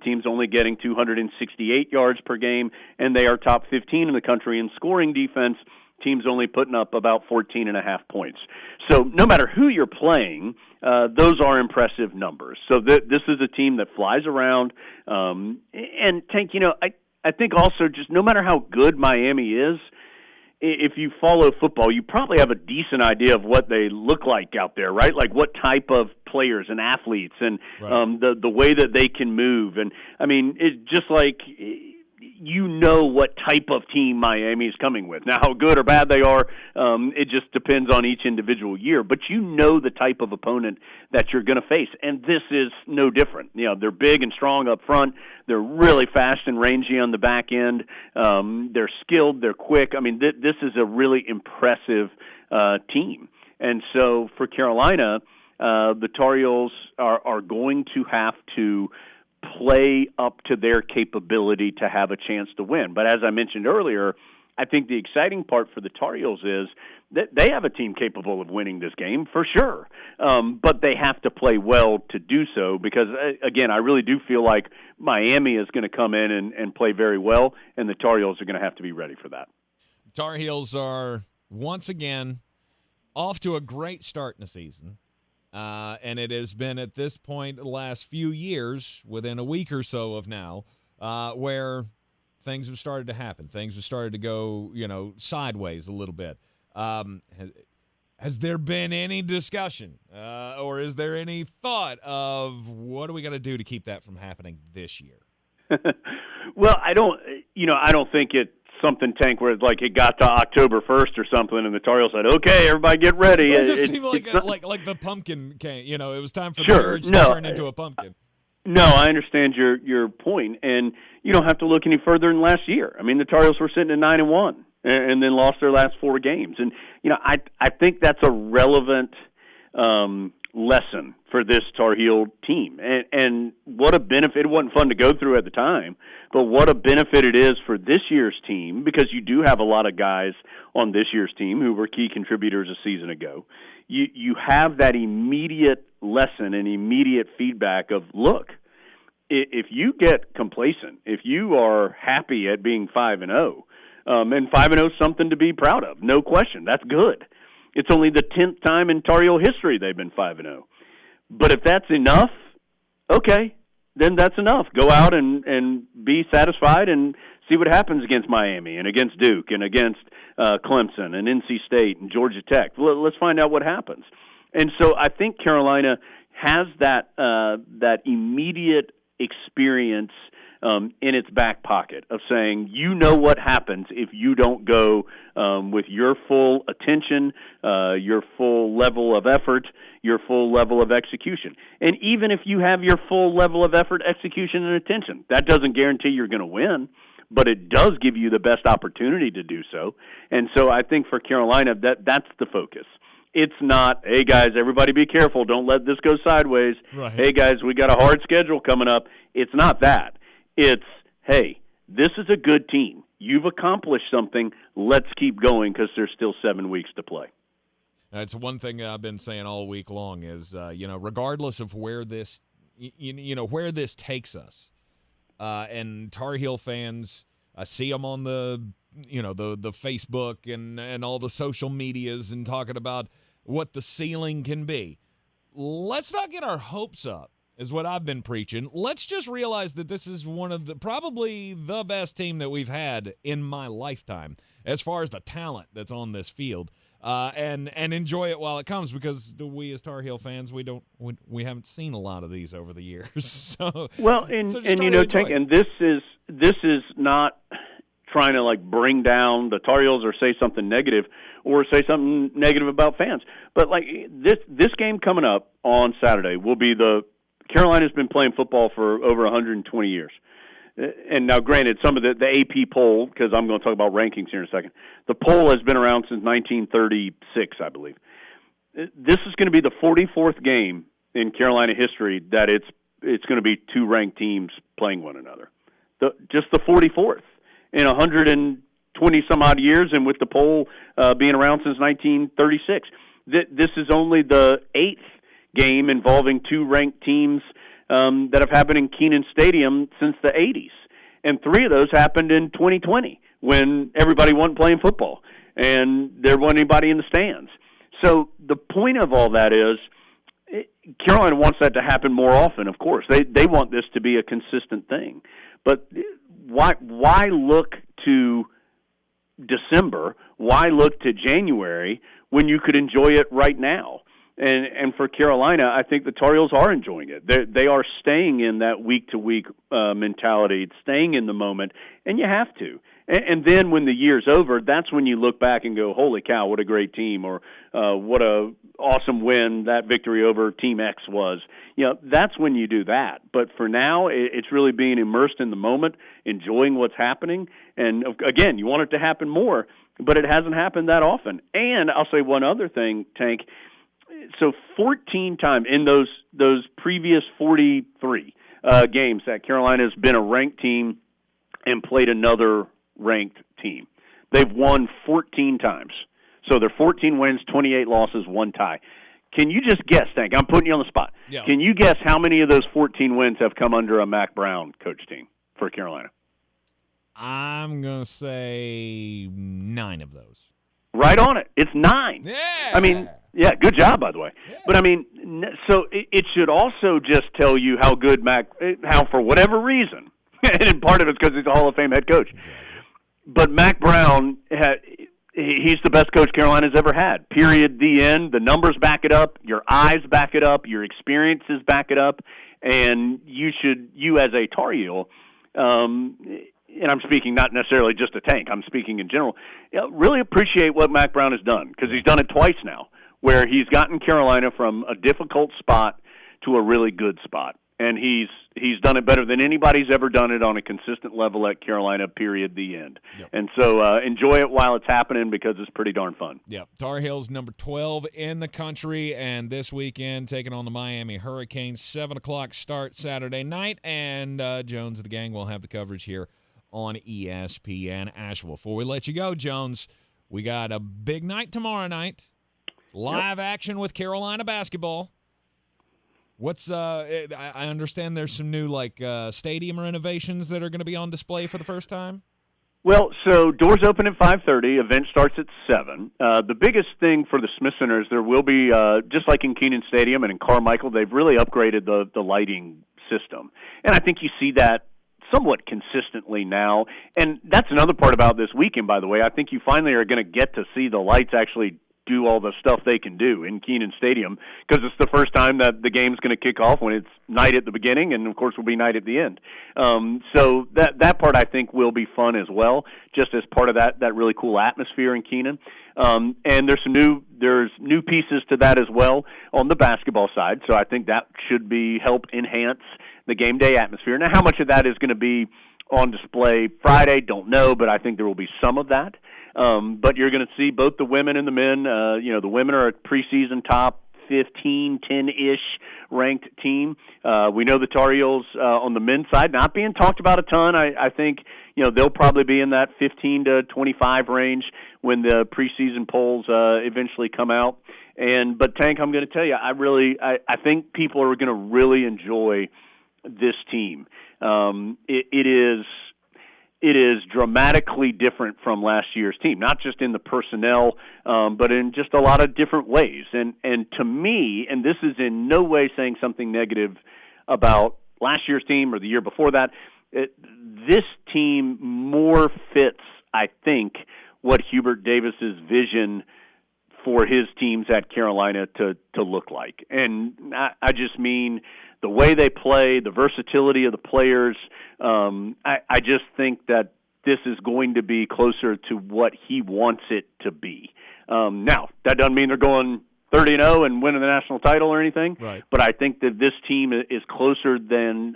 Teams only getting 268 yards per game, and they are top 15 in the country in scoring defense. Teams only putting up about 14.5 points. So no matter who you're playing, those are impressive numbers. So this is a team that flies around. And Tank, I think also just no matter how good Miami is, if you follow football, you probably have a decent idea of what they look like out there, right? Like what type of players and athletes and right. The way that they can move. And, I mean, it's just like – what type of team Miami is coming with. Now, how good or bad they are, it just depends on each individual year. But the type of opponent that you're going to face. And this is no different. They're big and strong up front. They're really fast and rangy on the back end. They're skilled. They're quick. I mean, this is a really impressive team. And so for Carolina, the Tar Heels are going to have to play up to their capability to have a chance to win. But as I mentioned earlier, I think the exciting part for the Tar Heels is that they have a team capable of winning this game for sure. But they have to play well to do so because, again, I really do feel like Miami is going to come in and play very well, and the Tar Heels are going to have to be ready for that. Tar Heels are, once again, off to a great start in the season. And it has been at this point the last few years, within a week or so of now, where things have started to happen. Things have started to go, sideways a little bit. Has there been any discussion or is there any thought of what are we going to do to keep that from happening this year? Well, I don't think it's something, Tank, where it's like it got to October 1st or something, and the Tar Heels said, "Okay, everybody, get ready." Well, it just seemed like the pumpkin came. It was time for the marriage to turn into a pumpkin. No, I understand your point, and you don't have to look any further than last year. I mean, the Tar Heels were sitting at 9-1, and then lost their last 4 games, and I think that's a relevant lesson for this Tar Heel team, and what a benefit. It wasn't fun to go through at the time, but what a benefit it is for this year's team, because you do have a lot of guys on this year's team who were key contributors a season ago. You have that immediate lesson and immediate feedback of, look, if you get complacent, if you are happy at being 5-0, and 5-0 is something to be proud of, no question, that's good. It's only the 10th time in Tar Heel history they've been 5-0. But if that's enough, okay, then that's enough. Go out and be satisfied and see what happens against Miami and against Duke and against Clemson and NC State and Georgia Tech. Let's find out what happens. And so I think Carolina has that immediate experience in its back pocket of saying, you know what happens if you don't go with your full attention, your full level of effort, your full level of execution. And even if you have your full level of effort, execution, and attention, that doesn't guarantee you're going to win, but it does give you the best opportunity to do so. And so I think for Carolina, that's the focus. It's not, hey, guys, everybody be careful. Don't let this go sideways. Right. Hey, guys, we got a hard schedule coming up. It's not that. It's, hey, this is a good team. You've accomplished something. Let's keep going because there's still 7 weeks to play. That's one thing I've been saying all week long is, regardless of where this, where this takes us, and Tar Heel fans, I see them on the Facebook and all the social medias and talking about what the ceiling can be. Let's not get our hopes up, is what I've been preaching. Let's just realize that this is one of probably the best team that we've had in my lifetime as far as the talent that's on this field, and enjoy it while it comes, because we as Tar Heel fans, we haven't seen a lot of these over the years. So Tank, and this is not trying to bring down the Tar Heels or say something negative or say something negative about fans. But this game coming up on Saturday will be Carolina's been playing football for over 120 years. And now, granted, some of the AP poll, because I'm going to talk about rankings here in a second, the poll has been around since 1936, I believe. This is going to be the 44th game in Carolina history that it's going to be two ranked teams playing one another. Just the 44th. In 120-some-odd years, and with the poll being around since 1936. This is only the 8th game involving two ranked teams that have happened in Kenan Stadium since the 80s. And 3 of those happened in 2020 when everybody wasn't playing football and there wasn't anybody in the stands. So the point of all that is Carolina wants that to happen more often, of course. They want this to be a consistent thing. But why look to December? Why look to January when you could enjoy it right now? And for Carolina, I think the Tar Heels are enjoying it. They are staying in that week-to-week mentality, staying in the moment, and you have to. And then when the year's over, that's when you look back and go, holy cow, what a great team, or what a awesome win that victory over Team X was. That's when you do that. But for now, it's really being immersed in the moment, enjoying what's happening. And, again, you want it to happen more, but it hasn't happened that often. And I'll say one other thing, Tank. So 14 times in those previous 43 games that Carolina's been a ranked team and played another ranked team. They've won 14 times. So they're 14 wins, 28 losses, 1 tie. Can you just guess, Tank? I'm putting you on the spot. Yeah. Can you guess how many of those 14 wins have come under a Mac Brown coach team for Carolina? I'm going to say 9 of those. Right on it. It's 9. Yeah. I mean, yeah, good job, by the way. Yeah. But, I mean, so it should also just tell you how good how for whatever reason, and part of it's because he's a Hall of Fame head coach, but Mac Brown, he's the best coach Carolina's ever had, period, the end. The numbers back it up. Your eyes back it up. Your experiences back it up. And you as a Tar Heel, and I'm speaking not necessarily just a Tank, I'm speaking in general, really appreciate what Mac Brown has done, because he's done it twice now, where he's gotten Carolina from a difficult spot to a really good spot. And he's done it better than anybody's ever done it on a consistent level at Carolina, period, the end. Yep. And so enjoy it while it's happening, because it's pretty darn fun. Yeah, Tar Heels number 12 in the country, and this weekend taking on the Miami Hurricanes, 7 o'clock start Saturday night, and Jones and the gang will have the coverage here on ESPN Asheville. Before we let you go, Jones, we got a big night tomorrow night. Live action with Carolina basketball. What's I understand there's some new stadium renovations that are going to be on display for the first time? Well, so doors open at 5:30. Event starts at 7. The biggest thing for the Smith Center is there will be, just like in Kenan Stadium and in Carmichael, they've really upgraded the lighting system. And I think you see that somewhat consistently now. And that's another part about this weekend, by the way. I think you finally are going to get to see the lights actually do all the stuff they can do in Kenan Stadium, because it's the first time that the game's going to kick off when it's night at the beginning and, of course, will be night at the end. So that part, I think, will be fun as well, just as part of that really cool atmosphere in Kenan. And there's new pieces to that as well on the basketball side, so I think that should help enhance the game day atmosphere. Now, how much of that is going to be on display Friday, don't know, but I think there will be some of that. But you're going to see both the women and the men. The women are a preseason top 15, 10-ish ranked team. We know the Tar Heels on the men's side not being talked about a ton. I think they'll probably be in that 15 to 25 range when the preseason polls eventually come out. But Tank, I'm going to tell you, I think people are going to really enjoy this team. It is dramatically different from last year's team, not just in the personnel, but in just a lot of different ways. And to me, and this is in no way saying something negative about last year's team or the year before that, this team more fits, I think, what Hubert Davis's vision for his teams at Carolina to look like. And I just mean the way they play, the versatility of the players. I just think that this is going to be closer to what he wants it to be. Now, that doesn't mean they're going 30-0 and winning the national title or anything. Right. But I think that this team is closer than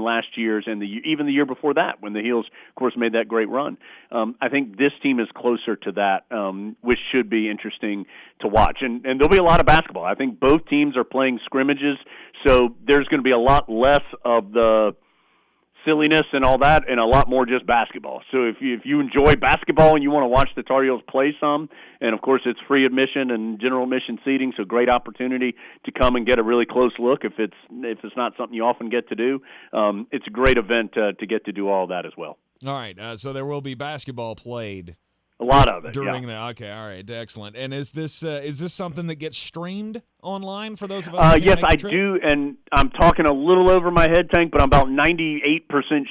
last year's and even the year before that, when the Heels, of course, made that great run. I think this team is closer to that, which should be interesting to watch. And there'll be a lot of basketball. I think both teams are playing scrimmages, so there's going to be a lot less of the silliness and all that, and a lot more just basketball. So if you enjoy basketball and you want to watch the Tar Heels play some, and of course it's free admission and general admission seating, so great opportunity to come and get a really close look if it's not something you often get to do. It's a great event to get to do all that as well. All right, so there will be basketball played. A lot of it during yeah. Okay, all right, excellent. And is this something that gets streamed online for those of us? Yes, I do, and I'm talking a little over my head, Tank, but I'm about 98%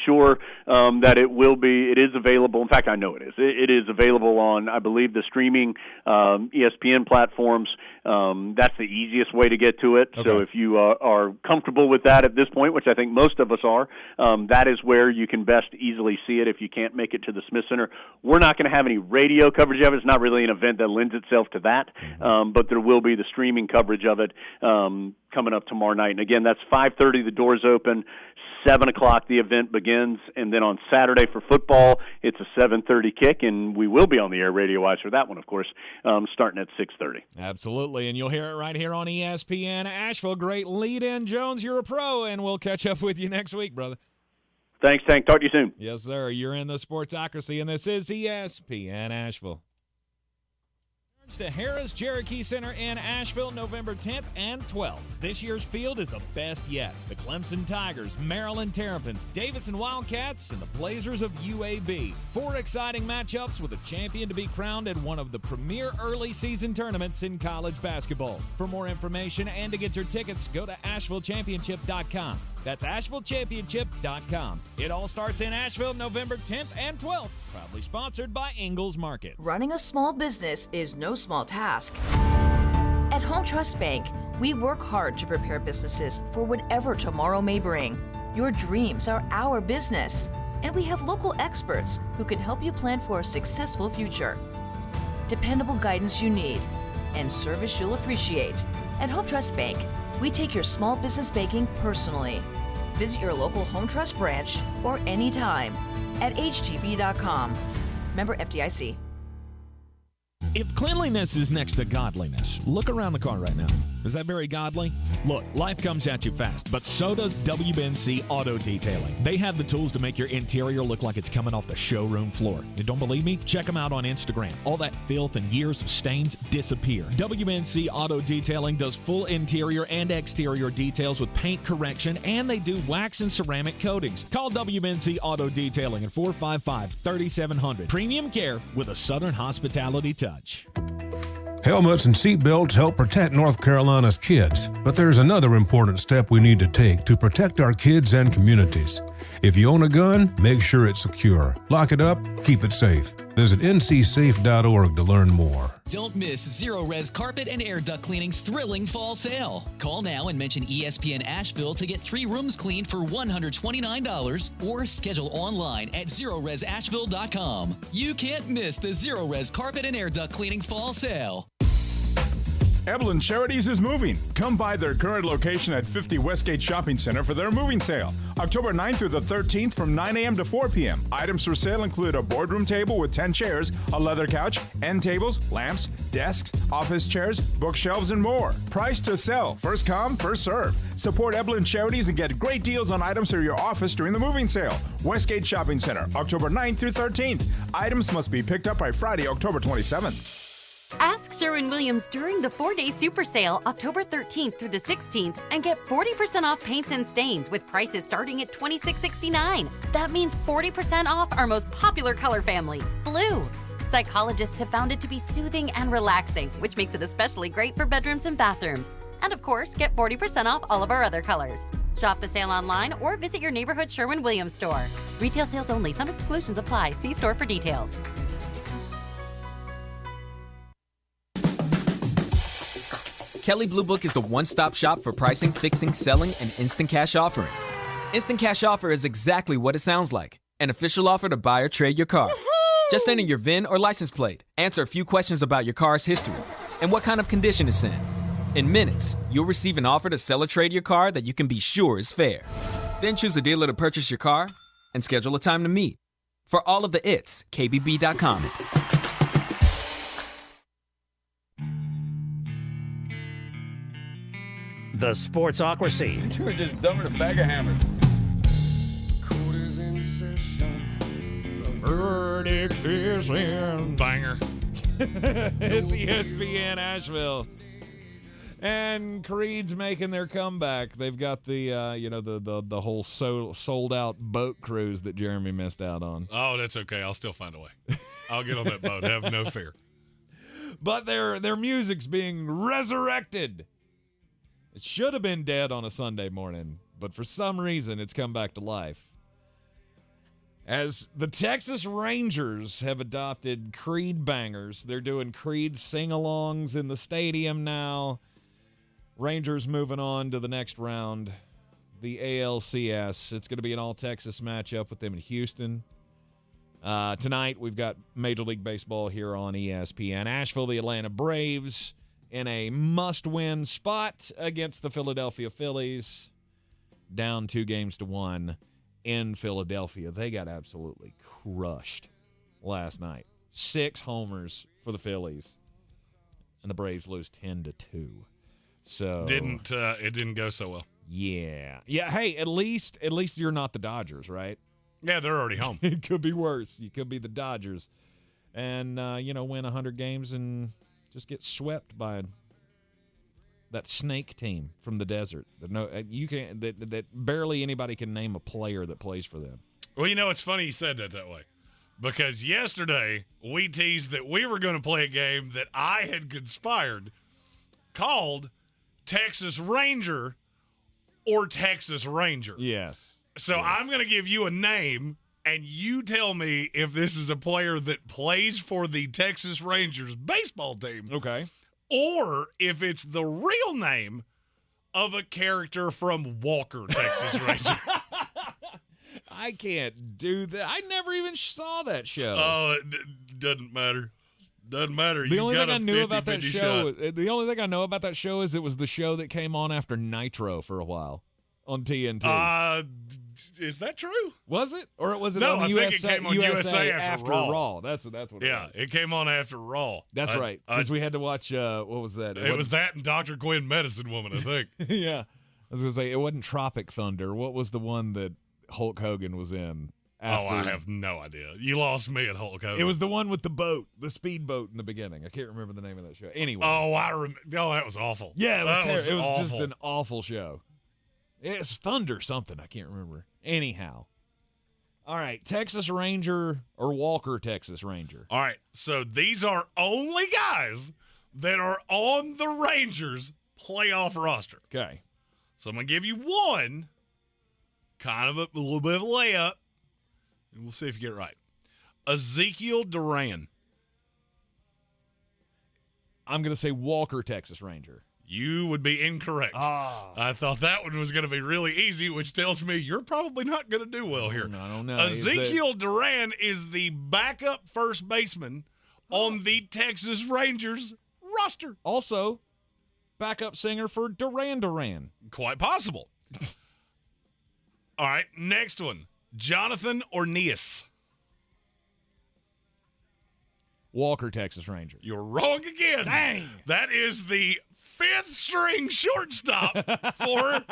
sure that it will be. It is available. In fact, I know it is. It is available on, I believe, the streaming ESPN platforms. That's the easiest way to get to it. Okay. So if you are comfortable with that at this point, which I think most of us are, that is where you can best easily see it if you can't make it to the Smith Center. We're not going to have any radio coverage of it. It's not really an event that lends itself to that, but there will be the streaming coverage of it coming up tomorrow night. And again, that's 5:30, the doors open, 7 o'clock the event begins, and then on Saturday for football, it's a 7:30 kick, and we will be on the air radio-wise for that one, of course, starting at 6:30. Absolutely, and you'll hear it right here on ESPN Asheville. Great lead-in, Jones. You're a pro, and we'll catch up with you next week, brother. Thanks, Tank. Talk to you soon. Yes, sir. You're in the Sportsocracy, and this is ESPN Asheville. To Harrah's Cherokee Center in Asheville, November 10th and 12th. This year's field is the best yet. The Clemson Tigers, Maryland Terrapins, Davidson Wildcats, and the Blazers of UAB. 4 exciting matchups with a champion to be crowned at one of the premier early season tournaments in college basketball. For more information and to get your tickets, go to AshevilleChampionship.com. That's AshevilleChampionship.com. It all starts in Asheville, November 10th and 12th. Proudly sponsored by Ingalls Markets. Running a small business is no small task. At Home Trust Bank, we work hard to prepare businesses for whatever tomorrow may bring. Your dreams are our business, and we have local experts who can help you plan for a successful future. Dependable guidance you need, and service you'll appreciate. At Home Trust Bank, we take your small business banking personally. Visit your local Home Trust branch or anytime at htb.com. Member FDIC. If cleanliness is next to godliness, look around the car right now. Is that very godly? Look, life comes at you fast, but so does WNC Auto Detailing. They have the tools to make your interior look like it's coming off the showroom floor. You don't believe me? Check them out on Instagram. All that filth and years of stains disappear. WNC Auto Detailing does full interior and exterior details with paint correction, and they do wax and ceramic coatings. Call WNC Auto Detailing at 455-3700. Premium care with a Southern hospitality touch. Helmets and seatbelts help protect North Carolina's kids, but there's another important step we need to take to protect our kids and communities. If you own a gun, make sure it's secure. Lock it up, keep it safe. Visit ncsafe.org to learn more. Don't miss Zero Res Carpet and Air Duct Cleaning's thrilling fall sale. Call now and mention ESPN Asheville to get 3 rooms cleaned for $129 or schedule online at ZeroResAsheville.com. You can't miss the Zero Res Carpet and Air Duct Cleaning fall sale. Eblen Charities is moving. Come by their current location at 50 Westgate Shopping Center for their moving sale. October 9th through the 13th from 9 a.m. to 4 p.m. Items for sale include a boardroom table with 10 chairs, a leather couch, end tables, lamps, desks, office chairs, bookshelves, and more. Price to sell. First come, first serve. Support Eblen Charities and get great deals on items for your office during the moving sale. Westgate Shopping Center, October 9th through 13th. Items must be picked up by Friday, October 27th. Ask Sherwin-Williams during the 4-day super sale, October 13th through the 16th, and get 40% off paints and stains with prices starting at $26.69. That means 40% off our most popular color family, blue. Psychologists have found it to be soothing and relaxing, which makes it especially great for bedrooms and bathrooms. And of course, get 40% off all of our other colors. Shop the sale online or visit your neighborhood Sherwin-Williams store. Retail sales only. Some exclusions apply. See store for details. Kelley Blue Book is the one-stop shop for pricing, fixing, selling, and instant cash offering. Instant cash offer is exactly what it sounds like. An official offer to buy or trade your car. Woo-hoo! Just enter your VIN or license plate, answer a few questions about your car's history, and what kind of condition it's in. In minutes, you'll receive an offer to sell or trade your car that you can be sure is fair. Then choose a dealer to purchase your car and schedule a time to meet. For all of the its, KBB.com. The Sportsocracy. You were just dumber than a bag of hammers. Verdict is in. Banger. It's ESPN Asheville. And Creed's making their comeback. They've got the the whole sold out boat cruise that Jeremy missed out on. Oh, that's okay. I'll still find a way. I'll get on that boat. Have no fear. But their music's being resurrected. It should have been dead on a Sunday morning, but for some reason it's come back to life. As the Texas Rangers have adopted Creed bangers, they're doing Creed sing-alongs in the stadium now. Rangers moving on to the next round, the ALCS. It's going to be an all-Texas matchup with them in Houston. Tonight we've got Major League Baseball here on ESPN. Asheville, the Atlanta Braves, in a must-win spot against the Philadelphia Phillies, down 2-1 in Philadelphia. They got absolutely crushed last night. 6 homers for the Phillies, and the Braves lose 10-2. So it didn't go so well. Yeah. Hey, at least you're not the Dodgers, right? Yeah, they're already home. It could be worse. You could be the Dodgers, and win 100 games and just get swept by that snake team from the desert. That barely anybody can name a player that plays for them. Well, it's funny you said that way, because yesterday we teased that we were going to play a game that I had conspired called Texas Ranger or Texas Ranger. Yes. So yes. I'm going to give you a name, and you tell me if this is a player that plays for the Texas Rangers baseball team. Okay. Or if it's the real name of a character from Walker, Texas Ranger. I can't do that. I never even saw that show. Oh, it doesn't matter. Doesn't matter. The only thing I knew 50, about that 50 show, shot. the only thing I know about that show is it was the show that came on after Nitro for a while on TNT. Is that true? Was it? Or was it No, on I USA? think it came on USA after Raw. That's what it was. Yeah, it came on after Raw. That's right. Because we had to watch, what was that? It was that and Dr. Quinn Medicine Woman, I think. Yeah. I was going to say, it wasn't Tropic Thunder. What was the one that Hulk Hogan was in? After? Oh, I have no idea. You lost me at Hulk Hogan. It was the one with the boat, the speedboat in the beginning. I can't remember the name of that show. Anyway. Oh, that was awful. Yeah, it was terrible. It was awful. just an awful show. It's Thunder something. I can't remember. Anyhow. All right, Texas Ranger or Walker Texas Ranger. All right, so these are only guys that are on the Rangers playoff roster. Okay. So I'm going to give you one, kind of a little bit of a layup, and we'll see if you get it right. Ezekiel Duran. I'm going to say Walker, Texas Ranger. You would be incorrect. I thought that one was going to be really easy, which tells me you're probably not going to do well here. I don't know. Ezekiel Duran is the backup first baseman on the Texas Rangers roster. Also, backup singer for Duran Duran. Quite possible. All right, next one. Jonathan Orneas. Walker, Texas Ranger. You're wrong again. Dang. That is the 5th string shortstop for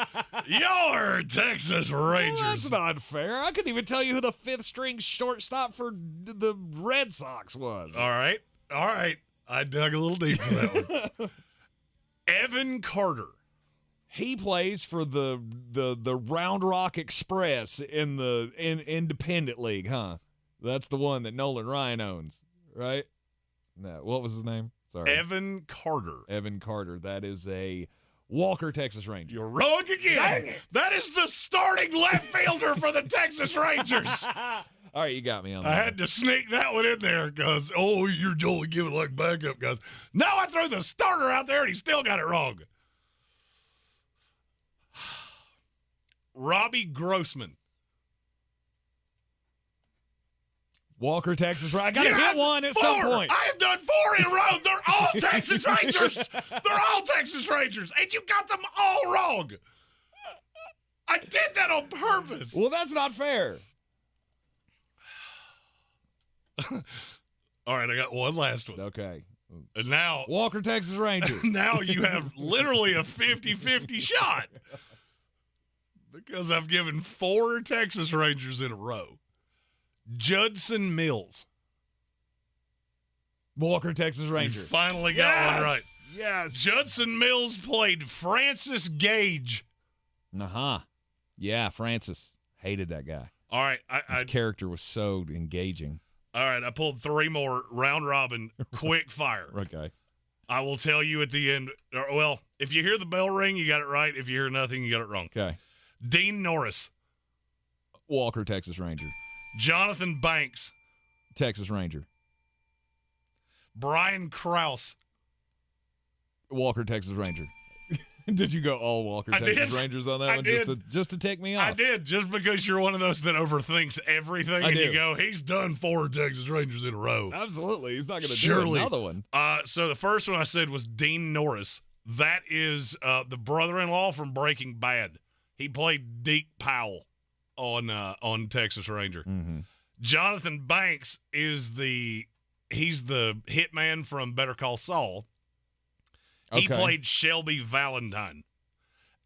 your Texas Rangers. Well, that's not fair. I couldn't even tell you who the 5th string shortstop for the Red Sox was. All right. I dug a little deep for that one. Evan Carter. He plays for the Round Rock Express in the Independent League, huh? That's the one that Nolan Ryan owns, right? No, what was his name? Sorry. Evan Carter. Evan Carter. That is a Walker, Texas Ranger. You're wrong again. Dang it. That is the starting left fielder for the Texas Rangers. All right, you got me on that. I had to sneak that one in there because, you're only giving like backup guys. No, I threw the starter out there and he still got it wrong. Robbie Grossman. Walker, Texas Ranger. I got to hit one at some point. I have done 4 in a row. They're all Texas Rangers. They're all Texas Rangers. And you got them all wrong. I did that on purpose. Well, that's not fair. All right, I got one last one. Okay. And now Walker, Texas Ranger. Now you have literally a 50-50 shot. Because I've given 4 Texas Rangers in a row. Judson Mills. Walker, Texas Ranger. You finally got one right. Yes. Judson Mills played Francis Gage. Uh-huh. Yeah, Francis. Hated that guy. All right. His character was so engaging. All right, I pulled 3 more round robin, quick fire. Okay. I will tell you at the end. Well, if you hear the bell ring, you got it right. If you hear nothing, you got it wrong. Okay. Dean Norris. Walker, Texas Ranger. Jonathan Banks. Texas Ranger. Brian Krause. Walker, Texas Ranger. Did you go all Walker, Texas Rangers on that one just to take me off? I did, just because you're one of those that overthinks everything. You go, he's done 4 Texas Rangers in a row. Absolutely. He's not going to do another one. So the first one I said was Dean Norris. That is the brother-in-law from Breaking Bad. He played Deke Powell on Texas Ranger. Mm-hmm. Jonathan Banks is he's the hitman from Better Call Saul. He played Shelby Valentine.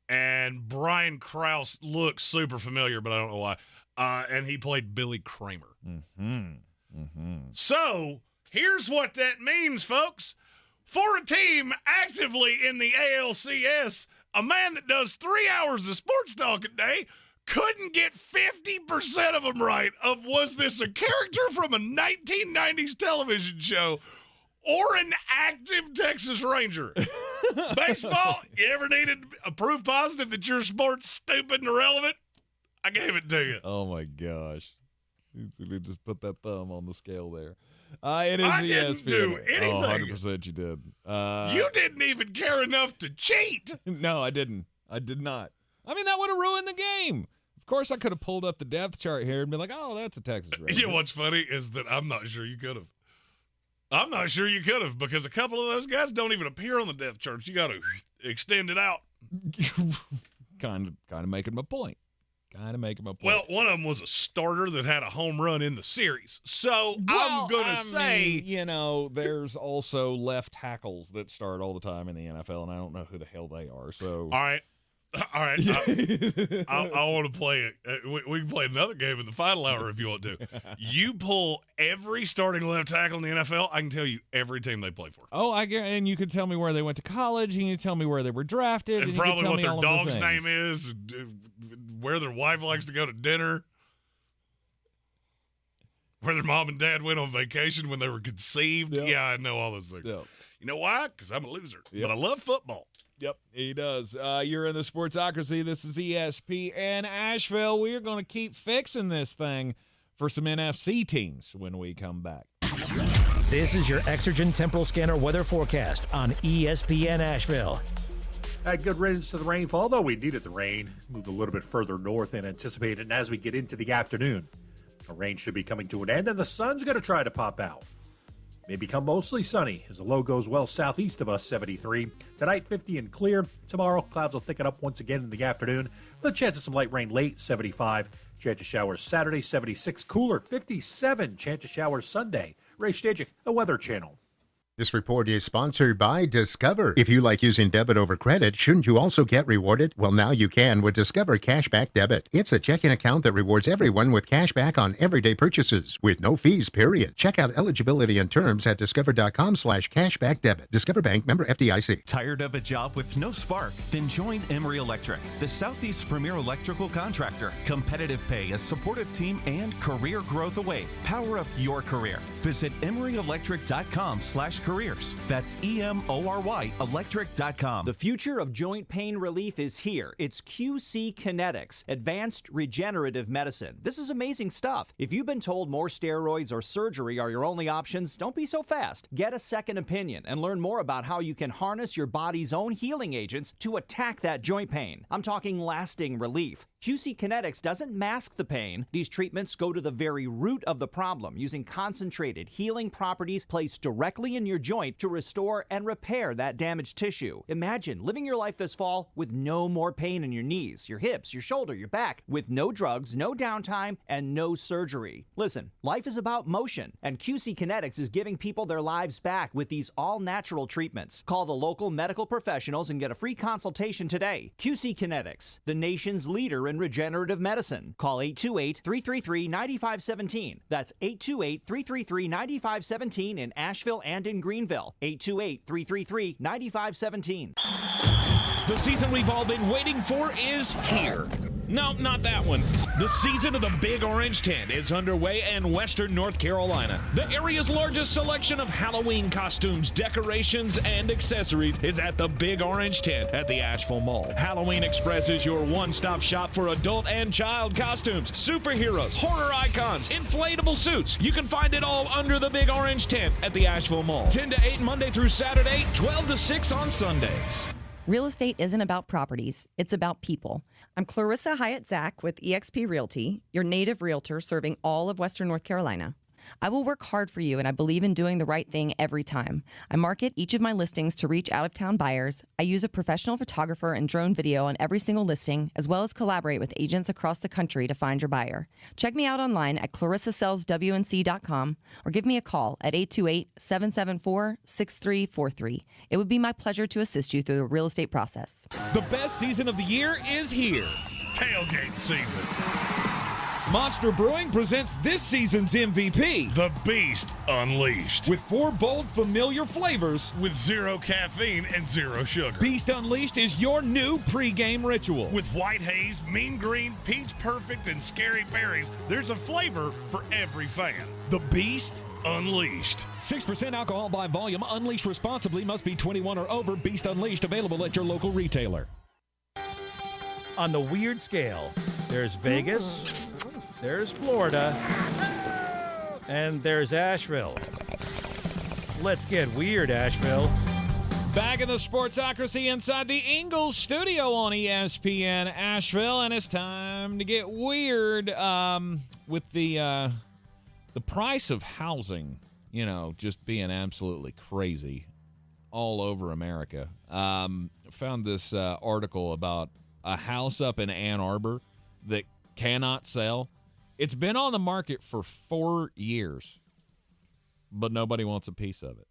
And Brian Krause looks super familiar, but I don't know why. And he played Billy Kramer. Mm-hmm. Mm-hmm. So here's what that means, folks. For a team actively in the ALCS, a man that does 3 hours of sports talk a day couldn't get 50% of them right of was this a character from a 1990s television show or an active Texas Ranger. Baseball, you ever needed a proof positive that your sport's stupid and irrelevant? I gave it to you. Oh, my gosh. You just put that thumb on the scale there. It is I ESPN. didn't do anything. Oh, 100% you did. You didn't even care enough to cheat. No, I didn't. I did not. I mean, that would have ruined the game. Of course, I could have pulled up the depth chart here and been like, oh, that's a Texas Ranger. You know what's funny is that I'm not sure you could have. I'm not sure you could have because a couple of those guys don't even appear on the depth chart. You got to extend it out. kind of making my point. Well, one of them was a starter that had a home run in the series. So I'm going to say. There's also left tackles that start all the time in the NFL, and I don't know who the hell they are. So All right. I want to play it. We can play another game in the final hour if you want to. You pull every starting left tackle in the NFL, I can tell you every team they play for. Oh, and you can tell me where they went to college, and you can tell me where they were drafted, and probably what their dog's name is, where their wife likes to go to dinner, where their mom and dad went on vacation when they were conceived. Yep. Yeah, I know all those things. Yep. You know why? Because I'm a loser, but I love football. Yep, he does. You're in the Sportsocracy. This is ESPN Asheville. We are going to keep fixing this thing for some NFC teams when we come back. This is your Exergen Temporal Scanner weather forecast on ESPN Asheville. Good riddance to the rainfall, though we needed the rain. Moved a little bit further north than anticipated, and as we get into the afternoon, the rain should be coming to an end, and the sun's going to try to pop out. May become mostly sunny as the low goes well southeast of us, 73. Tonight, 50 and clear. Tomorrow, clouds will thicken up once again in the afternoon, with a chance of some light rain late, 75. Chance of showers Saturday, 76. Cooler, 57. Chance of showers Sunday. Ray Stajic, the Weather Channel. This report is sponsored by Discover. If you like using debit over credit, shouldn't you also get rewarded? Well, now you can with Discover Cashback Debit. It's a checking account that rewards everyone with cash back on everyday purchases with no fees, period. Check out eligibility and terms at discover.com/cashbackdebit. Discover Bank, member FDIC. Tired of a job with no spark? Then join Emery Electric, the Southeast's premier electrical contractor. Competitive pay, a supportive team, and career growth await. Power up your career. Visit emeryelectric.com/careers. That's EMORY electric.com. The future of joint pain relief is here. It's QC Kinetics, advanced regenerative medicine. This is amazing stuff. If you've been told more steroids or surgery are your only options, don't be so fast. Get a second opinion and learn more about how you can harness your body's own healing agents to attack that joint pain. I'm talking lasting relief. QC Kinetics doesn't mask the pain. These treatments go to the very root of the problem using concentrated healing properties placed directly in your joint to restore and repair that damaged tissue. Imagine living your life this fall with no more pain in your knees, your hips, your shoulder, your back, with no drugs, no downtime, and no surgery. Listen, life is about motion, and QC Kinetics is giving people their lives back with these all-natural treatments. Call the local medical professionals and get a free consultation today. QC Kinetics, the nation's leader in regenerative medicine. Call 828-333-9517. That's 828-333-9517 in Asheville and in Greenville. 828-333-9517. The season we've all been waiting for is here. No, not that one. The season of the Big Orange Tent is underway in western North Carolina. The area's largest selection of Halloween costumes, decorations, and accessories is at the Big Orange Tent at the Asheville Mall. Halloween Express is your one-stop shop for adult and child costumes, superheroes, horror icons, inflatable suits. You can find it all under the Big Orange Tent at the Asheville Mall. 10 to 8 Monday through Saturday, 12 to 6 on Sundays. Real estate isn't about properties, it's about people. I'm Clarissa Hyatt-Zach with eXp Realty, your native realtor serving all of Western North Carolina. I will work hard for you, and I believe in doing the right thing every time. I market each of my listings to reach out-of-town buyers. I use a professional photographer and drone video on every single listing, as well as collaborate with agents across the country to find your buyer. Check me out online at clarissasellswnc.com or give me a call at 828-774-6343. It would be my pleasure to assist you through the real estate process. The best season of the year is here. Tailgate season. Monster Brewing presents this season's MVP, The Beast Unleashed. with 4 bold, familiar flavors. With 0 caffeine and 0 sugar. Beast Unleashed is your new pregame ritual. With white haze, mean green, peach perfect, and scary berries, there's a flavor for every fan. The Beast Unleashed. 6% alcohol by volume. Unleashed responsibly. Must be 21 or over. Beast Unleashed available at your local retailer. On the weird scale, there's Vegas, there's Florida, and there's Asheville. Let's get weird, Asheville. Back in the Sportsocracy inside the Ingalls studio on ESPN Asheville, and it's time to get weird with the price of housing, just being absolutely crazy all over America. Found this article about a house up in Ann Arbor that cannot sell. It's been on the market for 4 years, but nobody wants a piece of it.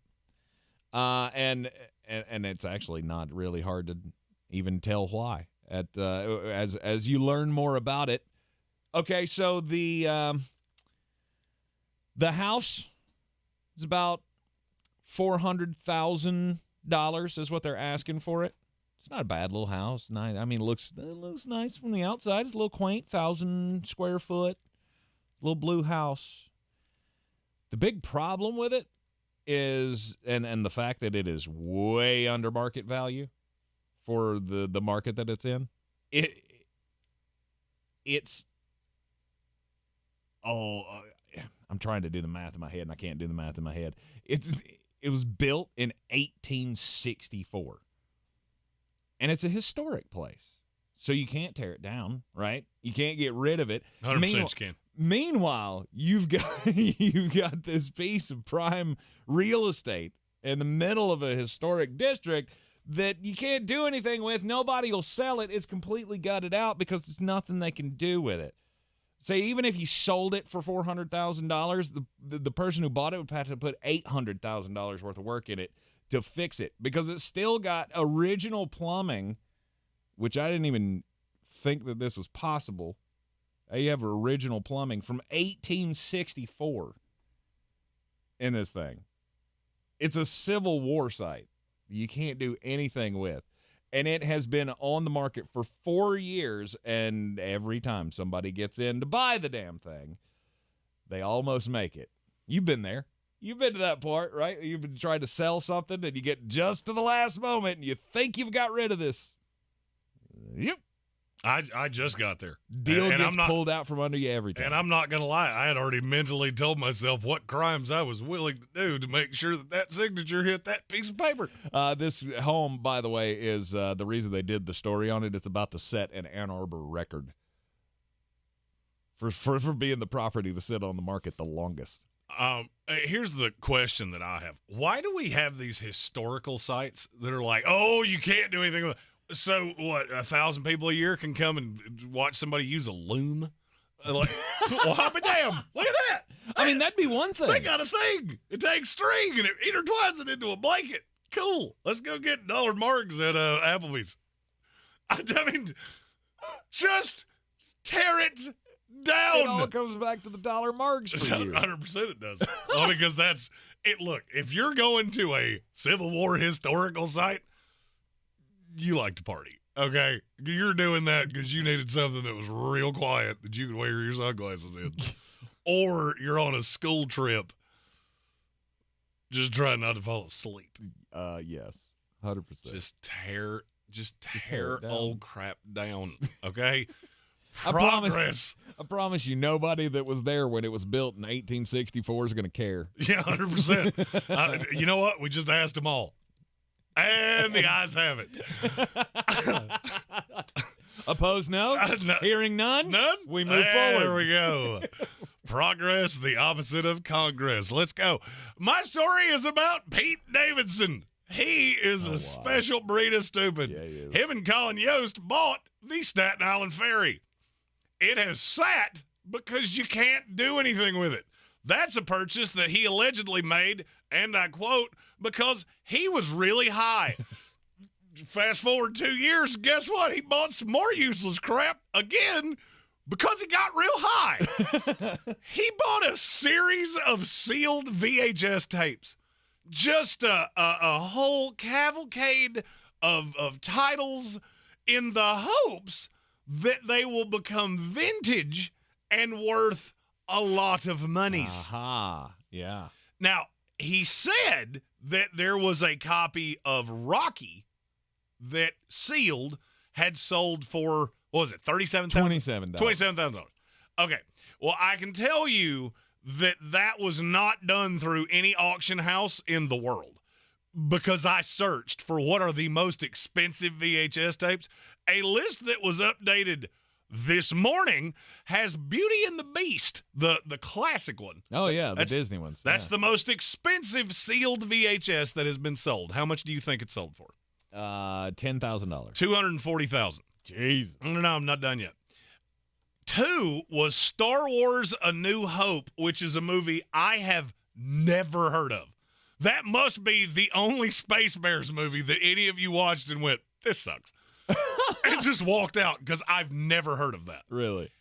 And it's actually not really hard to even tell why. As you learn more about it. Okay, so the house is about $400,000 is what they're asking for it. It's not a bad little house. Nice. I mean, it looks nice from the outside. It's a little quaint, 1,000 square foot, little blue house. The big problem with it is, and the fact that it is way under market value for the market that it's in. I'm trying to do the math in my head, and I can't do the math in my head. It was built in 1864, and it's a historic place. So you can't tear it down, right? You can't get rid of it. 100% you can. Meanwhile, you've got this piece of prime real estate in the middle of a historic district that you can't do anything with. Nobody will sell it. It's completely gutted out because there's nothing they can do with it. Say, even if you sold it for $400,000, the person who bought it would have to put $800,000 worth of work in it to fix it because it's still got original plumbing, which I didn't even think that this was possible. You have original plumbing from 1864 in this thing. It's a Civil War site you can't do anything with. And it has been on the market for 4 years, and every time somebody gets in to buy the damn thing, they almost make it. You've been there. You've been to that part, right? You've been trying to sell something, and you get just to the last moment, and you think you've got rid of this. Yep. I just got there. Deal gets pulled out from under you every time. And I'm not going to lie. I had already mentally told myself what crimes I was willing to do to make sure that signature hit that piece of paper. This home, by the way, is the reason they did the story on it. It's about to set an Ann Arbor record for being the property to sit on the market the longest. Here's the question that I have. Why do we have these historical sites that are like, oh, you can't do anything with it? So, what, 1,000 people a year can come and watch somebody use a loom? Like, well, I'll be damn. Look at that. I mean, that'd be one thing. They got a thing. It takes string and it intertwines it into a blanket. Cool. Let's go get dollar marks at Applebee's. I mean, just tear it down. It all comes back to the dollar marks for you. 100% it does. Well, because that's it. Look, if you're going to a Civil War historical site, you like to party, okay? You're doing that because you needed something that was real quiet that you could wear your sunglasses in. Or you're on a school trip just trying not to fall asleep. Yes, 100%. Just tear old crap down, okay? I promise you, nobody that was there when it was built in 1864 is going to care. Yeah, 100%. You know what? We just asked them all. And the ayes have it. Opposed, no? No. Hearing none? None? We move forward. There we go. Progress, the opposite of Congress. Let's go. My story is about Pete Davidson. He is a special breed of stupid. Yeah, he is. Him and Colin Yost bought the Staten Island Ferry. It has sat because you can't do anything with it. That's a purchase that he allegedly made, and I quote, because he was really high. Fast forward 2 years, guess what? He bought some more useless crap again because he got real high. He bought a series of sealed VHS tapes. Just a whole cavalcade of titles in the hopes that they will become vintage and worth a lot of monies. Aha, yeah. Now, he said that there was a copy of Rocky that sealed had sold for, what was it, $37,000? $27,000. Okay. Well, I can tell you that was not done through any auction house in the world because I searched for what are the most expensive VHS tapes. A list that was updated this morning has Beauty and the Beast, the classic one. Oh, yeah, the Disney ones. That's the most expensive sealed VHS that has been sold. How much do you think it sold for? $10,000. $240,000. Jeez. No, I'm not done yet. 2 was Star Wars A New Hope, which is a movie I have never heard of. That must be the only Space Bears movie that any of you watched and went, this sucks. And just walked out because I've never heard of that. Really?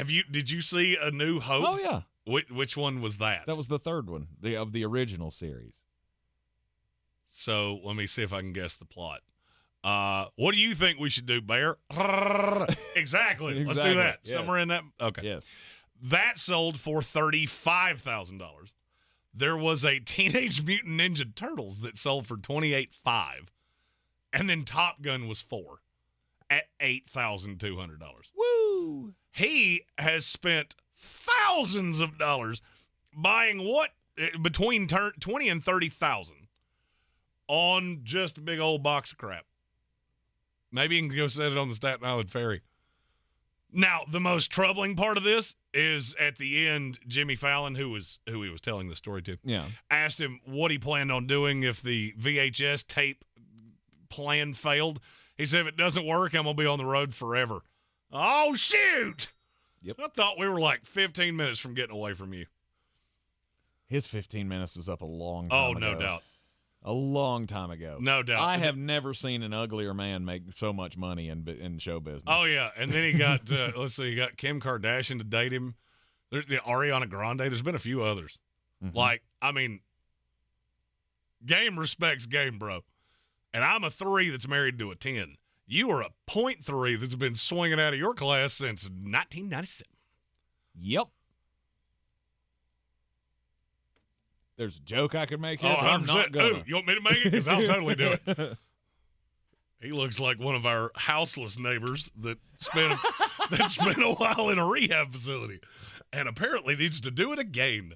Did you see A New Hope? Oh, yeah. Which one was that? That was the third one of the original series. So let me see if I can guess the plot. What do you think we should do, Bear? Exactly. Let's do that. Yes. Somewhere in that. Okay. Yes. That sold for $35,000. There was a Teenage Mutant Ninja Turtles that sold for $28,500. And then Top Gun was $4,000 at $8,200. Woo! He has spent thousands of dollars buying what? Between 20 and 30,000 on just a big old box of crap. Maybe you can go set it on the Staten Island Ferry. Now, the most troubling part of this is at the end, Jimmy Fallon, who he was telling the story to, asked him what he planned on doing if the VHS tape plan failed. He said, if it doesn't work, I'm going to be on the road forever. Oh, shoot! Yep. I thought we were like 15 minutes from getting away from you. His 15 minutes was up a long time ago. Oh, no doubt. A long time ago. No doubt. I have never seen an uglier man make so much money in show business. Oh, yeah. And then he got, let's see, he got Kim Kardashian to date him. There's the Ariana Grande. There's been a few others. Like, I mean, game respects game, bro. And I'm a 3 that's married to a 10. You are a 0.3 that's been swinging out of your class since 1997. Yep. There's a joke I could make here, but 100%. I'm not going to. You want me to make it? Because I'll totally do it. He looks like one of our houseless neighbors that spent a while in a rehab facility and apparently needs to do it again.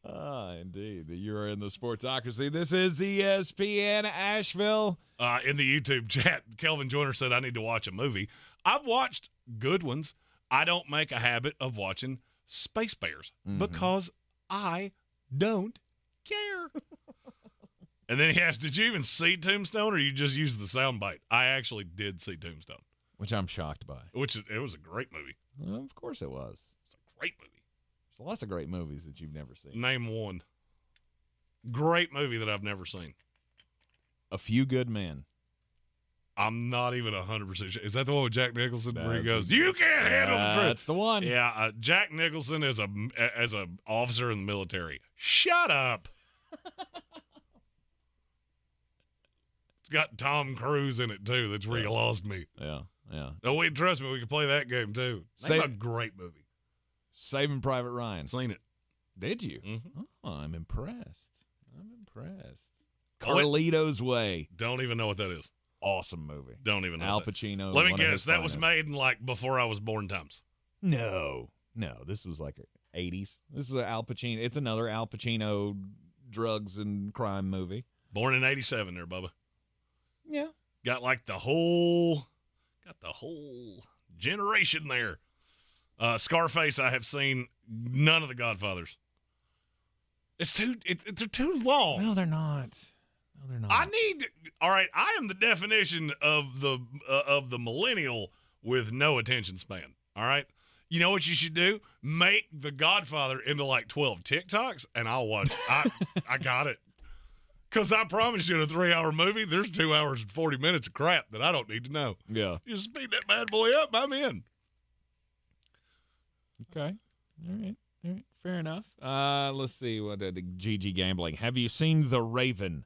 Indeed. You're in the Sportsocracy. This is ESPN Asheville. In the YouTube chat, Kelvin Joyner said, I need to watch a movie. I've watched good ones. I don't make a habit of watching Space Bears because I don't care. And then he asked, did you even see Tombstone or you just used the soundbite? I actually did see Tombstone. Which I'm shocked by. It was a great movie. Well, of course it was. It's a great movie. There's lots of great movies that you've never seen. Name one. Great movie that I've never seen. A Few Good Men. I'm not even 100% sure. Is that the one with Jack Nicholson where he goes, you can't handle the truth? That's the one. Yeah, Jack Nicholson as a officer in the military. Shut up. It's got Tom Cruise in it, too. That's where you lost me. Yeah. No, trust me, we can play that game, too. Name a great movie. Saving Private Ryan. Seen it. Did you? Mm-hmm. Oh, I'm impressed. Carlito's Way. Don't even know what that is. Awesome movie. Don't even know Al Pacino. Let me guess. That was made in like before I was born times. No. This was like 80s. This is Al Pacino. It's another Al Pacino drugs and crime movie. Born in 87 there, Bubba. Yeah. Got the whole generation there. Scarface, I have seen none of the Godfathers. They're too long. No, they're not. All right, I am the definition of the millennial with no attention span. All right? You know what you should do? Make The Godfather into 12 TikToks, and I'll watch. I got it. Because I promise you in a 3-hour movie, there's 2 hours and 40 minutes of crap that I don't need to know. Yeah. You speed that bad boy up, I'm in. Okay. All right. Fair enough. Let's see. What GG Gambling. Have you seen The Raven?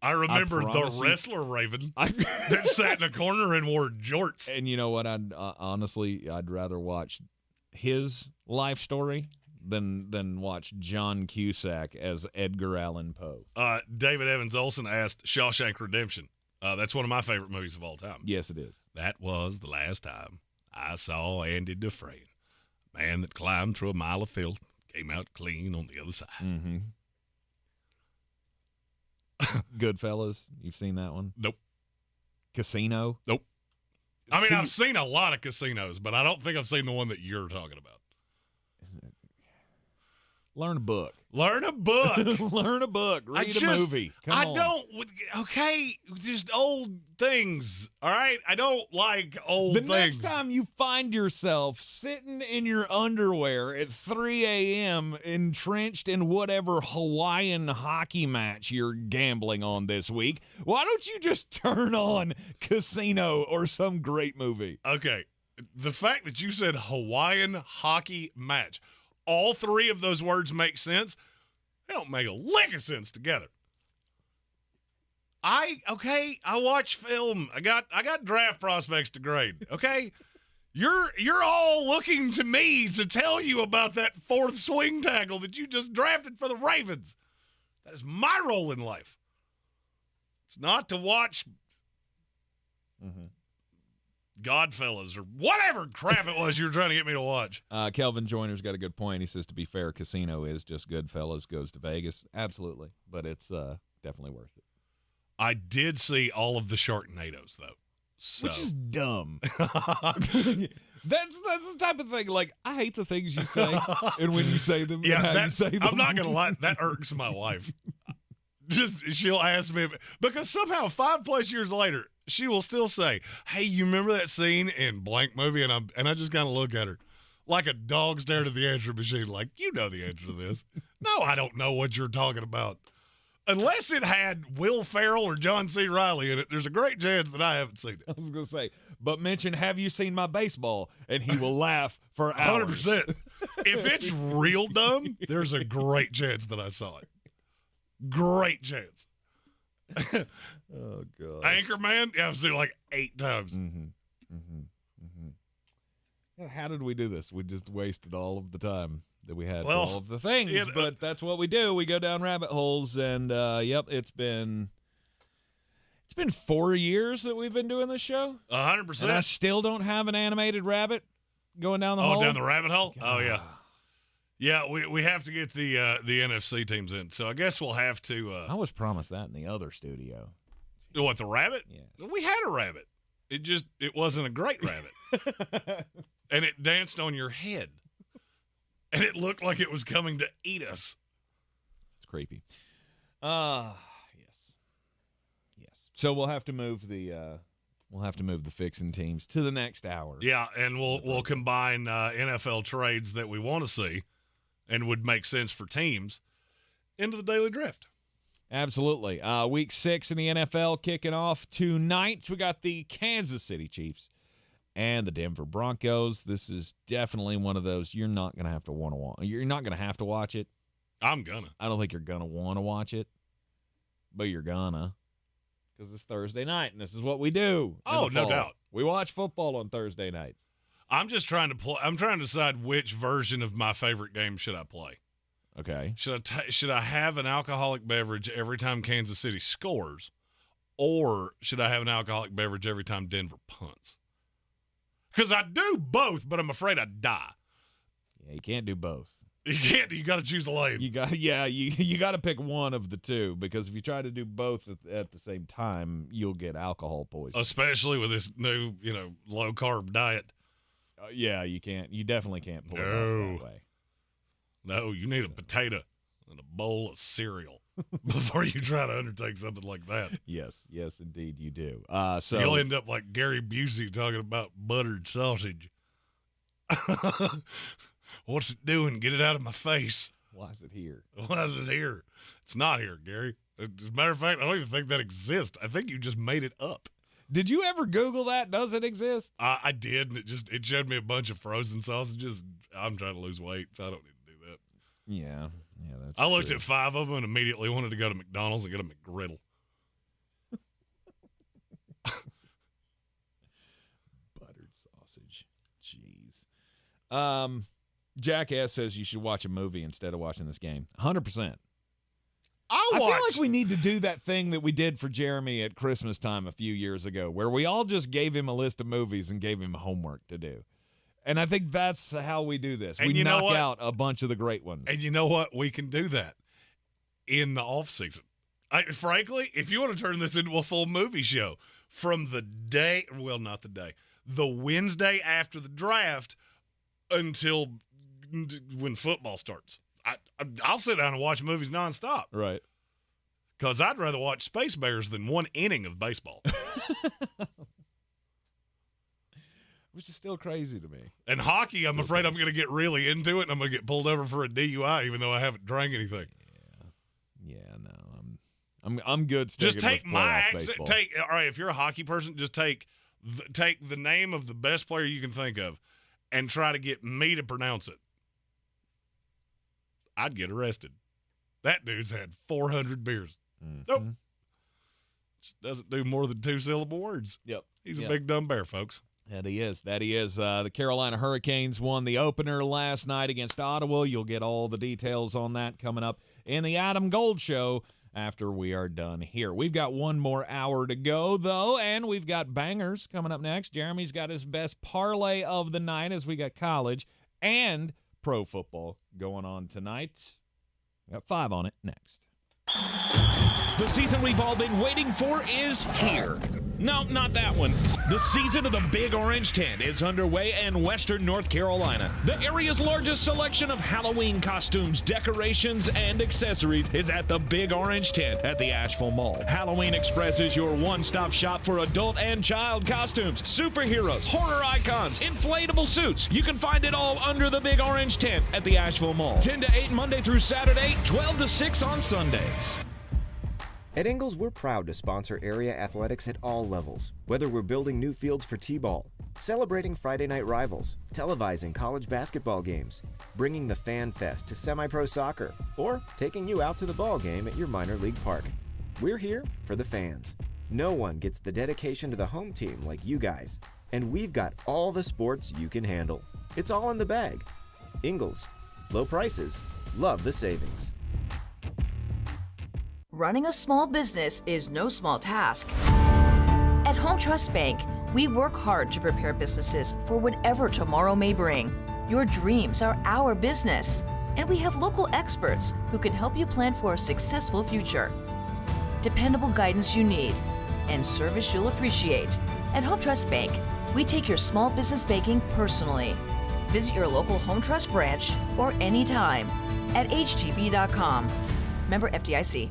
I remember the wrestler Raven that sat in a corner and wore jorts. And you know what? I'd rather watch his life story than watch John Cusack as Edgar Allan Poe. David Evans Olson asked Shawshank Redemption. That's one of my favorite movies of all time. Yes, it is. That was the last time I saw Andy Dufresne, a man that climbed through a mile of filth, came out clean on the other side. Mm-hmm. Goodfellas, you've seen that one? Nope. Casino? Nope. I mean, I've seen a lot of casinos, but I don't think I've seen the one that you're talking about. Learn a book. Learn a book. Learn a book. Read a movie. Come on. Okay, just old things, all right? I don't like old things. The next time you find yourself sitting in your underwear at 3 a.m. entrenched in whatever Hawaiian hockey match you're gambling on this week, why don't you just turn on Casino or some great movie? Okay, the fact that you said Hawaiian hockey match, all three of those words make sense. They don't make a lick of sense together. I watch film. I got draft prospects to grade. Okay, you're all looking to me to tell you about that fourth swing tackle that you just drafted for the Ravens. That is my role in life. It's not to watch Godfellas or whatever crap it was you were trying to get me to watch. Kelvin Joyner's got a good point. He says, to be fair, Casino is just Goodfellas goes to Vegas. Absolutely. But it's definitely worth it. I did see all of the Sharknadoes, though. So. Which is dumb. That's the type of thing, like, I hate the things you say and when you say them and how you say them. I'm not going to lie. That irks my wife. She'll ask me, because somehow 5+ years later, she will still say, hey, you remember that scene in blank movie? And I just kind of look at her like a dog staring at the answer machine, like, you know the answer to this. No, I don't know what you're talking about. Unless it had Will Ferrell or John C. Reilly in it, there's a great chance that I haven't seen it. I was going to say, but mention, have you seen my baseball? And he will laugh for hours. 100%. If it's real dumb, there's a great chance that I saw it. Great chance. Oh, God. Anchorman? Yeah, I've seen it like 8 times. How did we do this? We just wasted all of the time that we had for Well, all of the things, but that's what we do. We go down rabbit holes, and it's been 4 years that we've been doing this show. 100%. And I still don't have an animated rabbit going down the hole. Oh, down the rabbit hole? God. Oh, yeah. Yeah, we have to get the NFC teams in, so I guess we'll have to. I was promised that in the other studio. What, the rabbit? Yeah. We had a rabbit. It wasn't a great rabbit. And it danced on your head. And it looked like it was coming to eat us. It's creepy. Yes. So we'll have to move the fixing teams to the next hour. Yeah, and we'll combine NFL trades that we want to see and would make sense for teams into the daily drift. Absolutely. Week 6 in the NFL kicking off tonight. We got the Kansas City Chiefs and the Denver Broncos. This is definitely one of those you're not going to have to watch. You're not going to have to watch it. I'm gonna. I don't think you're going to want to watch it, but you're gonna, because it's Thursday night, and this is what we do. Oh, no doubt. We watch football on Thursday nights. I'm just trying to I'm trying to decide which version of my favorite game should I play. Okay. Should I have an alcoholic beverage every time Kansas City scores, or should I have an alcoholic beverage every time Denver punts? Because I do both, but I'm afraid I'd die. Yeah, you can't do both. You can't. You got to choose a lane. You got to pick one of the two, because if you try to do both at the same time, you'll get alcohol poisoning. Especially with this new, low carb diet. Yeah, you can't. You definitely can't pull it off that way. No, you need a potato and a bowl of cereal before you try to undertake something like that. Yes, indeed you do. So you'll end up like Gary Busey talking about buttered sausage. What's it doing? Get it out of my face. Why is it here? Why is it here? It's not here, Gary. As a matter of fact, I don't even think that exists. I think you just made it up. Did you ever Google that? Does it exist? I did, and it showed me a bunch of frozen sausages. I'm trying to lose weight, so I don't need to do that. Yeah, that's I looked at 5 of them and immediately wanted to go to McDonald's and get a McGriddle. Buttered sausage. Jeez. Jackass says you should watch a movie instead of watching this game. 100%. I feel like we need to do that thing that we did for Jeremy at Christmas time a few years ago, where we all just gave him a list of movies and gave him homework to do. And I think that's how we do this. And we knock out a bunch of the great ones. And you know what? We can do that in the off season. Frankly, if you want to turn this into a full movie show from the Wednesday after the draft until when football starts. I'll sit down and watch movies nonstop. Right. Because I'd rather watch Space Bears than one inning of baseball. Which is still crazy to me. And hockey, I'm afraid I'm going to get really into it, and I'm going to get pulled over for a DUI, even though I haven't drank anything. Yeah, no, I'm good. Just take my accent. Baseball. All right, if you're a hockey person, just take the name of the best player you can think of, and try to get me to pronounce it. I'd get arrested. That dude's had 400 beers. Mm-hmm. Nope. Just doesn't do more than 2-syllable words. Yep. He's a big dumb bear, folks. That he is. The Carolina Hurricanes won the opener last night against Ottawa. You'll get all the details on that coming up in the Adam Gold Show after we are done here. We've got one more hour to go, though, and we've got bangers coming up next. Jeremy's got his best parlay of the night as we got college and pro football going on tonight. We got 5 on it next. The season we've all been waiting for is here. No, not that one. The season of the Big Orange Tent is underway in Western North Carolina. The area's largest selection of Halloween costumes, decorations, and accessories is at the Big Orange Tent at the Asheville Mall. Halloween Express is your one-stop shop for adult and child costumes, superheroes, horror icons, inflatable suits. You can find it all under the Big Orange Tent at the Asheville Mall. 10 to 8 Monday through Saturday, 12 to 6 on Sundays. At Ingles, we're proud to sponsor area athletics at all levels. Whether we're building new fields for T-ball, celebrating Friday night rivals, televising college basketball games, bringing the Fan Fest to semi-pro soccer, or taking you out to the ball game at your minor league park. We're here for the fans. No one gets the dedication to the home team like you guys. And we've got all the sports you can handle. It's all in the bag. Ingles. Low prices. Love the savings. Running a small business is no small task. At Home Trust Bank, we work hard to prepare businesses for whatever tomorrow may bring. Your dreams are our business, and we have local experts who can help you plan for a successful future. Dependable guidance you need, and service you'll appreciate. At Home Trust Bank, we take your small business banking personally. Visit your local Home Trust branch or anytime at htb.com. Member FDIC.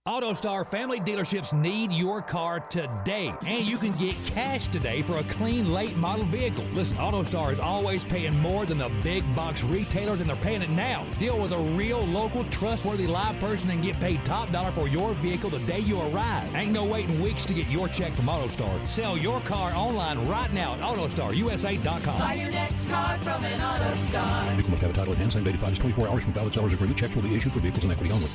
AutoStar family dealerships need your car today, and you can get cash today for a clean, late model vehicle. Listen, AutoStar is always paying more than the big box retailers, and they're paying it now. Deal with a real, local, trustworthy live person and get paid top dollar for your vehicle the day you arrive. Ain't no waiting weeks to get your check from AutoStar. Sell your car online right now at AutoStarUSA.com. Buy your next car from an AutoStar. Vehicle must have a title at hand, same dated 5 to 24 hours from valid seller's agreement. Checks will be issued for vehicles and equity only.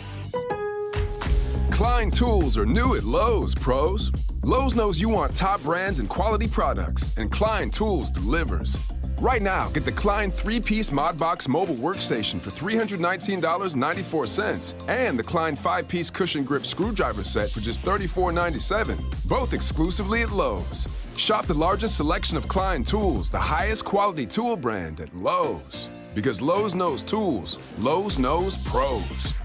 Klein Tools are new at Lowe's, pros. Lowe's knows you want top brands and quality products, and Klein Tools delivers. Right now, get the Klein 3-piece ModBox mobile workstation for $319.94 and the Klein 5-piece cushion grip screwdriver set for just $34.97, both exclusively at Lowe's. Shop the largest selection of Klein tools, the highest quality tool brand at Lowe's. Because Lowe's knows tools, Lowe's knows pros.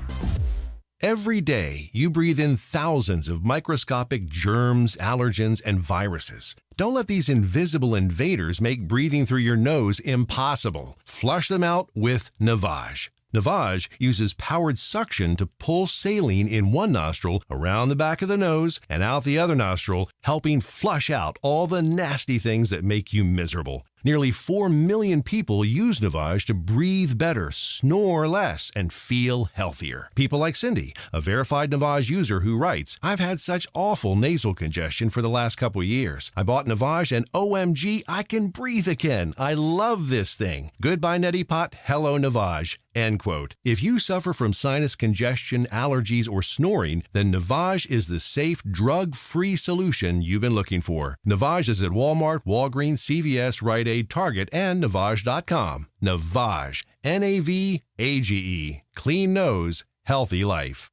Every day, you breathe in thousands of microscopic germs, allergens, and viruses. Don't let these invisible invaders make breathing through your nose impossible. Flush them out with Navage. Navage uses powered suction to pull saline in one nostril around the back of the nose and out the other nostril, helping flush out all the nasty things that make you miserable. Nearly 4 million people use Navage to breathe better, snore less, and feel healthier. People like Cindy, a verified Navage user who writes, "I've had such awful nasal congestion for the last couple years. I bought Navage and OMG, I can breathe again. I love this thing. Goodbye neti pot, hello Navage." End quote. If you suffer from sinus congestion, allergies, or snoring, then Navage is the safe, drug-free solution you've been looking for. Navage is at Walmart, Walgreens, CVS, Rite Aid, Target, and Navage.com. Navage. Navage. Clean nose, healthy life.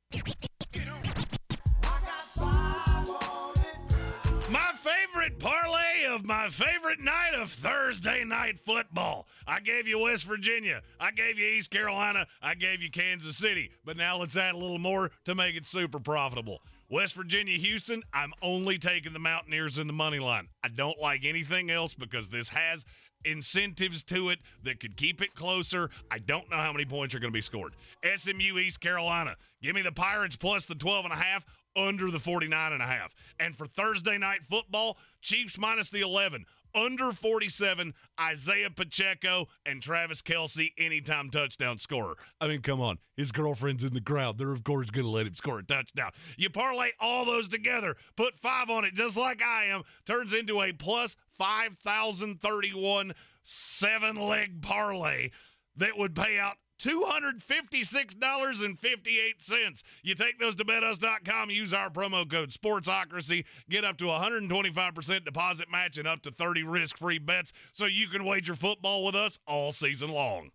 My favorite parlay of my favorite night of Thursday night football. I gave you West Virginia. I gave you East Carolina. I gave you Kansas City. But now let's add a little more to make it super profitable. West Virginia, Houston, I'm only taking the Mountaineers in the money line. I don't like anything else because this has incentives to it that could keep it closer. I don't know how many points are going to be scored. SMU, East Carolina, give me the Pirates plus the 12.5, under the 49.5. And for Thursday night football, Chiefs minus the 11, under 47, Isaiah Pacheco and Travis Kelce, anytime touchdown scorer. I mean, come on. His girlfriend's in the crowd. They're, of course, going to let him score a touchdown. You parlay all those together, put 5 on it just like I am, turns into a plus 5,031 7-leg parlay that would pay out $256.58. You take those to betus.com, use our promo code Sportsocracy, get up to 125% deposit match and up to 30 risk-free bets so you can wager football with us all season long.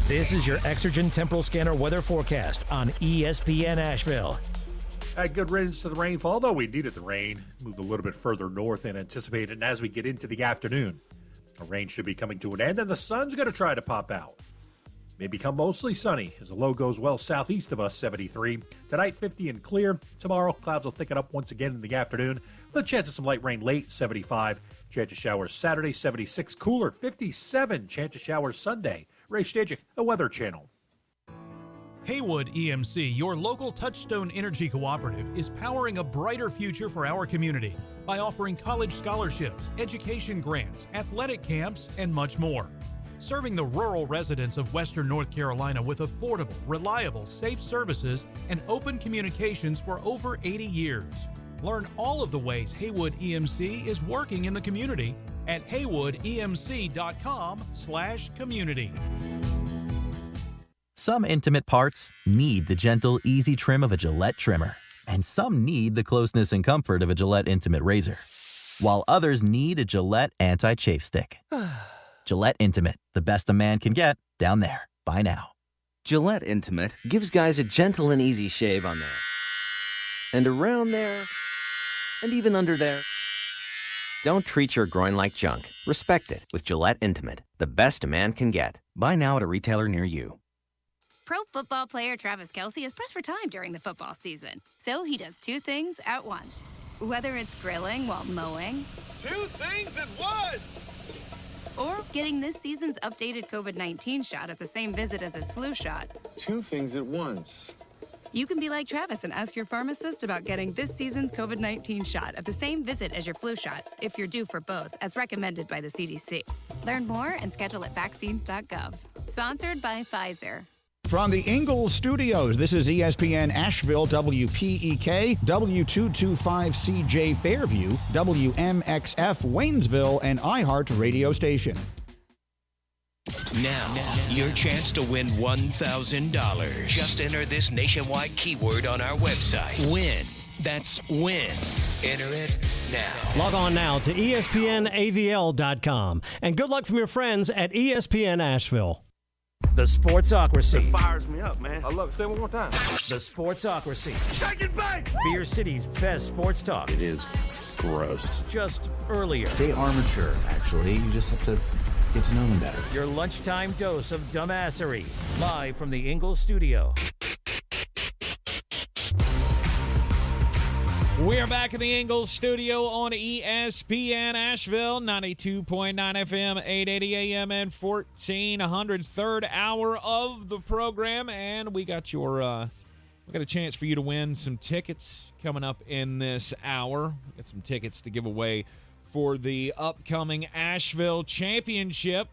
This is your Exergen Temporal Scanner weather forecast on ESPN Asheville. Good riddance to the rainfall, though we needed the rain. Moved a little bit further north than anticipated, and as we get into the afternoon, the rain should be coming to an end, and the sun's going to try to pop out. May become mostly sunny as the low goes well southeast of us, 73. Tonight, 50 and clear. Tomorrow, clouds will thicken up once again in the afternoon, with a chance of some light rain late, 75. Chance of showers Saturday, 76. Cooler, 57. Chance of showers Sunday. Ray Stajic, the Weather Channel. Haywood EMC, your local Touchstone Energy Cooperative, is powering a brighter future for our community by offering college scholarships, education grants, athletic camps, and much more. Serving the rural residents of Western North Carolina with affordable, reliable, safe services and open communications for over 80 years. Learn all of the ways Haywood EMC is working in the community at haywoodemc.com/community. Some intimate parts need the gentle, easy trim of a Gillette trimmer, and some need the closeness and comfort of a Gillette Intimate razor, while others need a Gillette Anti-Chafe Stick. Gillette Intimate, the best a man can get, down there. Buy now. Gillette Intimate gives guys a gentle and easy shave on there, and around there, and even under there. Don't treat your groin like junk. Respect it with Gillette Intimate, the best a man can get. Buy now at a retailer near you. Pro football player Travis Kelce is pressed for time during the football season, so he does two things at once. Whether it's grilling while mowing, two things at once, or getting this season's updated COVID-19 shot at the same visit as his flu shot. Two things at once. You can be like Travis and ask your pharmacist about getting this season's COVID-19 shot at the same visit as your flu shot, if you're due for both, as recommended by the CDC. Learn more and schedule at vaccines.gov. Sponsored by Pfizer. From the Ingalls Studios, this is ESPN Asheville, WPEK, W225CJ Fairview, WMXF Waynesville, and iHeart radio station. Now, your chance to win $1,000. Just enter this nationwide keyword on our website. Win. That's win. Enter it now. Log on now to ESPNAVL.com. And good luck from your friends at ESPN Asheville. The Sportsocracy. It fires me up, man. I love it. Say it one more time. The Sportsocracy. Shake it back! Beer City's best sports talk. It is gross. Just earlier. They are mature, actually. You just have to get to know them better. Your lunchtime dose of dumbassery. Live from the Ingalls Studio. We're back in the Ingalls Studio on ESPN Asheville, 92.9 FM, 880 AM, and 1400. Third hour of the program, and we got a chance for you to win some tickets coming up in this hour. Got some tickets to give away for the upcoming Asheville Championship,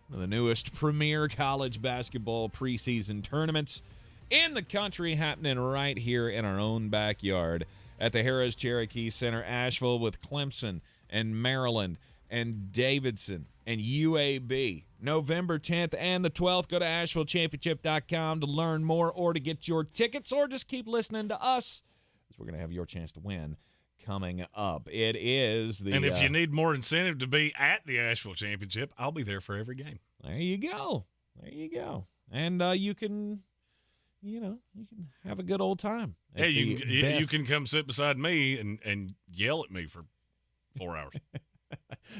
one of the newest premier college basketball preseason tournaments in the country, happening right here in our own backyard at the Harrah's Cherokee Center, Asheville, with Clemson and Maryland and Davidson and UAB. November 10th and the 12th. Go to AshevilleChampionship.com to learn more or to get your tickets, or just keep listening to us, because we're going to have your chance to win coming up. It is the... And if you need more incentive to be at the Asheville Championship, I'll be there for every game. There you go. There you go. And you can have a good old time. Yeah, you can come sit beside me and yell at me for 4 hours.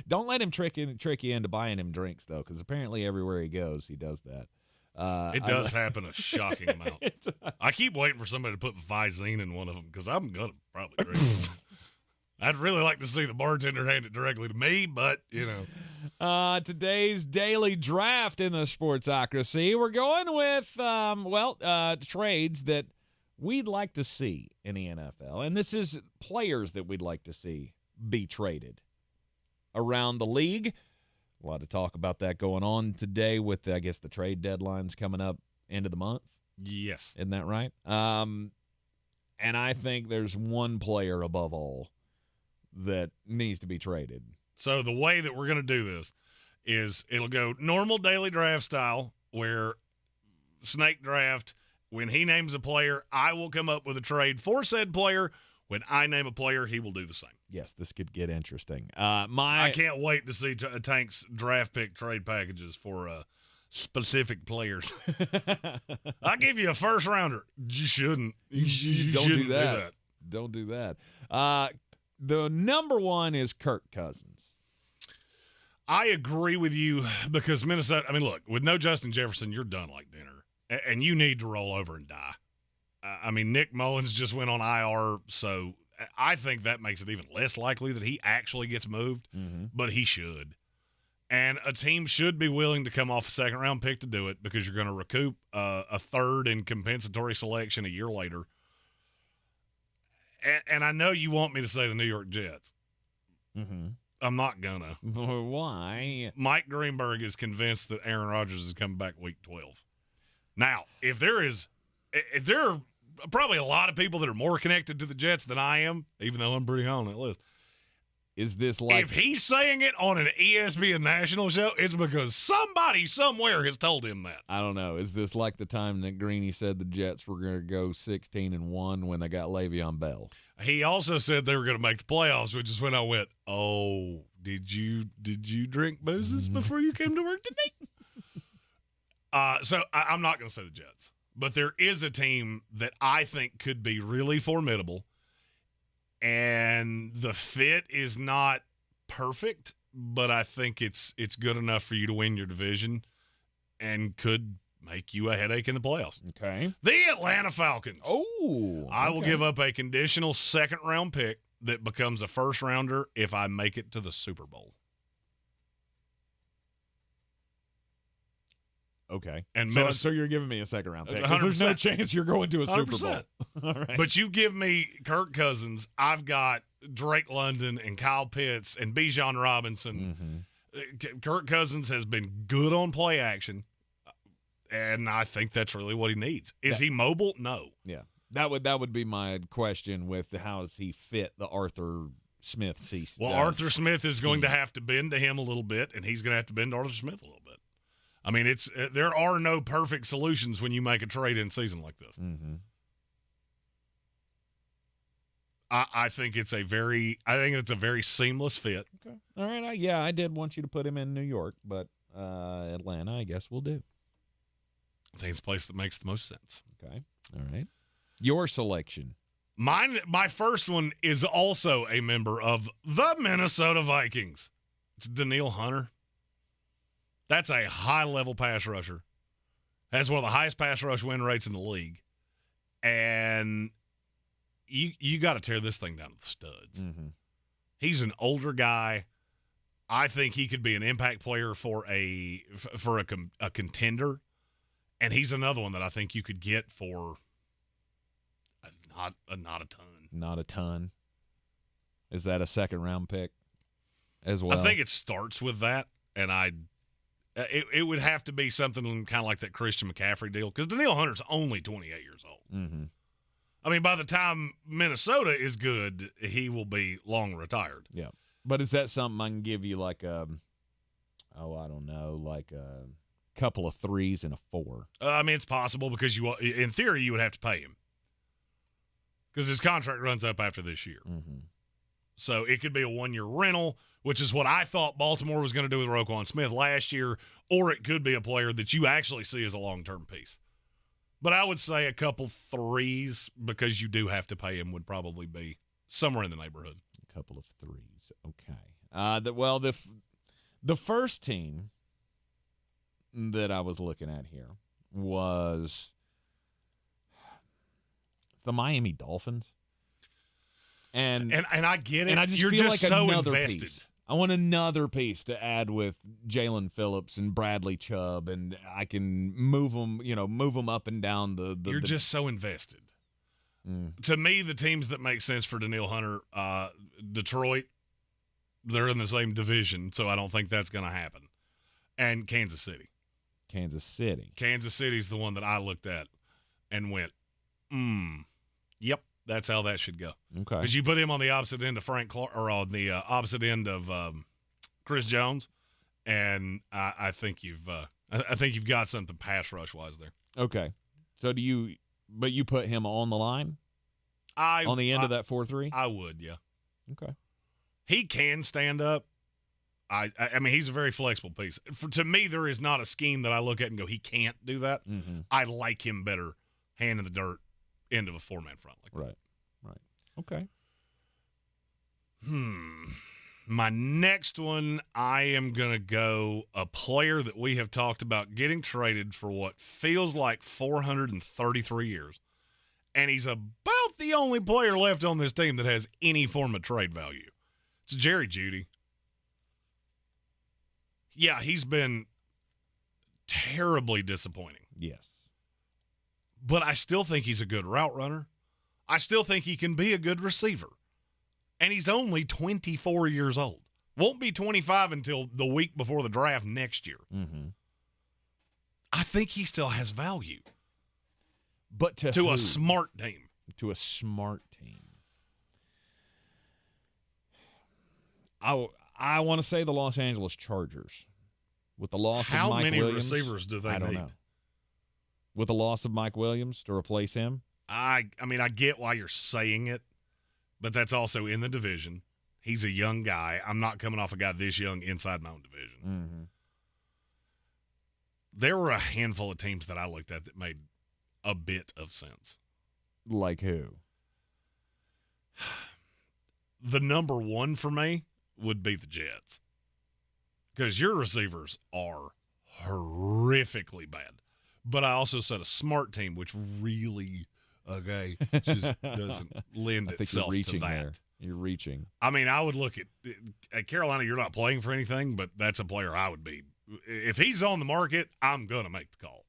Don't let him trick you into buying him drinks, though, because apparently everywhere he goes, he does that. It does happen a shocking amount. I keep waiting for somebody to put Visine in one of them, because I'm going to probably drink it. I'd really like to see the bartender hand it directly to me, but, today's daily draft in the Sportsocracy, we're going with, trades that we'd like to see in the NFL. And this is players that we'd like to see be traded around the league. A lot of talk about that going on today with, I guess, the trade deadlines coming up end of the month. Yes. Isn't that right? And I think there's one player above all that needs to be traded. So the way that we're going to do this is it'll go normal daily draft style, where snake draft, when he names a player, I will come up with a trade for said player. When I name a player, he will do the same. Yes, this could get interesting. I can't wait to see Tank's draft pick trade packages for specific players. I give you a first rounder. You shouldn't. You don't shouldn't do that. Don't do that. The number one is Kirk Cousins. I agree with you because Minnesota, I mean, look, with no Justin Jefferson, you're done like dinner, and you need to roll over and die. I mean, Nick Mullins just went on IR, so I think that makes it even less likely that he actually gets moved, but he should. And a team should be willing to come off a second-round pick to do it because you're going to recoup a third in compensatory selection a year later. And I know you want me to say the New York Jets. I'm not going to. Why? Mike Greenberg is convinced that Aaron Rodgers is coming back week 12. Now, if there are probably a lot of people that are more connected to the Jets than I am, even though I'm pretty high on that list. Is this like if he's saying it on an ESPN national show, it's because somebody somewhere has told him that. I don't know. Is this like the time that Greeny said the Jets were going to go 16-1 when they got Le'Veon Bell? He also said they were going to make the playoffs, which is when I went, "Oh, did you drink boozes before you came to work today?" So I'm not going to say the Jets, but there is a team that I think could be really formidable. And the fit is not perfect, but I think it's good enough for you to win your division and could make you a headache in the playoffs. Okay. The Atlanta Falcons. Oh. I will give up a conditional second-round pick that becomes a first-rounder if I make it to the Super Bowl. Okay. And so you're giving me a second-round pick. 100%. There's no chance you're going to a Super 100%. Bowl. All right. But you give me Kirk Cousins, I've got Drake London and Kyle Pitts and Bijan Robinson. Kirk Cousins has been good on play action, and I think that's really what he needs. Is he mobile? No. Yeah. That would be my question with how does he fit the Arthur Smith season. Well, Arthur Smith is going to have to bend to him a little bit, and he's going to have to bend to Arthur Smith a little bit. I mean, there are no perfect solutions when you make a trade in season like this. I think it's a very seamless fit. Okay. All right. I did want you to put him in New York, but Atlanta, I guess we'll do. I think it's a place that makes the most sense. Okay. All right. Your selection. My first one is also a member of the Minnesota Vikings. It's Danielle Hunter. That's a high-level pass rusher. Has one of the highest pass rush win rates in the league. And you got to tear this thing down to the studs. He's an older guy. I think he could be an impact player for a contender. And he's another one that I think you could get for not a ton. Not a ton. Is that a second-round pick as well? I think it starts with that, and it would have to be something kind of like that Christian McCaffrey deal because Danielle Hunter's only 28 years old. I mean, by the time Minnesota is good, he will be long retired. Yeah. But is that something I can give you like a couple of 3s and a 4? I mean, it's possible because in theory, you would have to pay him because his contract runs up after this year. So it could be a 1-year rental, which is what I thought Baltimore was going to do with Roquan Smith last year, or it could be a player that you actually see as a long-term piece. But I would say a couple 3s because you do have to pay him would probably be somewhere in the neighborhood. A couple of 3s. Okay. The first team that I was looking at here was the Miami Dolphins. And I get it. And I just You're feel just like so another invested. Piece. I want another piece to add with Jalen Phillips and Bradley Chubb, and I can move them up and down the You're just so invested. To me, the teams that make sense for Danielle Hunter, Detroit, they're in the same division, so I don't think that's going to happen. And Kansas City. Kansas City's the one that I looked at and went, yep. That's how that should go. Okay. Because you put him on the opposite end of Frank Clark, or on the opposite end of Chris Jones, and I think you've got something pass rush wise there. Okay. So but you put him on the line? On the end of that 4-3? I would, yeah. Okay. He can stand up. I mean, he's a very flexible piece. To me, there is not a scheme that I look at and go, he can't do that. Mm-hmm. I like him better hand in the dirt end of a four-man front like that. Right. Okay. My next one, I am going to go a player that we have talked about getting traded for what feels like 433 years. And he's about the only player left on this team that has any form of trade value. It's Jerry Jeudy. Yeah, he's been terribly disappointing. Yes. But I still think he's a good route runner. I still think he can be a good receiver. And he's only 24 years old. Won't be 25 until the week before the draft next year. Mm-hmm. I think he still has value. But to a smart team. To a smart team. I want to say the Los Angeles Chargers. With the loss of Mike Williams. How many receivers do they need? I don't know. With the loss of Mike Williams to replace him? I mean, I get why you're saying it, but that's also in the division. He's a young guy. I'm not coming off a guy this young inside my own division. Mm-hmm. There were a handful of teams that I looked at that made a bit of sense. Like who? The number one for me would be the Jets. Because your receivers are horrifically bad. But I also said a smart team, which really, just doesn't lend itself to that. There. You're reaching. I mean, I would look at Carolina, you're not playing for anything, but that's a player I would be. If he's on the market, I'm going to make the call.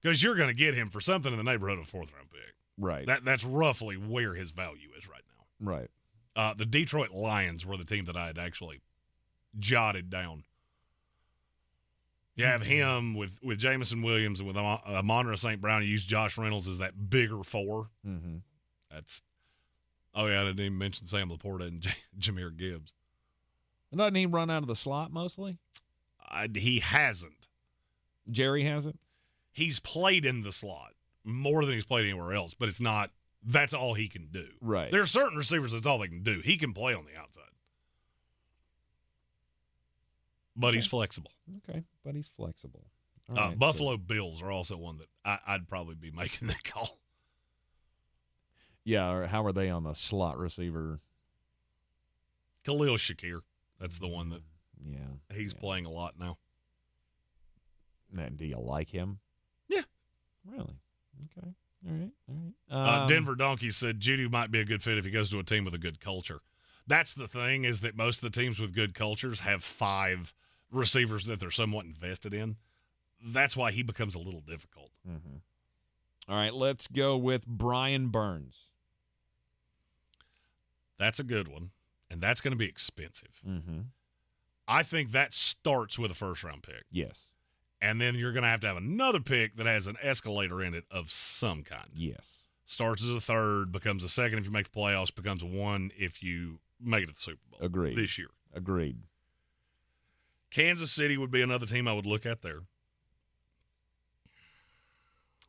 Because you're going to get him for something in the neighborhood of a fourth-round pick. Right. That's roughly where his value is right now. Right. The Detroit Lions were the team that I had actually jotted down. You have him with Jamison Williams and with Amon-Ra St. Brown. You use Josh Reynolds as that bigger four. Mm-hmm. I didn't even mention Sam Laporta and Jahmyr Gibbs. Doesn't he run out of the slot mostly? He hasn't. Jerry hasn't? He's played in the slot more than he's played anywhere else, but it's not – that's all he can do. Right. There are certain receivers that's all they can do. He can play on the outside. But he's flexible. Okay, but he's flexible. Right, Buffalo Bills are also one that I'd probably be making that call. Yeah, or how are they on the slot receiver? Khalil Shakir. That's the one that he's yeah. playing a lot now. And do you like him? Yeah. Really? Okay. All right. Denver Donkey said Jeudy might be a good fit if he goes to a team with a good culture. That's the thing, is that most of the teams with good cultures have 5 receivers that they're somewhat invested in. That's why he becomes a little difficult. Mm-hmm. All right, let's go with Brian Burns. That's a good one, and that's going to be expensive. Mm-hmm. I think that starts with a first-round pick. Yes. And then you're going to have another pick that has an escalator in it of some kind. Yes. Starts as a third, becomes a second if you make the playoffs, becomes a 1 if you make it to the Super Bowl. Agreed. This year. Agreed. Kansas City would be another team I would look at there.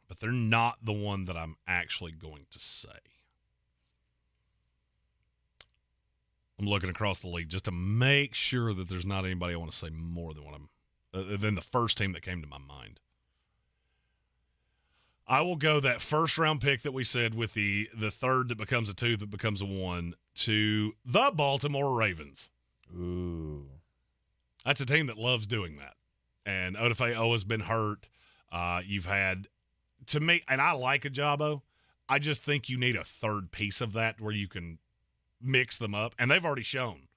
But they're not the one that I'm actually going to say. I'm looking across the league just to make sure that there's not anybody I want to say more than the first team that came to my mind. I will go that first-round pick that we said with the third that becomes a 2 that becomes a 1 to the Baltimore Ravens. Ooh. That's a team that loves doing that. And Odafe Owa's been hurt. You've had, to me, and I like Ajabo. I just think you need a third piece of that where you can mix them up. And they've already shown.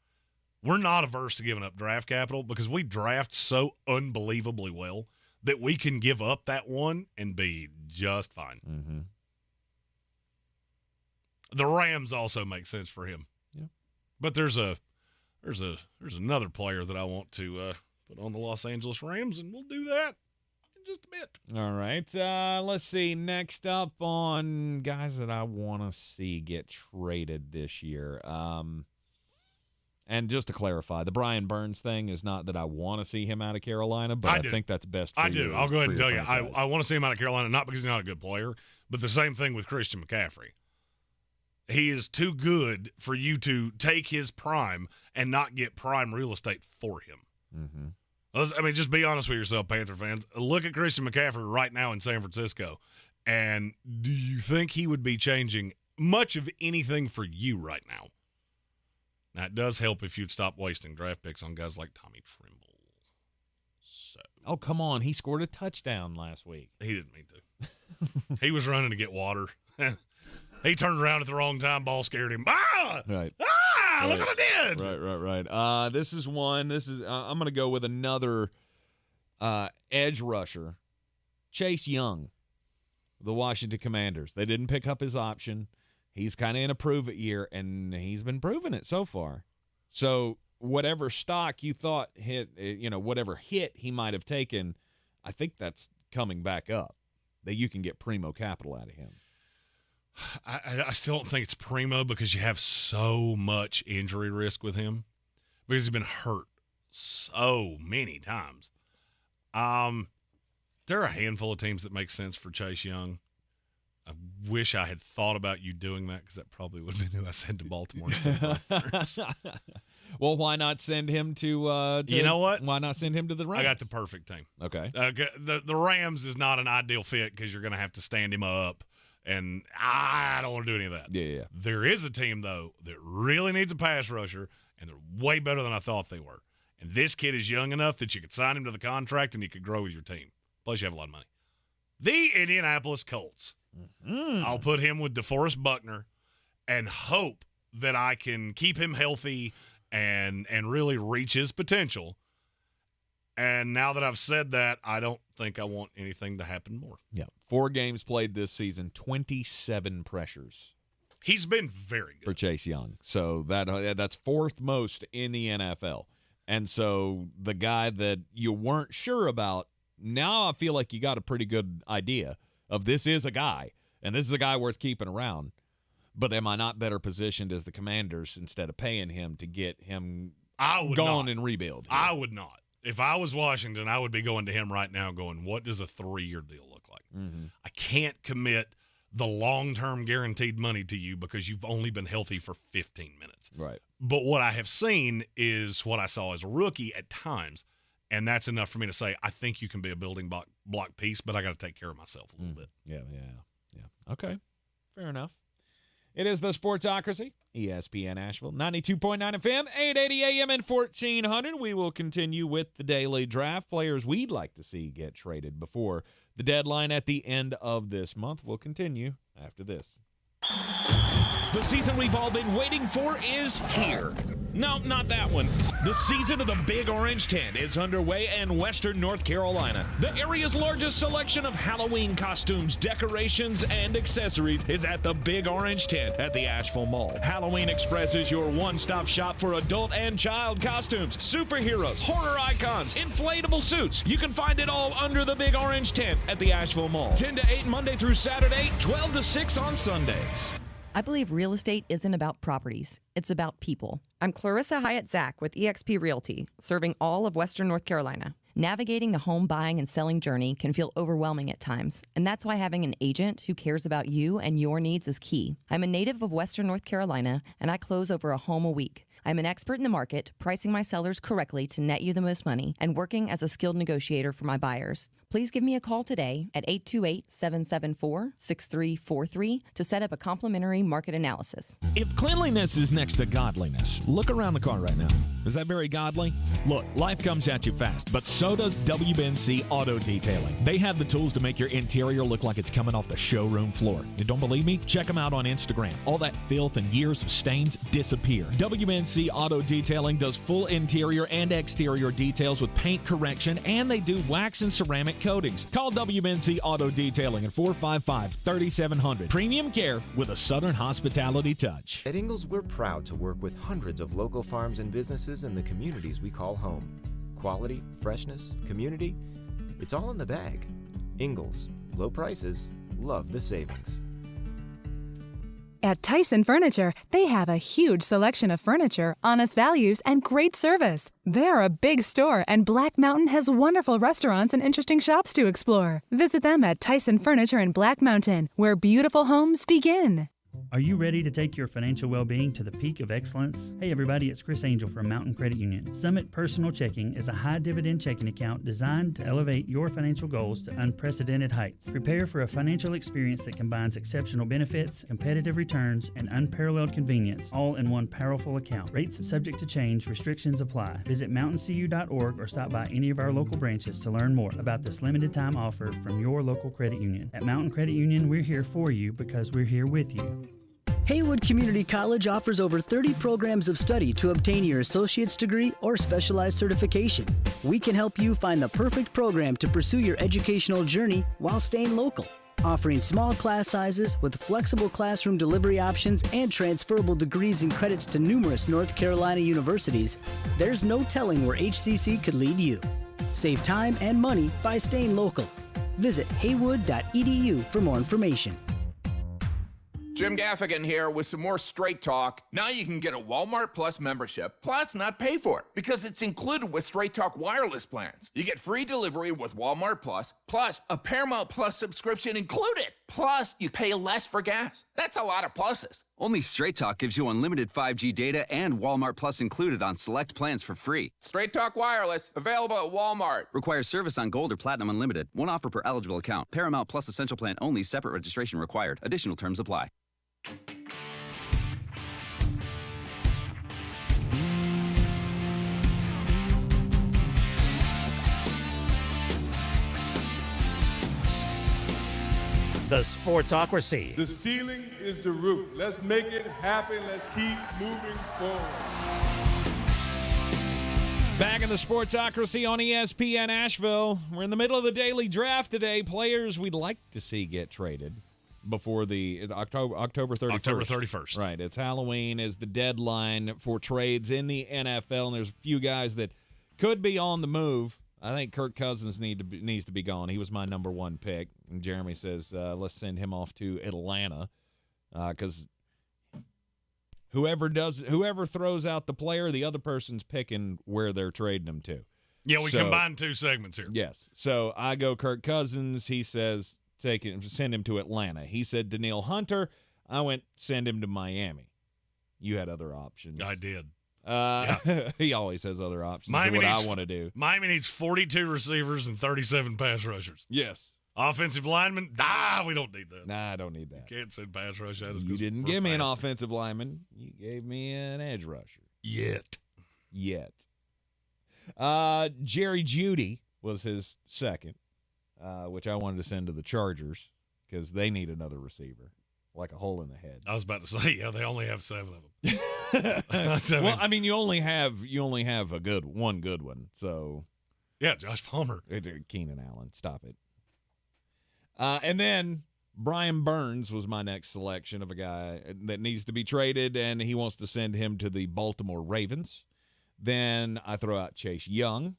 We're not averse to giving up draft capital because we draft so unbelievably well that we can give up that one and be just fine. Mm-hmm. The Rams also make sense for him. Yeah. But there's another player that I want to put on the Los Angeles Rams, and we'll do that in just a bit. All right. Let's see. Next up on guys that I want to see get traded this year. And just to clarify, the Brian Burns thing is not that I want to see him out of Carolina, but I think that's best for I do. I'll go ahead and tell you. I want to see him out of Carolina, not because he's not a good player, but the same thing with Christian McCaffrey. He is too good for you to take his prime and not get prime real estate for him. I mean, just be honest with yourself, Panther fans. Look at Christian McCaffrey right now in San Francisco, and do you think he would be changing much of anything for you right now? Now, it does help if you'd stop wasting draft picks on guys like Tommy Tremble. So. Oh, come on. He scored a touchdown last week. He didn't mean to. He was running to get water. He turned around at the wrong time. Ball scared him. Ah! Right. Ah! Look what I did. Right. This is one. I'm going to go with another edge rusher, Chase Young, the Washington Commanders. They didn't pick up his option. He's kind of in a prove-it year, and he's been proving it so far. So whatever stock you thought whatever hit he might have taken, I think that's coming back up, that you can get primo capital out of him. I still don't think it's primo because you have so much injury risk with him because he's been hurt so many times. There are a handful of teams that make sense for Chase Young. I wish I had thought about you doing that because that probably would have been who I sent to Baltimore. Well, why not send him to you know what? Why not send him to the Rams? I got the perfect team. Okay. The Rams is not an ideal fit because you're going to have to stand him up, and I don't want to do any of that. Yeah. There is a team, though, that really needs a pass rusher, and they're way better than I thought they were. And this kid is young enough that you could sign him to the contract and he could grow with your team. Plus, you have a lot of money. The Indianapolis Colts. I'll put him with DeForest Buckner and hope that I can keep him healthy and really reach his potential. And now that I've said that, I don't think I want anything to happen more. Yeah. 4 games played this season, 27 pressures. He's been very good for Chase Young. So that's 4th most in the NFL. And so the guy that you weren't sure about, now I feel like you got a pretty good idea of this is a guy, and this is a guy worth keeping around. But am I not better positioned as the Commanders instead of paying him to get him going and rebuild? I would not. If I was Washington, I would be going to him right now going, what does a 3-year deal look like? I can't commit the long-term guaranteed money to you because you've only been healthy for 15 minutes. Right. But what I have seen is what I saw as a rookie at times, and that's enough for me to say, I think you can be a building block piece, but I got to take care of myself a little bit. Yeah. Okay, fair enough. It is the Sportsocracy, ESPN Asheville, 92.9 FM, 880 AM and 1400. We will continue with the daily draft. Players we'd like to see get traded before the deadline at the end of this month. We'll continue after this. The season we've all been waiting for is here. No, not that one. The season of the Big Orange Tent is underway in Western North Carolina. The area's largest selection of Halloween costumes, decorations, and accessories is at the Big Orange Tent at the Asheville Mall. Halloween Express is your one-stop shop for adult and child costumes, superheroes, horror icons, inflatable suits. You can find it all under the Big Orange Tent at the Asheville Mall. 10 to 8 Monday through Saturday, 12 to 6 on Sundays. I believe real estate isn't about properties. It's about people. I'm Clarissa Hyatt-Zach with eXp Realty, serving all of Western North Carolina. Navigating the home buying and selling journey can feel overwhelming at times, and that's why having an agent who cares about you and your needs is key. I'm a native of Western North Carolina, and I close over a home a week. I'm an expert in the market, pricing my sellers correctly to net you the most money, and working as a skilled negotiator for my buyers. Please give me a call today at 828-774-6343 to set up a complimentary market analysis. If cleanliness is next to godliness, look around the car right now. Is that very godly? Look, life comes at you fast, but so does WNC Auto Detailing. They have the tools to make your interior look like it's coming off the showroom floor. You don't believe me? Check them out on Instagram. All that filth and years of stains disappear. WNC Auto Detailing does full interior and exterior details with paint correction, and they do wax and ceramic coatings. Call WNC Auto Detailing at 455-3700. Premium care with a Southern hospitality touch. At Ingalls, we're proud to work with hundreds of local farms and businesses in the communities we call home. Quality, freshness, community, it's all in the bag. Ingalls, low prices, love the savings. At Tyson Furniture, they have a huge selection of furniture, honest values, and great service. They're a big store, and Black Mountain has wonderful restaurants and interesting shops to explore. Visit them at Tyson Furniture in Black Mountain, where beautiful homes begin. Are you ready to take your financial well-being to the peak of excellence? Hey everybody, it's Chris Angel from Mountain Credit Union. Summit Personal Checking is a high-dividend checking account designed to elevate your financial goals to unprecedented heights. Prepare for a financial experience that combines exceptional benefits, competitive returns, and unparalleled convenience, all in one powerful account. Rates subject to change, restrictions apply. Visit mountaincu.org or stop by any of our local branches to learn more about this limited-time offer from your local credit union. At Mountain Credit Union, we're here for you because we're here with you. Haywood Community College offers over 30 programs of study to obtain your associate's degree or specialized certification. We can help you find the perfect program to pursue your educational journey while staying local. Offering small class sizes with flexible classroom delivery options and transferable degrees and credits to numerous North Carolina universities, there's no telling where HCC could lead you. Save time and money by staying local. Visit haywood.edu for more information. Jim Gaffigan here with some more Straight Talk. Now you can get a Walmart Plus membership, plus not pay for it, because it's included with Straight Talk wireless plans. You get free delivery with Walmart Plus, plus a Paramount Plus subscription included. Plus, you pay less for gas. That's a lot of pluses. Only Straight Talk gives you unlimited 5G data and Walmart Plus included on select plans for free. Straight Talk wireless, available at Walmart. Requires service on Gold or Platinum Unlimited. One offer per eligible account. Paramount Plus Essential Plan only. Separate registration required. Additional terms apply. The Sportsocracy. The ceiling is the roof. Let's make it happen. Let's keep moving forward. Back in the Sportsocracy on ESPN Asheville. We're in the middle of the daily draft today. Players we'd like to see get traded before the October 31st. October 31st. Right. It's Halloween is the deadline for trades in the NFL, and there's a few guys that could be on the move. I think Kirk Cousins needs to be gone. He was my number one pick. And Jeremy says, let's send him off to Atlanta because whoever throws out the player, the other person's picking where they're trading him to. Yeah, we combined two segments here. Yes. So I go Kirk Cousins. He says, send him to Atlanta. He said Danielle Hunter. I went, send him to Miami. You had other options. I did. He always has other options. Miami I want to do. Miami needs 42 receivers and 37 pass rushers. Yes. Offensive lineman? We don't need that. Nah, I don't need that. You can't send pass rush at us. You didn't give me an offensive lineman. You gave me an edge rusher. Yet. Jerry Jeudy was his second, which I wanted to send to the Chargers because they need another receiver. Like a hole in the head. I was about to say, they only have 7 of them. Well, I mean, you only have one good one. So, yeah, Josh Palmer, Keenan Allen, stop it. And then Brian Burns was my next selection of a guy that needs to be traded, and he wants to send him to the Baltimore Ravens. Then I throw out Chase Young,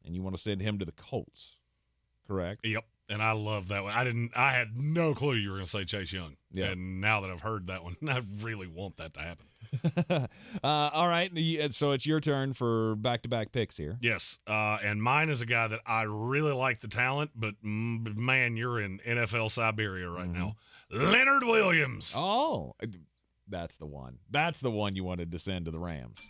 and you want to send him to the Colts, correct? Yep. And I love that one. I had no clue you were going to say Chase Young. Yeah. And now that I've heard that one, I really want that to happen. All right. So it's your turn for back-to-back picks here. Yes. And mine is a guy that I really like the talent, but man, you're in NFL Siberia right now. Leonard Williams. Oh, that's the one. That's the one you wanted to send to the Rams.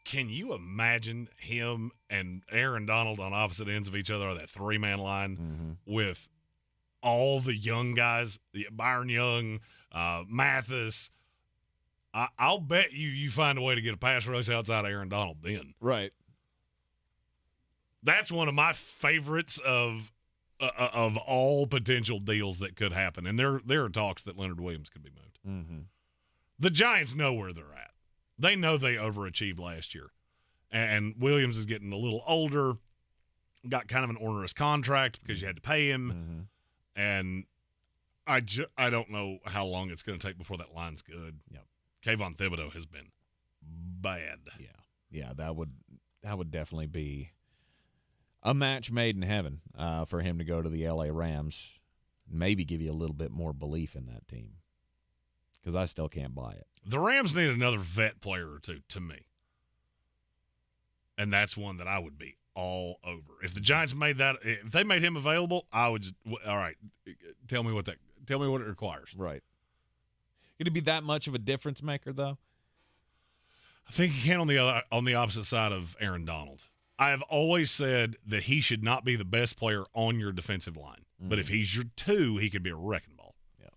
Can you imagine him and Aaron Donald on opposite ends of each other on that three-man line with all the young guys, Byron Young, Mathis? I'll bet you find a way to get a pass rush outside Aaron Donald then. Right. That's one of my favorites of all potential deals that could happen. And there are talks that Leonard Williams could be moved. The Giants know where they're at. They know they overachieved last year. And Williams is getting a little older, got kind of an onerous contract because you had to pay him. And I don't know how long it's going to take before that line's good. Yep. Kayvon Thibodeau has been bad. Yeah, that would definitely be a match made in heaven for him to go to the LA Rams. Maybe give you a little bit more belief in that team because I still can't buy it. The Rams need another vet player or two, to me. And that's one that I would be all over. If the Giants made that, if they made him available, I would just, all right, tell me what it requires. Right. Could he be that much of a difference maker, though? I think he can on the opposite side of Aaron Donald. I have always said that he should not be the best player on your defensive line. But if he's your 2, he could be a wrecking ball. Yeah.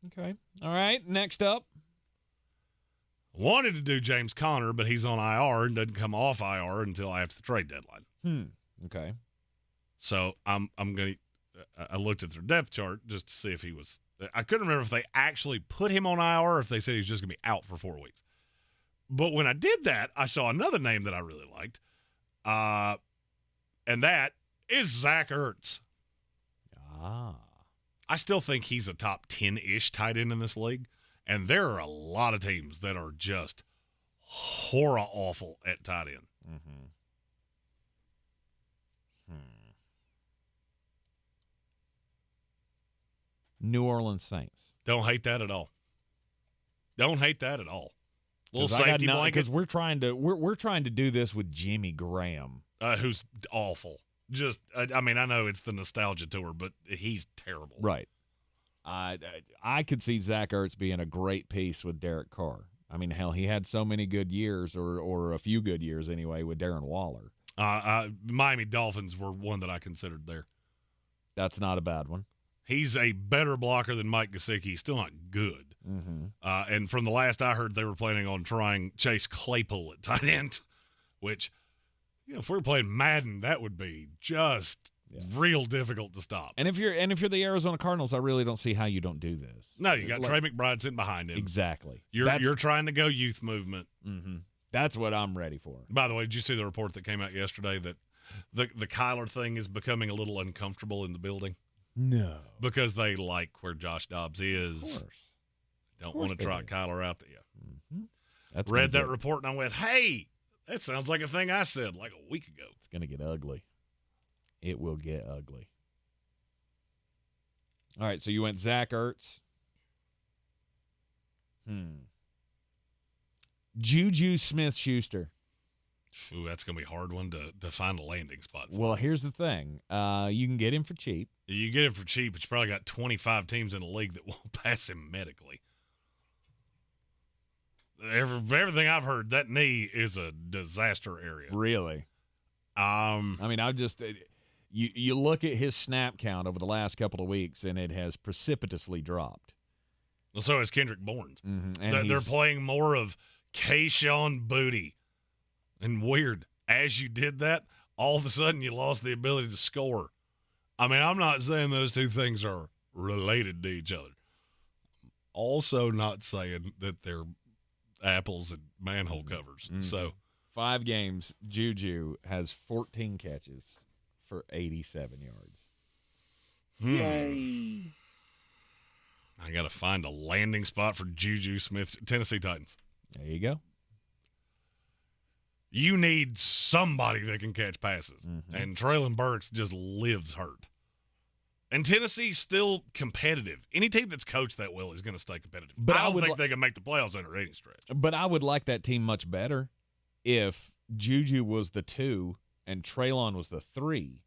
Okay. All right. Next up. Wanted to do James Conner, but he's on IR and doesn't come off IR until after the trade deadline. Okay. So I'm going to I looked at their depth chart just to see if he was – I couldn't remember if they actually put him on IR or if they said he was just going to be out for 4 weeks. But when I did that, I saw another name that I really liked, and that is Zach Ertz. I still think he's a top 10-ish tight end in this league, and there are a lot of teams that are just horror-awful at tight end. New Orleans Saints. Don't hate that at all. Don't hate that at all. Little safety blanket. Because we're trying to do this with Jimmy Graham, who's awful. Just, I mean, I know it's the nostalgia tour, but he's terrible. Right. I could see Zach Ertz being a great piece with Derek Carr. I mean, hell, he had so many good years, or a few good years anyway, with Darren Waller. Miami Dolphins were one that I considered there. That's not a bad one. He's a better blocker than Mike Gesicki. He's still not good. And from the last I heard, they were planning on trying Chase Claypool at tight end, which, if we were playing Madden, that would be just real difficult to stop. And if you're the Arizona Cardinals, I really don't see how you don't do this. No, you got Trey McBride sitting behind him. Exactly. You're trying to go youth movement. That's what I'm ready for. By the way, did you see the report that came out yesterday that the Kyler thing is becoming a little uncomfortable in the building? No. Because they like where Josh Dobbs is. Of course. Don't want to trot Kyler out there. That's read that report and I went, hey, that sounds like a thing I said like a week ago. It's going to get ugly. It will get ugly. All right, so you went Zach Ertz. Juju Smith-Schuster. Ooh, that's going to be a hard one to find a landing spot for. Well, here's the thing. You can get him for cheap. You get him for cheap, but you probably got 25 teams in the league that won't pass him medically. Everything I've heard, that knee is a disaster area. Really? I mean, you look at his snap count over the last couple of weeks, and it has precipitously dropped. Well, so has Kendrick Bourne. And they're playing more of Kayshon Boutte. And weird, as you did that, all of a sudden you lost the ability to score. I mean, I'm not saying those two things are related to each other. Also not saying that they're apples and manhole covers. So 5 games, Juju has 14 catches for 87 yards. Yay. I got to find a landing spot for Juju Smith. Tennessee Titans. There you go. You need somebody that can catch passes. And Treylon Burks just lives hurt. And Tennessee's still competitive. Any team that's coached that well is going to stay competitive. But I don't think they can make the playoffs under any stretch. But I would like that team much better if Juju was the 2 and Treylon was the 3.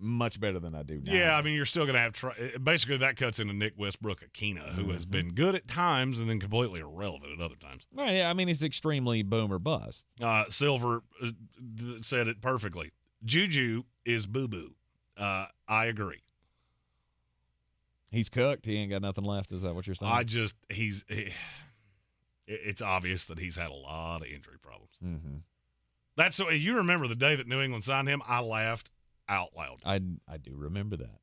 Much better than I do now. Yeah, I mean, you're still going to have basically that cuts into Nick Westbrook-Akina, who has been good at times and then completely irrelevant at other times. Right, yeah, I mean, he's extremely boom or bust. Silver said it perfectly. Juju is boo-boo. I agree. He's cooked. He ain't got nothing left. Is that what you're saying? It's obvious that he's had a lot of injury problems. That's so. You remember the day that New England signed him? I laughed out loud. I do remember that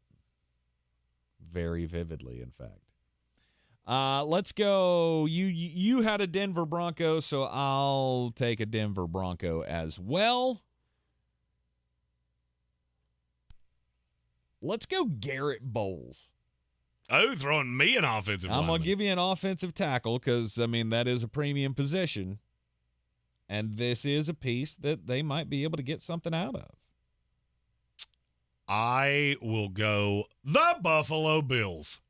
very vividly, in fact. Let's go. You had a Denver Bronco, so I'll take a Denver Bronco as well. Let's go Garrett Bowles. Oh, throwing me an offensive lineman. I'm going to give you an offensive tackle because, I mean, that is a premium position. And this is a piece that they might be able to get something out of. I will go the Buffalo Bills.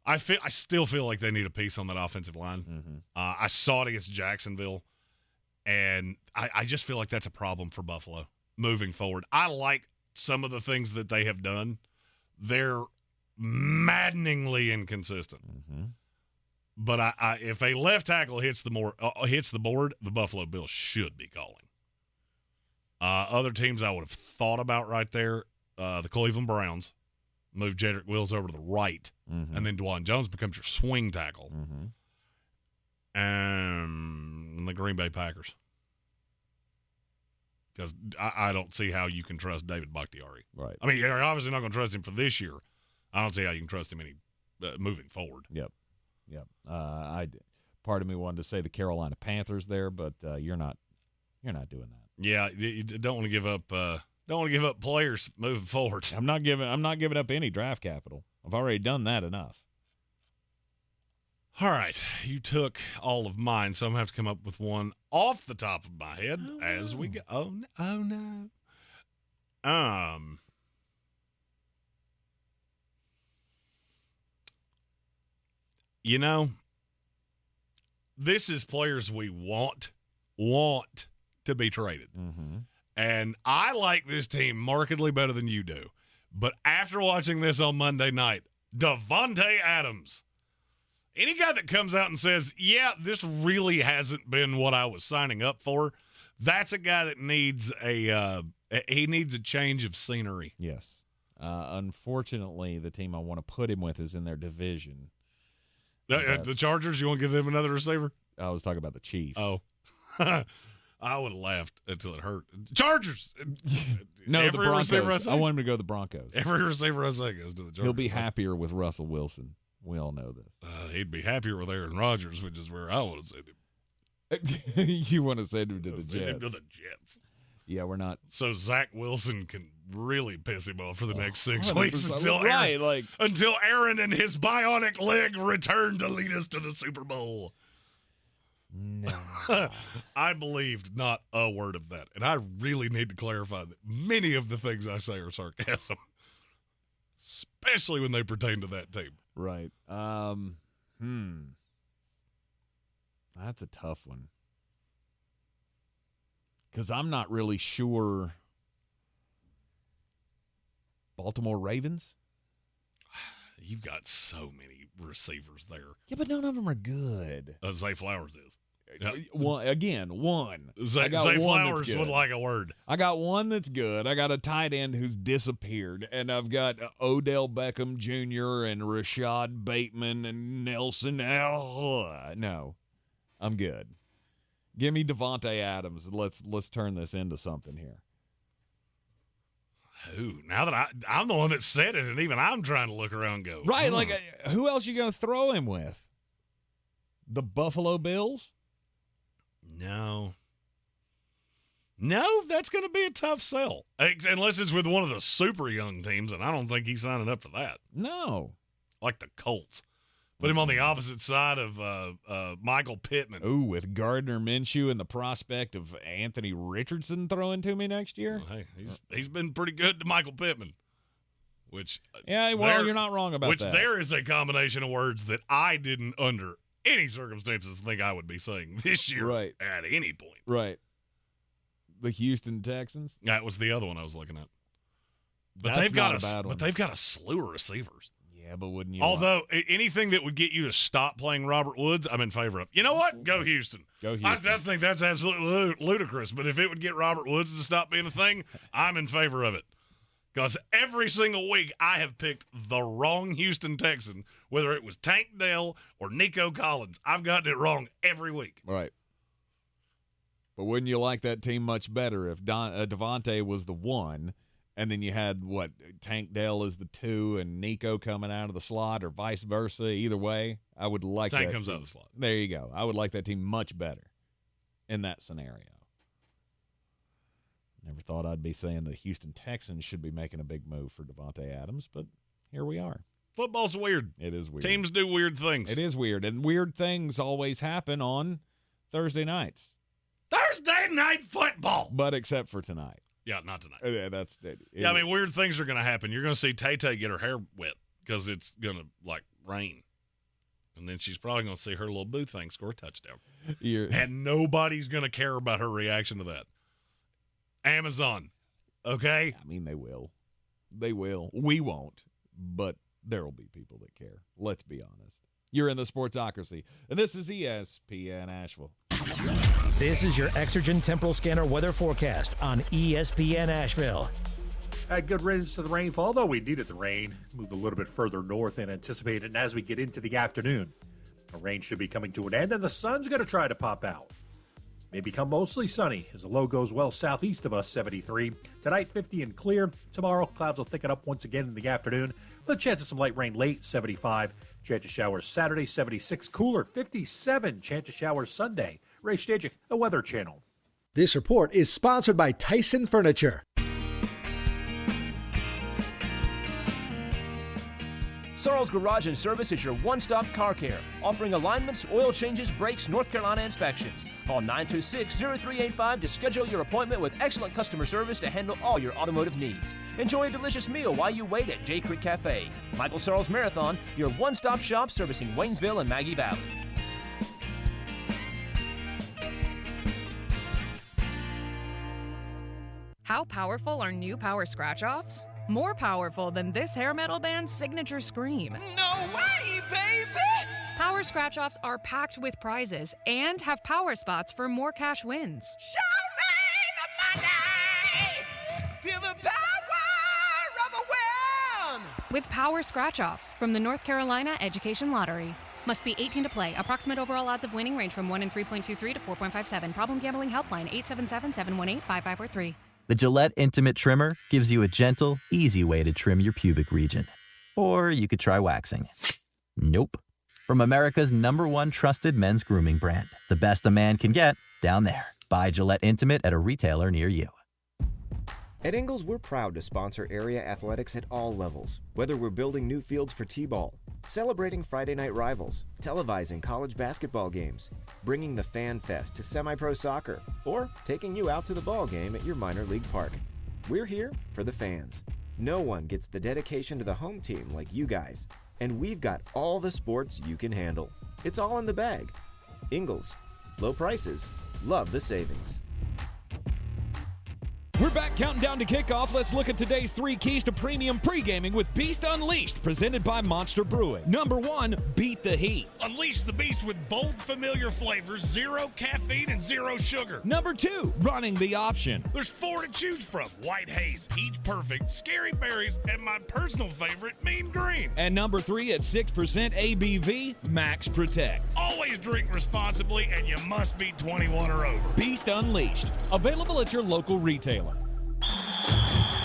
I still feel like they need a piece on that offensive line. I saw it against Jacksonville, and I just feel like that's a problem for Buffalo moving forward. I like some of the things that they have done. Their maddeningly inconsistent. But I if a left tackle hits the board, the Buffalo Bills should be calling. Other teams I would have thought about right there, the Cleveland Browns move Jedrick Wills over to the right, and then Dwan Jones becomes your swing tackle. And the Green Bay Packers. Because I don't see how you can trust David Bakhtiari. Right. I mean, you're obviously not going to trust him for this year. I don't see how you can trust him moving forward. Yep. Part of me wanted to say the Carolina Panthers there, but you're not doing that. Yeah, you don't want to give up. Don't want to give up players moving forward. I'm not giving up any draft capital. I've already done that enough. All right, you took all of mine, so I'm going to have to come up with one off the top of my head as we go. Oh no. You know, this is players we want to be traded. And I like this team markedly better than you do. But after watching this on Monday night, Davante Adams, any guy that comes out and says, yeah, this really hasn't been what I was signing up for, that's a guy that needs a change of scenery. Yes. Unfortunately, the team I want to put him with is in their division. The Chargers, you want to give them another receiver? I was talking about the Chiefs. Oh. I would have laughed until it hurt. Chargers! No, the Broncos. I want him to go to the Broncos. Every receiver I say goes to the Chargers. He'll be happier with Russell Wilson. We all know this. He'd be happier with Aaron Rodgers, which is where I want to send him. You want to send him to the Jets? Send him to the Jets. Yeah, we're not. So Zach Wilson can really piss him off for the next 6 weeks until Aaron and his bionic leg return to lead us to the Super Bowl. No. I believed not a word of that. And I really need to clarify that many of the things I say are sarcasm, especially when they pertain to that team. Right. That's a tough one. Because I'm not really sure. Baltimore Ravens? You've got so many receivers there. Yeah, but none of them are good. Zay Flowers is. One. Zay Flowers would like a word. I got one that's good. I got a tight end who's disappeared, and I've got Odell Beckham Jr. and Rashad Bateman and Nelson. No, I'm good. Give me Davante Adams. Let's turn this into something here. Ooh, now that I'm the one that said it, and even I'm trying to look around and go. Right, like who else you going to throw him with? The Buffalo Bills? No, that's going to be a tough sell. Unless it's with one of the super young teams, and I don't think he's signing up for that. No. Like the Colts. Put him on the opposite side of Michael Pittman. Ooh, with Gardner Minshew and the prospect of Anthony Richardson throwing to me next year? Well, hey, he's been pretty good to Michael Pittman. Which you're not wrong about that. Which there is a combination of words that I didn't under any circumstances think I would be saying this year at any point. Right. The Houston Texans? That was the other one I was looking at. But they've got a slew of receivers. Yeah, but wouldn't you? Although anything that would get you to stop playing Robert Woods, I'm in favor of. You know what? Go Houston. Go Houston. I think that's absolutely ludicrous. But if it would get Robert Woods to stop being a thing, I'm in favor of it. Because every single week I have picked the wrong Houston Texan, whether it was Tank Dell or Nico Collins. I've gotten it wrong every week. Right. But wouldn't you like that team much better if Davante was the one, and then you had, Tank Dell is the 2 and Nico coming out of the slot, or vice versa? Either way, I would like Tank that comes team. out of the slot. There you go. I would like that team much better in that scenario. Never thought I'd be saying the Houston Texans should be making a big move for Davante Adams, but here we are. Football's weird. It is weird. Teams do weird things. It is weird, and weird things always happen on Thursday nights. Thursday night football! But except for tonight. Yeah, not tonight. Yeah, that's it. Yeah, I mean, weird things are going to happen. You're going to see Tay-Tay get her hair wet because it's going to, rain. And then she's probably going to see her little boo thing score a touchdown. And nobody's going to care about her reaction to that. Amazon, okay? I mean, they will. They will. We won't, but there will be people that care. Let's be honest. You're in the Sportsocracy, and this is ESPN Asheville. This is your Exergen Temporal Scanner weather forecast on ESPN Asheville. Had good riddance to the rainfall, though we needed the rain. Moved a little bit further north than anticipated, and as we get into the afternoon, the rain should be coming to an end, and the sun's going to try to pop out. May become mostly sunny as the low goes well southeast of us, 73. Tonight, 50 and clear. Tomorrow, clouds will thicken up once again in the afternoon, with a chance of some light rain late, 75. Chance of showers Saturday, 76. Cooler, 57. Chance of showers Sunday. Ray Stajic, the Weather Channel. This report is sponsored by Tyson Furniture. Sorrell's Garage and Service is your one-stop car care, offering alignments, oil changes, brakes, North Carolina inspections. Call 926-0385 to schedule your appointment with excellent customer service to handle all your automotive needs. Enjoy a delicious meal while you wait at J Creek Cafe. Michael Sorrell's Marathon, your one-stop shop servicing Waynesville and Maggie Valley. How powerful are new power scratch-offs? More powerful than this hair metal band's signature scream. No way, baby! Power scratch-offs are packed with prizes and have power spots for more cash wins. Show me the money! Feel the power of a win! With power scratch-offs from the North Carolina Education Lottery. Must be 18 to play. Approximate overall odds of winning range from 1 in 3.23 to 4.57. Problem gambling helpline 877-718-5543. The Gillette Intimate Trimmer gives you a gentle, easy way to trim your pubic region. Or you could try waxing. Nope. From America's #1 trusted men's grooming brand. The best a man can get, down there. Buy Gillette Intimate at a retailer near you. At Ingles, we're proud to sponsor area athletics at all levels. Whether we're building new fields for T-ball, celebrating Friday night rivals, televising college basketball games, bringing the Fan Fest to semi-pro soccer, or taking you out to the ball game at your minor league park. We're here for the fans. No one gets the dedication to the home team like you guys. And we've got all the sports you can handle. It's all in the bag. Ingles. Low prices. Love the savings. We're back counting down to kickoff. Let's look at today's 3 keys to premium pre-gaming with Beast Unleashed, presented by Monster Brewing. Number 1, beat the heat. Unleash the beast with bold, familiar flavors, 0 caffeine and 0 sugar. Number 2, running the option. There's 4 to choose from: White Haze, Peach Perfect, Scary Berries, and my personal favorite, Mean Green. And number 3, at 6% ABV, Max Protect. Always drink responsibly, and you must be 21 or over. Beast Unleashed, available at your local retailer.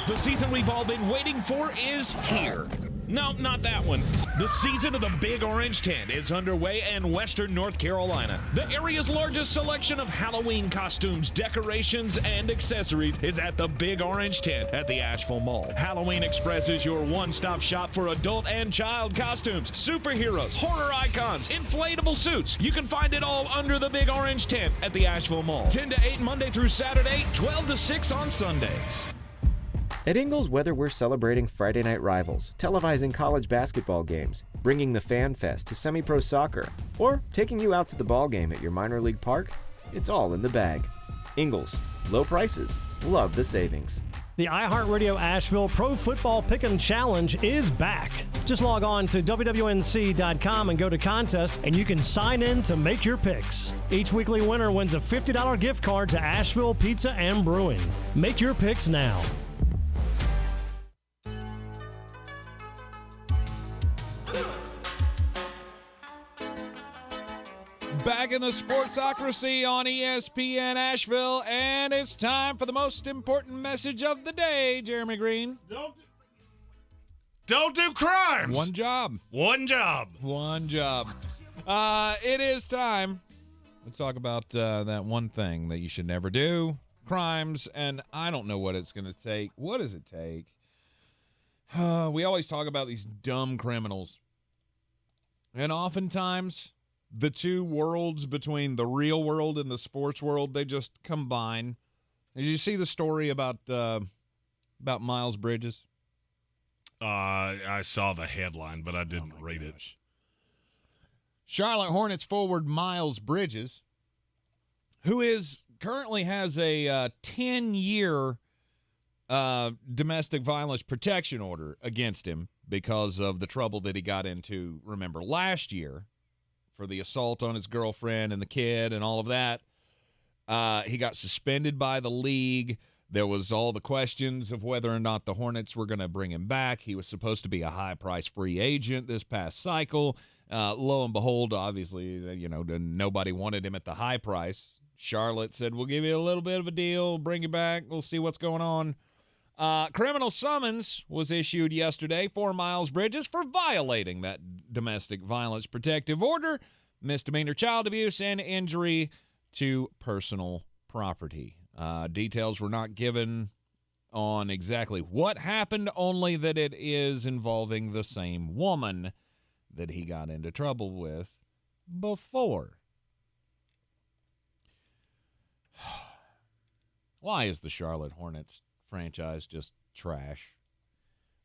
The season we've all been waiting for is here. No, not that one. The season of the Big Orange Tent is underway in Western North Carolina. The area's largest selection of Halloween costumes, decorations, and accessories is at the Big Orange Tent at the Asheville Mall. Halloween Express is your one-stop shop for adult and child costumes, superheroes, horror icons, inflatable suits. You can find it all under the Big Orange Tent at the Asheville Mall. 10 to 8 Monday through Saturday, 12 to 6 on Sundays. At Ingles, whether we're celebrating Friday night rivals, televising college basketball games, bringing the Fan Fest to semi-pro soccer, or taking you out to the ball game at your minor league park, it's all in the bag. Ingles. Low prices. Love the savings. The iHeartRadio Asheville Pro Football Pick'em Challenge is back. Just log on to WWNC.com and go to contest, and you can sign in to make your picks. Each weekly winner wins a $50 gift card to Asheville Pizza and Brewing. Make your picks now. Back in the Sportsocracy on ESPN Asheville, and it's time for the most important message of the day, Jeremy Green. Don't do crimes. One job. One job. One job. It is time to talk about that one thing that you should never do, crimes, and I don't know what it's going to take. What does it take? We always talk about these dumb criminals, and oftentimes the two worlds between the real world and the sports world, they just combine. Did you see the story about Miles Bridges? I saw the headline, but I didn't read it. Charlotte Hornets forward Miles Bridges, who currently has a 10-year domestic violence protection order against him because of the trouble that he got into, remember, last year for the assault on his girlfriend and the kid and all of that. He got suspended by the league. There was all the questions of whether or not the Hornets were going to bring him back. He was supposed to be a high-price free agent this past cycle. Lo and behold, obviously, nobody wanted him at the high price. Charlotte said, we'll give you a little bit of a deal, bring you back, we'll see what's going on. Criminal summons was issued yesterday for Miles Bridges for violating that domestic violence protective order, misdemeanor child abuse, and injury to personal property. Details were not given on exactly what happened, only that it is involving the same woman that he got into trouble with before. Why is the Charlotte Hornets franchise just trash?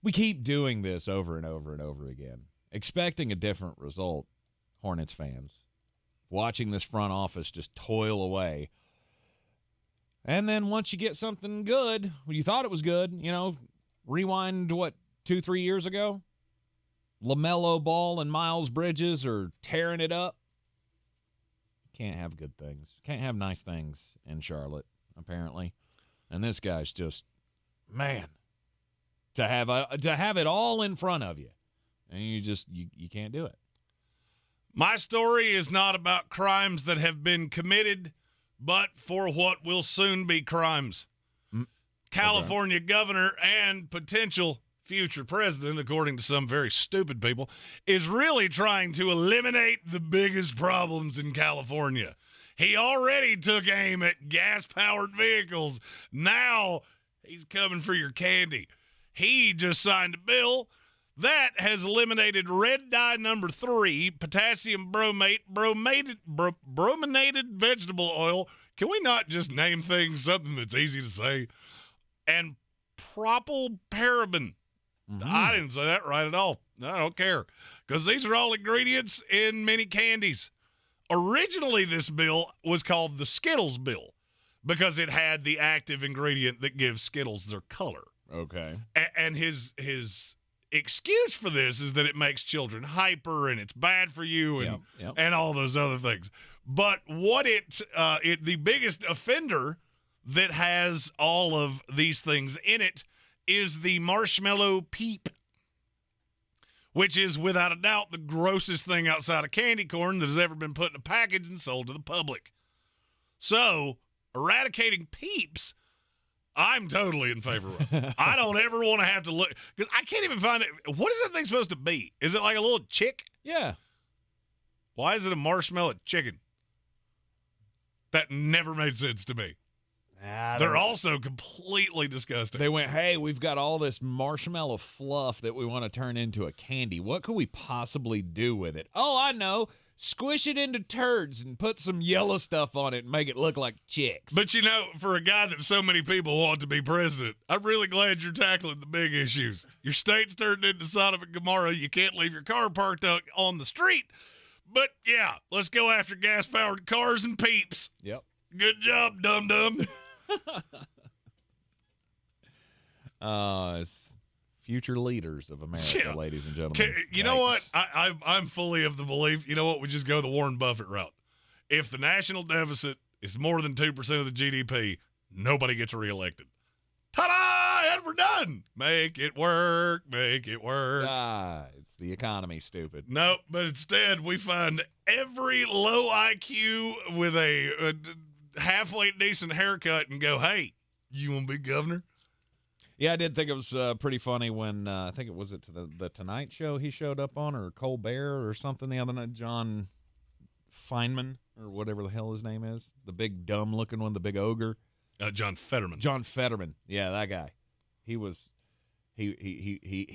We keep doing this over and over and over again, expecting a different result, Hornets fans. Watching this front office just toil away. And then once you get something good, well, you thought it was good, rewind, 2-3 years ago? LaMelo Ball and Miles Bridges are tearing it up. Can't have good things. Can't have nice things in Charlotte, apparently. And this guy's just, man, to have it all in front of you, and you can't do it. My story is not about crimes that have been committed, but for what will soon be crimes. California governor and potential future president, according to some very stupid people, is really trying to eliminate the biggest problems in California. He already took aim at gas-powered vehicles. Now he's coming for your candy. He just signed a bill that has eliminated red dye number 3, potassium brominated vegetable oil. Can we not just name things something that's easy to say? And propylparaben. I didn't say that right at all. I don't care, because these are all ingredients in many candies. Originally, this bill was called the Skittles bill because it had the active ingredient that gives Skittles their color. Okay. And his excuse for this is that it makes children hyper and it's bad for you and all those other things. But what the biggest offender that has all of these things in it is the marshmallow peep, which is without a doubt the grossest thing outside of candy corn that has ever been put in a package and sold to the public. So, eradicating peeps, I'm totally in favor of. I don't ever want to have to look, because I can't even find it. What is that thing supposed to be? Is it like a little chick? Yeah. Why is it a marshmallow chicken? That never made sense to me. They're also completely disgusting. They went, hey, we've got all this marshmallow fluff that we want to turn into a candy. What could we possibly do with it? Oh, I know. Squish it into turds and put some yellow stuff on it and make it look like chicks. But, for a guy that so many people want to be president, I'm really glad you're tackling the big issues. Your state's turned into Sodom and Gomorrah. You can't leave your car parked out on the street. But, yeah, let's go after gas-powered cars and peeps. Yep. Good job, dum-dum. It's future leaders of America, ladies and gentlemen. You know what? I'm fully of the belief, you know what? We just go the Warren Buffett route. If the national deficit is more than 2% of the GDP, nobody gets reelected. Ta-da! And we're done. Make it work. Make it work. It's the economy, stupid. No, but instead we find every low IQ with a halfway decent haircut and go, hey, you want to be governor? Yeah, I did think it was pretty funny when I think it was to the Tonight Show he showed up on, or Colbert or something the other night. John Feinman or whatever the hell his name is, the big dumb looking one, the big ogre. John Fetterman. John Fetterman. Yeah, that guy. He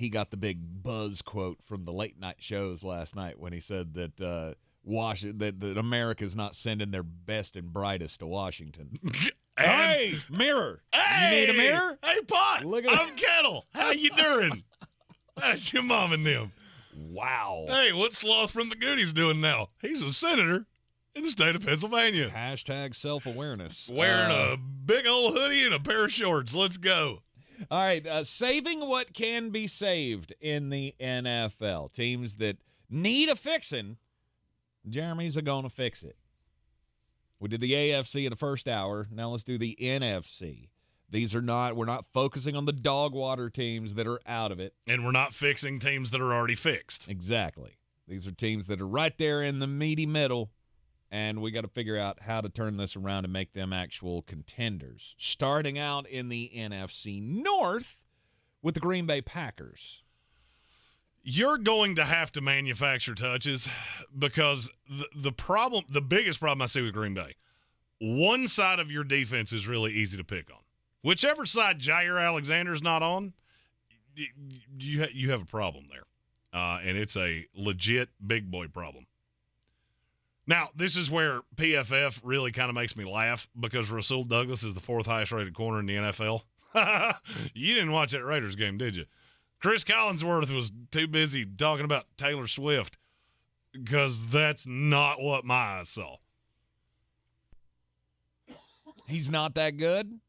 got the big buzz quote from the late night shows last night when he said that that America's not sending their best and brightest to Washington. Hey, mirror. Hey, you need a mirror? Hey, Pot. Look at I'm Kettle. How you doing? That's your mom and them. Wow. Hey, what's Sloth from the Goonies doing now? He's a senator in the state of Pennsylvania. Hashtag self-awareness. Wearing a big old hoodie and a pair of shorts. Let's go. All right, saving what can be saved in the NFL. Teams that need a fixing, Jeremy's going to fix it. We did the AFC in the first hour. Now let's do the NFC. We're not focusing on the dog water teams that are out of it. And we're not fixing teams that are already fixed. Exactly. These are teams that are right there in the meaty middle, and we got to figure out how to turn this around and make them actual contenders. Starting out in the NFC North with the Green Bay Packers. You're going to have to manufacture touches because the biggest problem I see with Green Bay, one side of your defense is really easy to pick on. Whichever side Jair Alexander's not on, you have a problem there. And it's a legit big boy problem. Now, this is where PFF really kind of makes me laugh because Rasul Douglas is the 4th highest rated corner in the NFL. You didn't watch that Raiders game, did you? Chris Collinsworth was too busy talking about Taylor Swift because that's not what my eyes saw. He's not that good?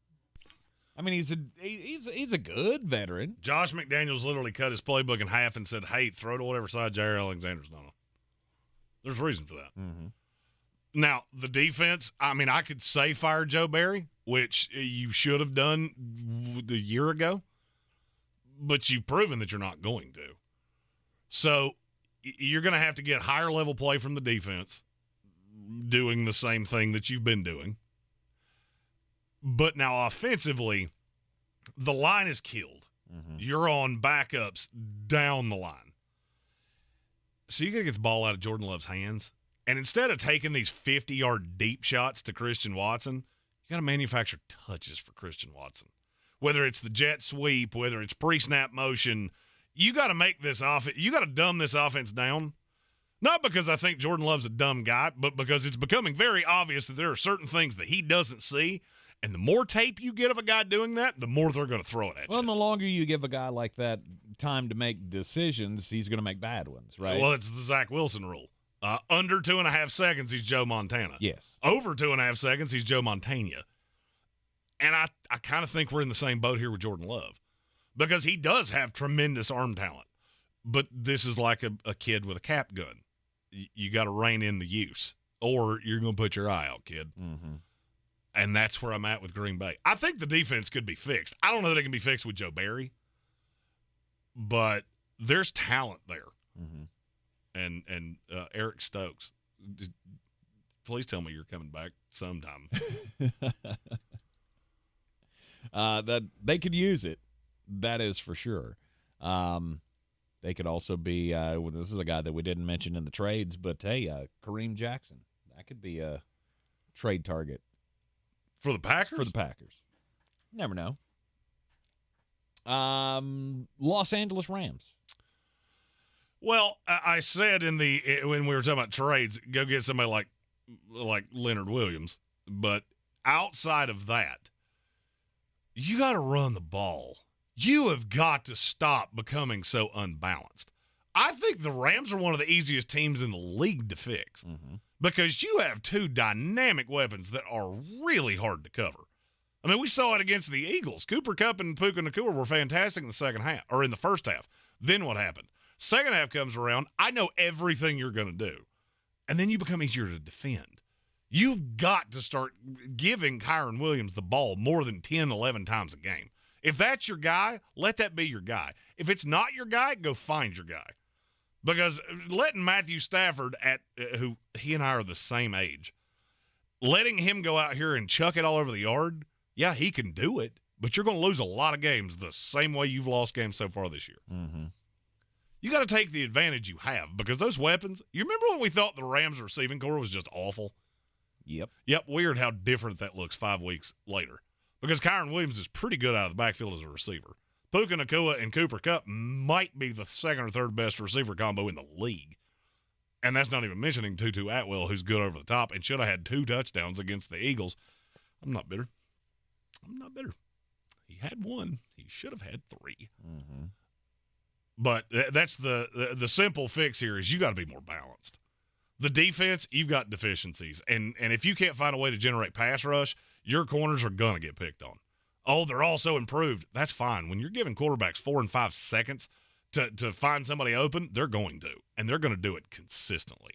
I mean, he's a good veteran. Josh McDaniels literally cut his playbook in half and said, hey, throw to whatever side Jair Alexander's not on. There's a reason for that. Mm-hmm. Now, the defense, I mean, I could say fire Joe Barry, which you should have done a year ago, but you've proven that you're not going to. So you're going to have to get higher level play from the defense, doing the same thing that you've been doing. But now offensively, the line is killed. Mm-hmm. You're on backups down the line. So you got to get the ball out of Jordan Love's hands. And instead of taking these 50-yard deep shots to Christian Watson, you got to manufacture touches for Christian Watson. Whether it's the jet sweep, whether it's pre-snap motion, you got to make this offense. You got to dumb this offense down. Not because I think Jordan Love's a dumb guy, but because it's becoming very obvious that there are certain things that he doesn't see. And the more tape you get of a guy doing that, the more they're going to throw it at you. Well, and the longer you give a guy like that time to make decisions, he's going to make bad ones, right? Well, it's the Zach Wilson rule. Under 2.5 seconds, he's Joe Montana. Yes. Over 2.5 seconds, he's Joe Montana. And I kind of think we're in the same boat here with Jordan Love because he does have tremendous arm talent. But this is like a kid with a cap gun. You got to rein in the use or you're going to put your eye out, kid. Mm-hmm. And that's where I'm at with Green Bay. I think the defense could be fixed. I don't know that it can be fixed with Joe Barry, but there's talent there. Mm-hmm. And Eric Stokes, please tell me you're coming back sometime. That they could use it. That is for sure. They could also be. This is a guy that we didn't mention in the trades, but hey, Kareem Jackson. That could be a trade target. For the Packers? For the Packers. Never know. Los Angeles Rams. Well, I said when we were talking about trades, go get somebody like Leonard Williams. But outside of that, you got to run the ball. You have got to stop becoming so unbalanced. I think the Rams are one of the easiest teams in the league to fix. Mm-hmm. Because you have two dynamic weapons that are really hard to cover. I mean, we saw it against the Eagles. Cooper Kupp and Puka Nacua were fantastic in the second half, or in the first half. Then what happened? Second half comes around. I know everything you're going to do. And then you become easier to defend. You've got to start giving Kyron Williams the ball more than 10, 11 times a game. If that's your guy, let that be your guy. If it's not your guy, go find your guy. Because letting Matthew Stafford, who he and I are the same age, letting him go out here and chuck it all over the yard, yeah, he can do it, but you're going to lose a lot of games the same way you've lost games so far this year. Mm-hmm. You got to take the advantage you have because those weapons, you remember when we thought the Rams receiving core was just awful? Yep. Weird how different that looks 5 weeks later because Kyron Williams is pretty good out of the backfield as a receiver. Puka Nacua and Cooper Kupp might be the second or third best receiver combo in the league. And that's not even mentioning Tutu Atwell, who's good over the top and should have had 2 touchdowns against the Eagles. I'm not bitter. He had 1. He should have had 3. Mm-hmm. But that's the simple fix here is you got to be more balanced. The defense, you've got deficiencies. And if you can't find a way to generate pass rush, your corners are going to get picked on. oh, they're all so improved. That's fine. When you're giving quarterbacks 4 and 5 seconds to find somebody open, they're going to, and they're going to do it consistently.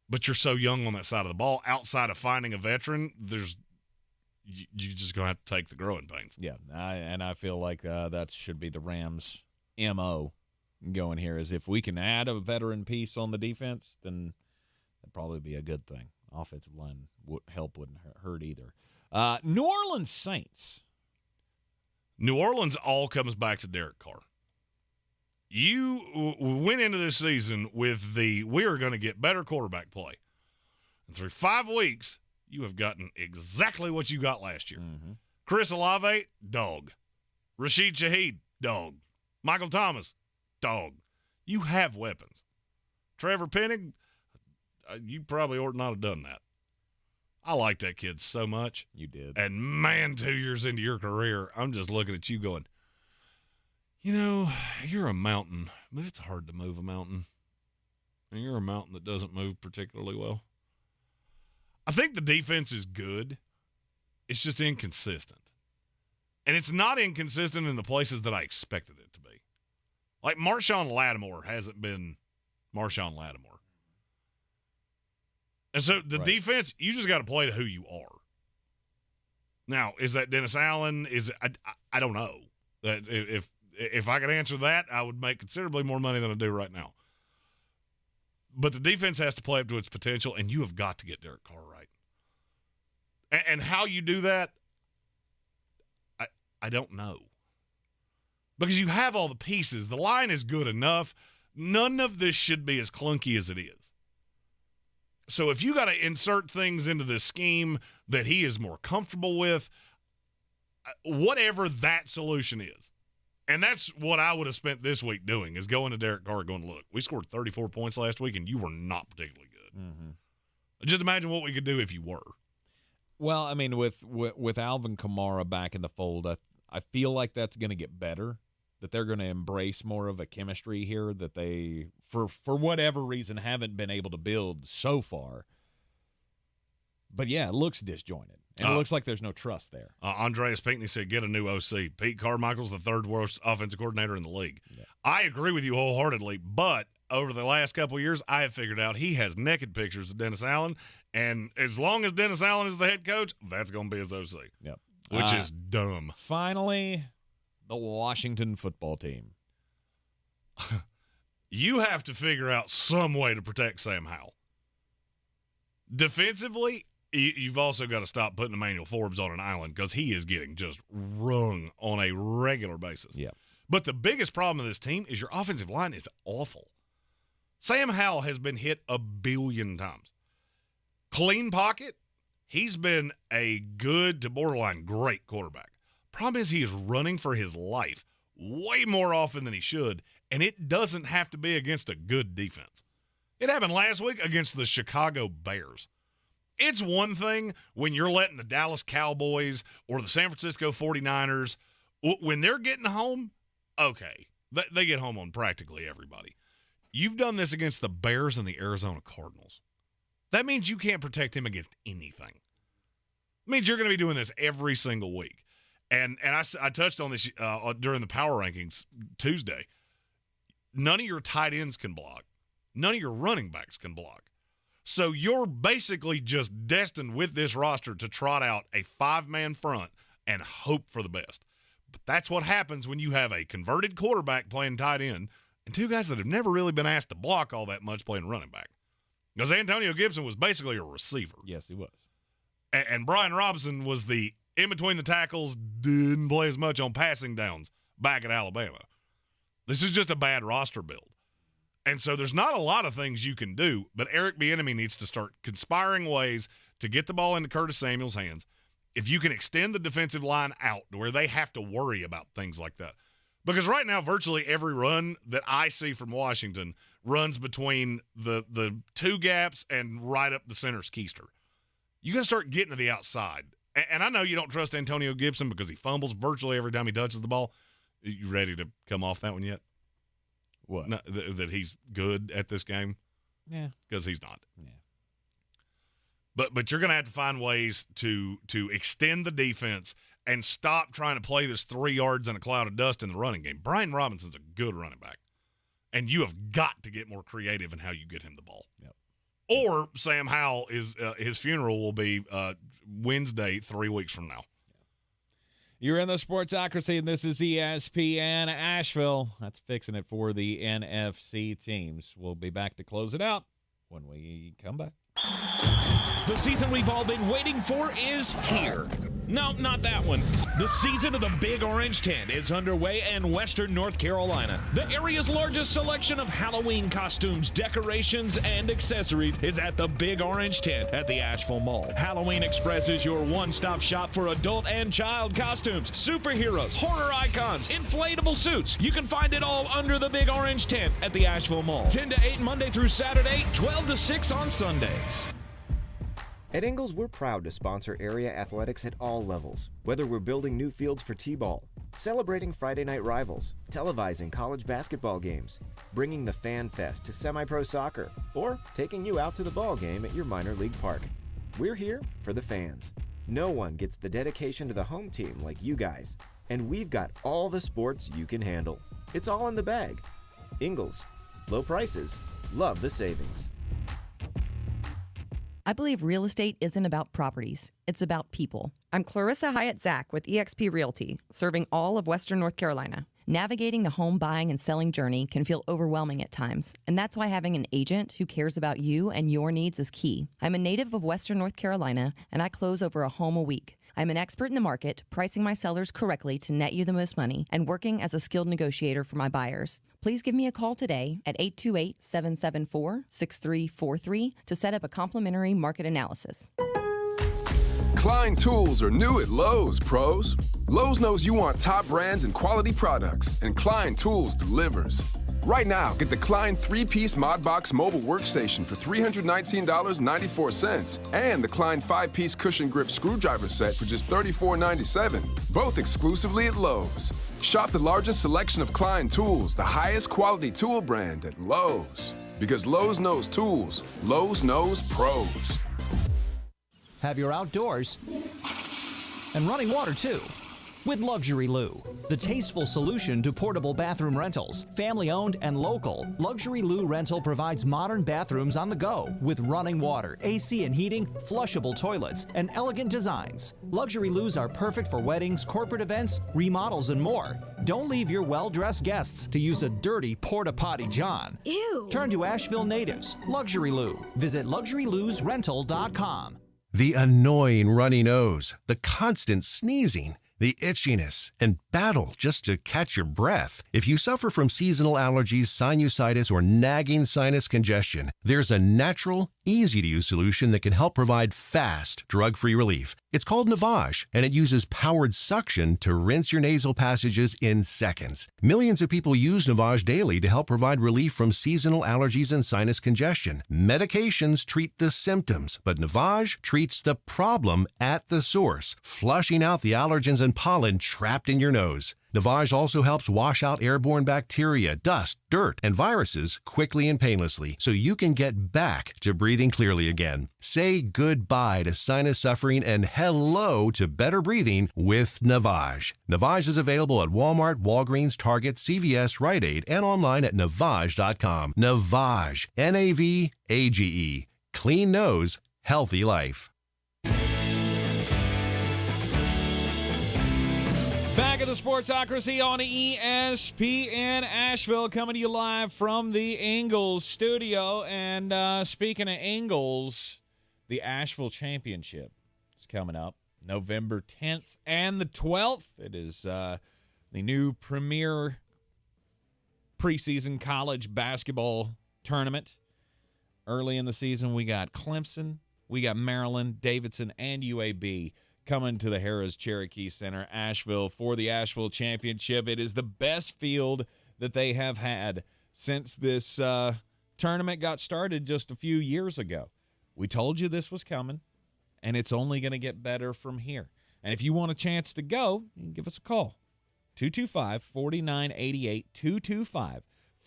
But you're so young on that side of the ball. Outside of finding a veteran, you just going to have to take the growing pains. Yeah, I feel like that should be the Rams' MO going here, is if we can add a veteran piece on the defense, then that'd probably be a good thing. Offensive line help wouldn't hurt either. New Orleans Saints. New Orleans all comes back to Derek Carr. You went into this season with we are going to get better quarterback play. And through 5 weeks, you have gotten exactly what you got last year. Mm-hmm. Chris Olave, dog. Rashid Shaheed, dog. Michael Thomas, dog. You have weapons. Trevor Penning, you probably ought not have done that. I like that kid so much. You did. And, man, 2 years into your career, I'm just looking at you going, you know, you're a mountain, but it's hard to move a mountain. And you're a mountain that doesn't move particularly well. I think the defense is good. It's just inconsistent. And it's not inconsistent in the places that I expected it to be. Like Marshawn Lattimore hasn't been Marshawn Lattimore. And so the defense, you just got to play to who you are. Now, is that Dennis Allen? I don't know. That if I could answer that, I would make considerably more money than I do right now. But the defense has to play up to its potential, and you have got to get Derek Carr right. And how you do that, I don't know. Because you have all the pieces. The line is good enough. None of this should be as clunky as it is. So if you got to insert things into the scheme that he is more comfortable with, whatever that solution is, and that's what I would have spent this week doing, is going to Derek Carr going, look, we scored 34 points last week, and you were not particularly good. Mm-hmm. Just imagine what we could do if you were. Well, I mean, with Alvin Kamara back in the fold, I feel like that's going to get better, that they're going to embrace more of a chemistry here that they, for whatever reason, haven't been able to build so far. But, yeah, it looks disjointed. And it looks like there's no trust there. Andreas Pinckney said, get a new OC. Pete Carmichael's the 3rd worst offensive coordinator in the league. Yeah. I agree with you wholeheartedly, but over the last couple of years, I have figured out he has naked pictures of Dennis Allen, and as long as Dennis Allen is the head coach, that's going to be his OC. Yep. Which is dumb. Finally, the Washington football team. You have to figure out some way to protect Sam Howell. Defensively, you've also got to stop putting Emmanuel Forbes on an island because he is getting just rung on a regular basis. Yeah. But the biggest problem of this team is your offensive line is awful. Sam Howell has been hit 1 billion times. Clean pocket, he's been a good to borderline great quarterback. Problem is he is running for his life way more often than he should, and it doesn't have to be against a good defense. It happened last week against the Chicago Bears. It's one thing when you're letting the Dallas Cowboys or the San Francisco 49ers, when they're getting home, okay, they get home on practically everybody. You've done this against the Bears and the Arizona Cardinals. That means you can't protect him against anything. It means you're going to be doing this every single week. And I touched on this during the power rankings Tuesday. None of your tight ends can block. None of your running backs can block. So you're basically just destined with this roster to trot out a 5-man front and hope for the best. But that's what happens when you have a converted quarterback playing tight end and 2 guys that have never really been asked to block all that much playing running back. Because Antonio Gibson was basically a receiver. Yes, he was. And Brian Robinson was the in-between the tackles, didn't play as much on passing downs back at Alabama. This is just a bad roster build. And so there's not a lot of things you can do, but Eric Bieniemy needs to start conspiring ways to get the ball into Curtis Samuel's hands. If you can extend the defensive line out to where they have to worry about things like that. Because right now, virtually every run that I see from Washington runs between the 2 gaps and right up the center's keister. You got to start getting to the outside. And I know you don't trust Antonio Gibson because he fumbles virtually every time he touches the ball. You ready to come off that one yet? What? No, that he's good at this game? Yeah. Because he's not. Yeah. But you're going to have to find ways to extend the defense and stop trying to play this 3 yards in a cloud of dust in the running game. Brian Robinson's a good running back, and you have got to get more creative in how you get him the ball. Yep. Or Sam Howell his funeral will be Wednesday 3 weeks from now. You're in the Sportsocracy, and this is ESPN Asheville. That's fixing it for the NFC teams. We'll be back to close it out when we come back. The season we've all been waiting for is here. No, not that one. The season of the Big Orange Tent is underway in Western North Carolina. The area's largest selection of Halloween costumes, decorations, and accessories is at the Big Orange Tent at the Asheville Mall. Halloween Express is your one-stop shop for adult and child costumes, superheroes, horror icons, inflatable suits. You can find it all under the Big Orange Tent at the Asheville Mall. 10 to 8 Monday through Saturday, 12 to 6 on Sundays. At Ingles, we're proud to sponsor area athletics at all levels. Whether we're building new fields for T-ball, celebrating Friday night rivals, televising college basketball games, bringing the Fan Fest to semi-pro soccer, or taking you out to the ball game at your minor league park. We're here for the fans. No one gets the dedication to the home team like you guys. And we've got all the sports you can handle. It's all in the bag. Ingles. Low prices. Love the savings. I believe real estate isn't about properties. It's about people. I'm Clarissa Hyatt Zach with eXp Realty, serving all of Western North Carolina. Navigating the home buying and selling journey can feel overwhelming at times, and that's why having an agent who cares about you and your needs is key. I'm a native of Western North Carolina, and I close over a home a week. I'm an expert in the market, pricing my sellers correctly to net you the most money, and working as a skilled negotiator for my buyers. Please give me a call today at 828-774-6343 to set up a complimentary market analysis. Klein tools are new at Lowe's, pros. Lowe's knows you want top brands and quality products, and Klein Tools delivers. Right now, get the Klein 3-piece ModBox mobile workstation for $319.94 and the Klein 5-piece cushion grip screwdriver set for just $34.97, both exclusively at Lowe's. Shop the largest selection of Klein tools, the highest quality tool brand at Lowe's. Because Lowe's knows tools, Lowe's knows pros. Have your outdoors and running water too with Luxury Loo, the tasteful solution to portable bathroom rentals. Family owned and local, Luxury Loo Rental provides modern bathrooms on the go with running water, AC and heating, flushable toilets, and elegant designs. Luxury Loos are perfect for weddings, corporate events, remodels, and more. Don't leave your well-dressed guests to use a dirty porta-potty john. Ew. Turn to Asheville natives. Luxury Loo. Visit LuxuryLoosRental.com. The annoying runny nose, the constant sneezing, the itchiness, and battle just to catch your breath. If you suffer from seasonal allergies, sinusitis, or nagging sinus congestion, there's a natural, easy-to-use solution that can help provide fast, drug-free relief. It's called Navage, and it uses powered suction to rinse your nasal passages in seconds. Millions of people use Navage daily to help provide relief from seasonal allergies and sinus congestion. Medications treat the symptoms, but Navage treats the problem at the source, flushing out the allergens and pollen trapped in your nose. Navage also helps wash out airborne bacteria, dust, dirt, and viruses quickly and painlessly so you can get back to breathing clearly again. Say goodbye to sinus suffering and hello to better breathing with Navage. Navage is available at Walmart, Walgreens, Target, CVS, Rite Aid, and online at Navage.com. Navage, N-A-V-A-G-E. Clean nose, healthy life. Back at the Sportsocracy on ESPN Asheville, coming to you live from the Ingles studio. And speaking of Ingles, the Asheville Championship is coming up November 10th and the 12th. It is the new premier preseason college basketball tournament. Early in the season, we got Clemson, we got Maryland, Davidson, and UAB coming to the Harrah's Cherokee Center, Asheville, for the Asheville Championship. It is the best field that they have had since this tournament got started just a few years ago. We told you this was coming, and it's only going to get better from here. And if you want a chance to go, give us a call. 225-4988,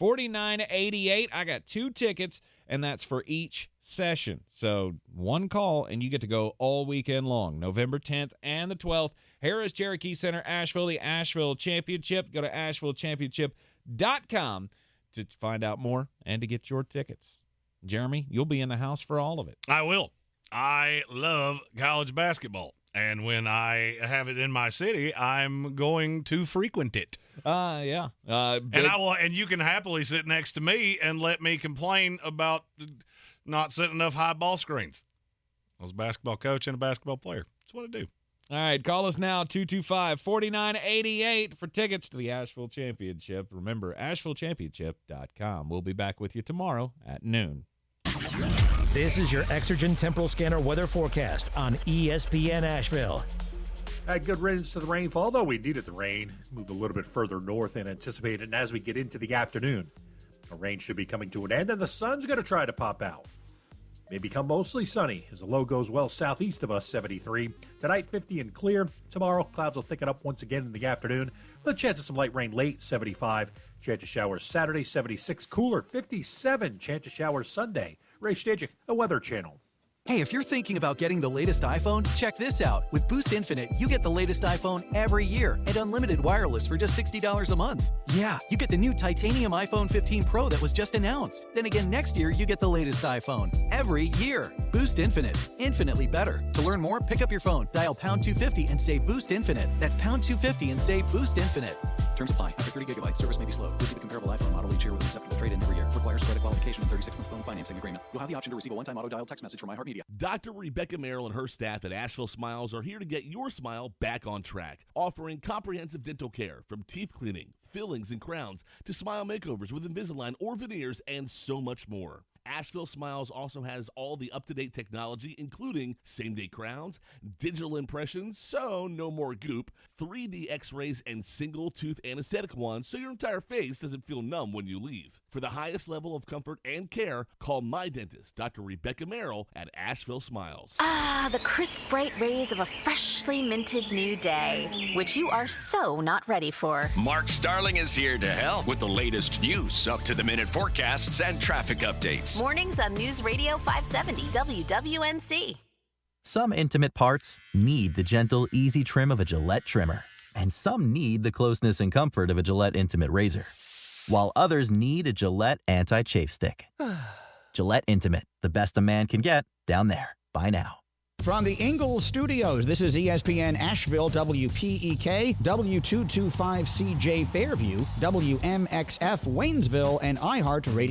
$49.88. I got 2 tickets, and that's for each session. So 1 call, and you get to go all weekend long, November 10th and the 12th. Harris Cherokee Center, Asheville, the Asheville Championship. Go to AshevilleChampionship.com to find out more and to get your tickets. Jeremy, you'll be in the house for all of it. I will. I love college basketball. And when I have it in my city, I'm going to frequent it. Yeah. And you can happily sit next to me and let me complain about not setting enough high ball screens. I was a basketball coach and a basketball player. That's what I do. All right, call us now, 225-4988 for tickets to the Asheville Championship. Remember, AshevilleChampionship.com. We'll be back with you tomorrow at noon. This is your Exergen Temporal Scanner weather forecast on ESPN Asheville. Had good riddance to the rainfall, though we needed the rain. Moved a little bit further north than anticipated, and as we get into the afternoon, the rain should be coming to an end, and the sun's going to try to pop out. May become mostly sunny as the low goes well southeast of us, 73. Tonight, 50 and clear. Tomorrow, clouds will thicken up once again in the afternoon with a chance of some light rain late, 75. Chance of showers Saturday, 76. Cooler, 57. Chance of showers Sunday. Ray Stajic, a Weather Channel. Hey, if you're thinking about getting the latest iPhone, check this out. With Boost Infinite, you get the latest iPhone every year and unlimited wireless for just $60 a month. Yeah, you get the new titanium iPhone 15 Pro that was just announced. Then again, next year, you get the latest iPhone every year. Boost Infinite, infinitely better. To learn more, pick up your phone, dial pound 250 and say Boost Infinite. That's pound 250 and say Boost Infinite. Terms apply. After 30 gigabytes, service may be slow. Receive a comparable iPhone model each year with an acceptable trade-in every year. Requires credit qualification and 36-month phone financing agreement. You'll have the option to receive a one-time auto-dial text message from iHeartMedia. Dr. Rebecca Merrill and her staff at Asheville Smiles are here to get your smile back on track, offering comprehensive dental care from teeth cleaning, fillings, and crowns to smile makeovers with Invisalign or veneers and so much more. Asheville Smiles also has all the up-to-date technology, including same-day crowns, digital impressions, so no more goop, 3D x-rays, and single-tooth anesthetic wands so your entire face doesn't feel numb when you leave. For the highest level of comfort and care, call my dentist, Dr. Rebecca Merrill, at Asheville Smiles. Ah, the crisp, bright rays of a freshly minted new day, which you are so not ready for. Mark Starling is here to help with the latest news, up-to-the-minute forecasts, and traffic updates. Mornings on News Radio 570 WWNC. Some intimate parts need the gentle, easy trim of a Gillette trimmer. And some need the closeness and comfort of a Gillette Intimate razor. While others need a Gillette Anti-Chafe Stick. Gillette Intimate, the best a man can get, down there. Buy now. From the Ingalls Studios, this is ESPN Asheville, WPEK, W225CJ Fairview, WMXF Waynesville, and iHeart Radio.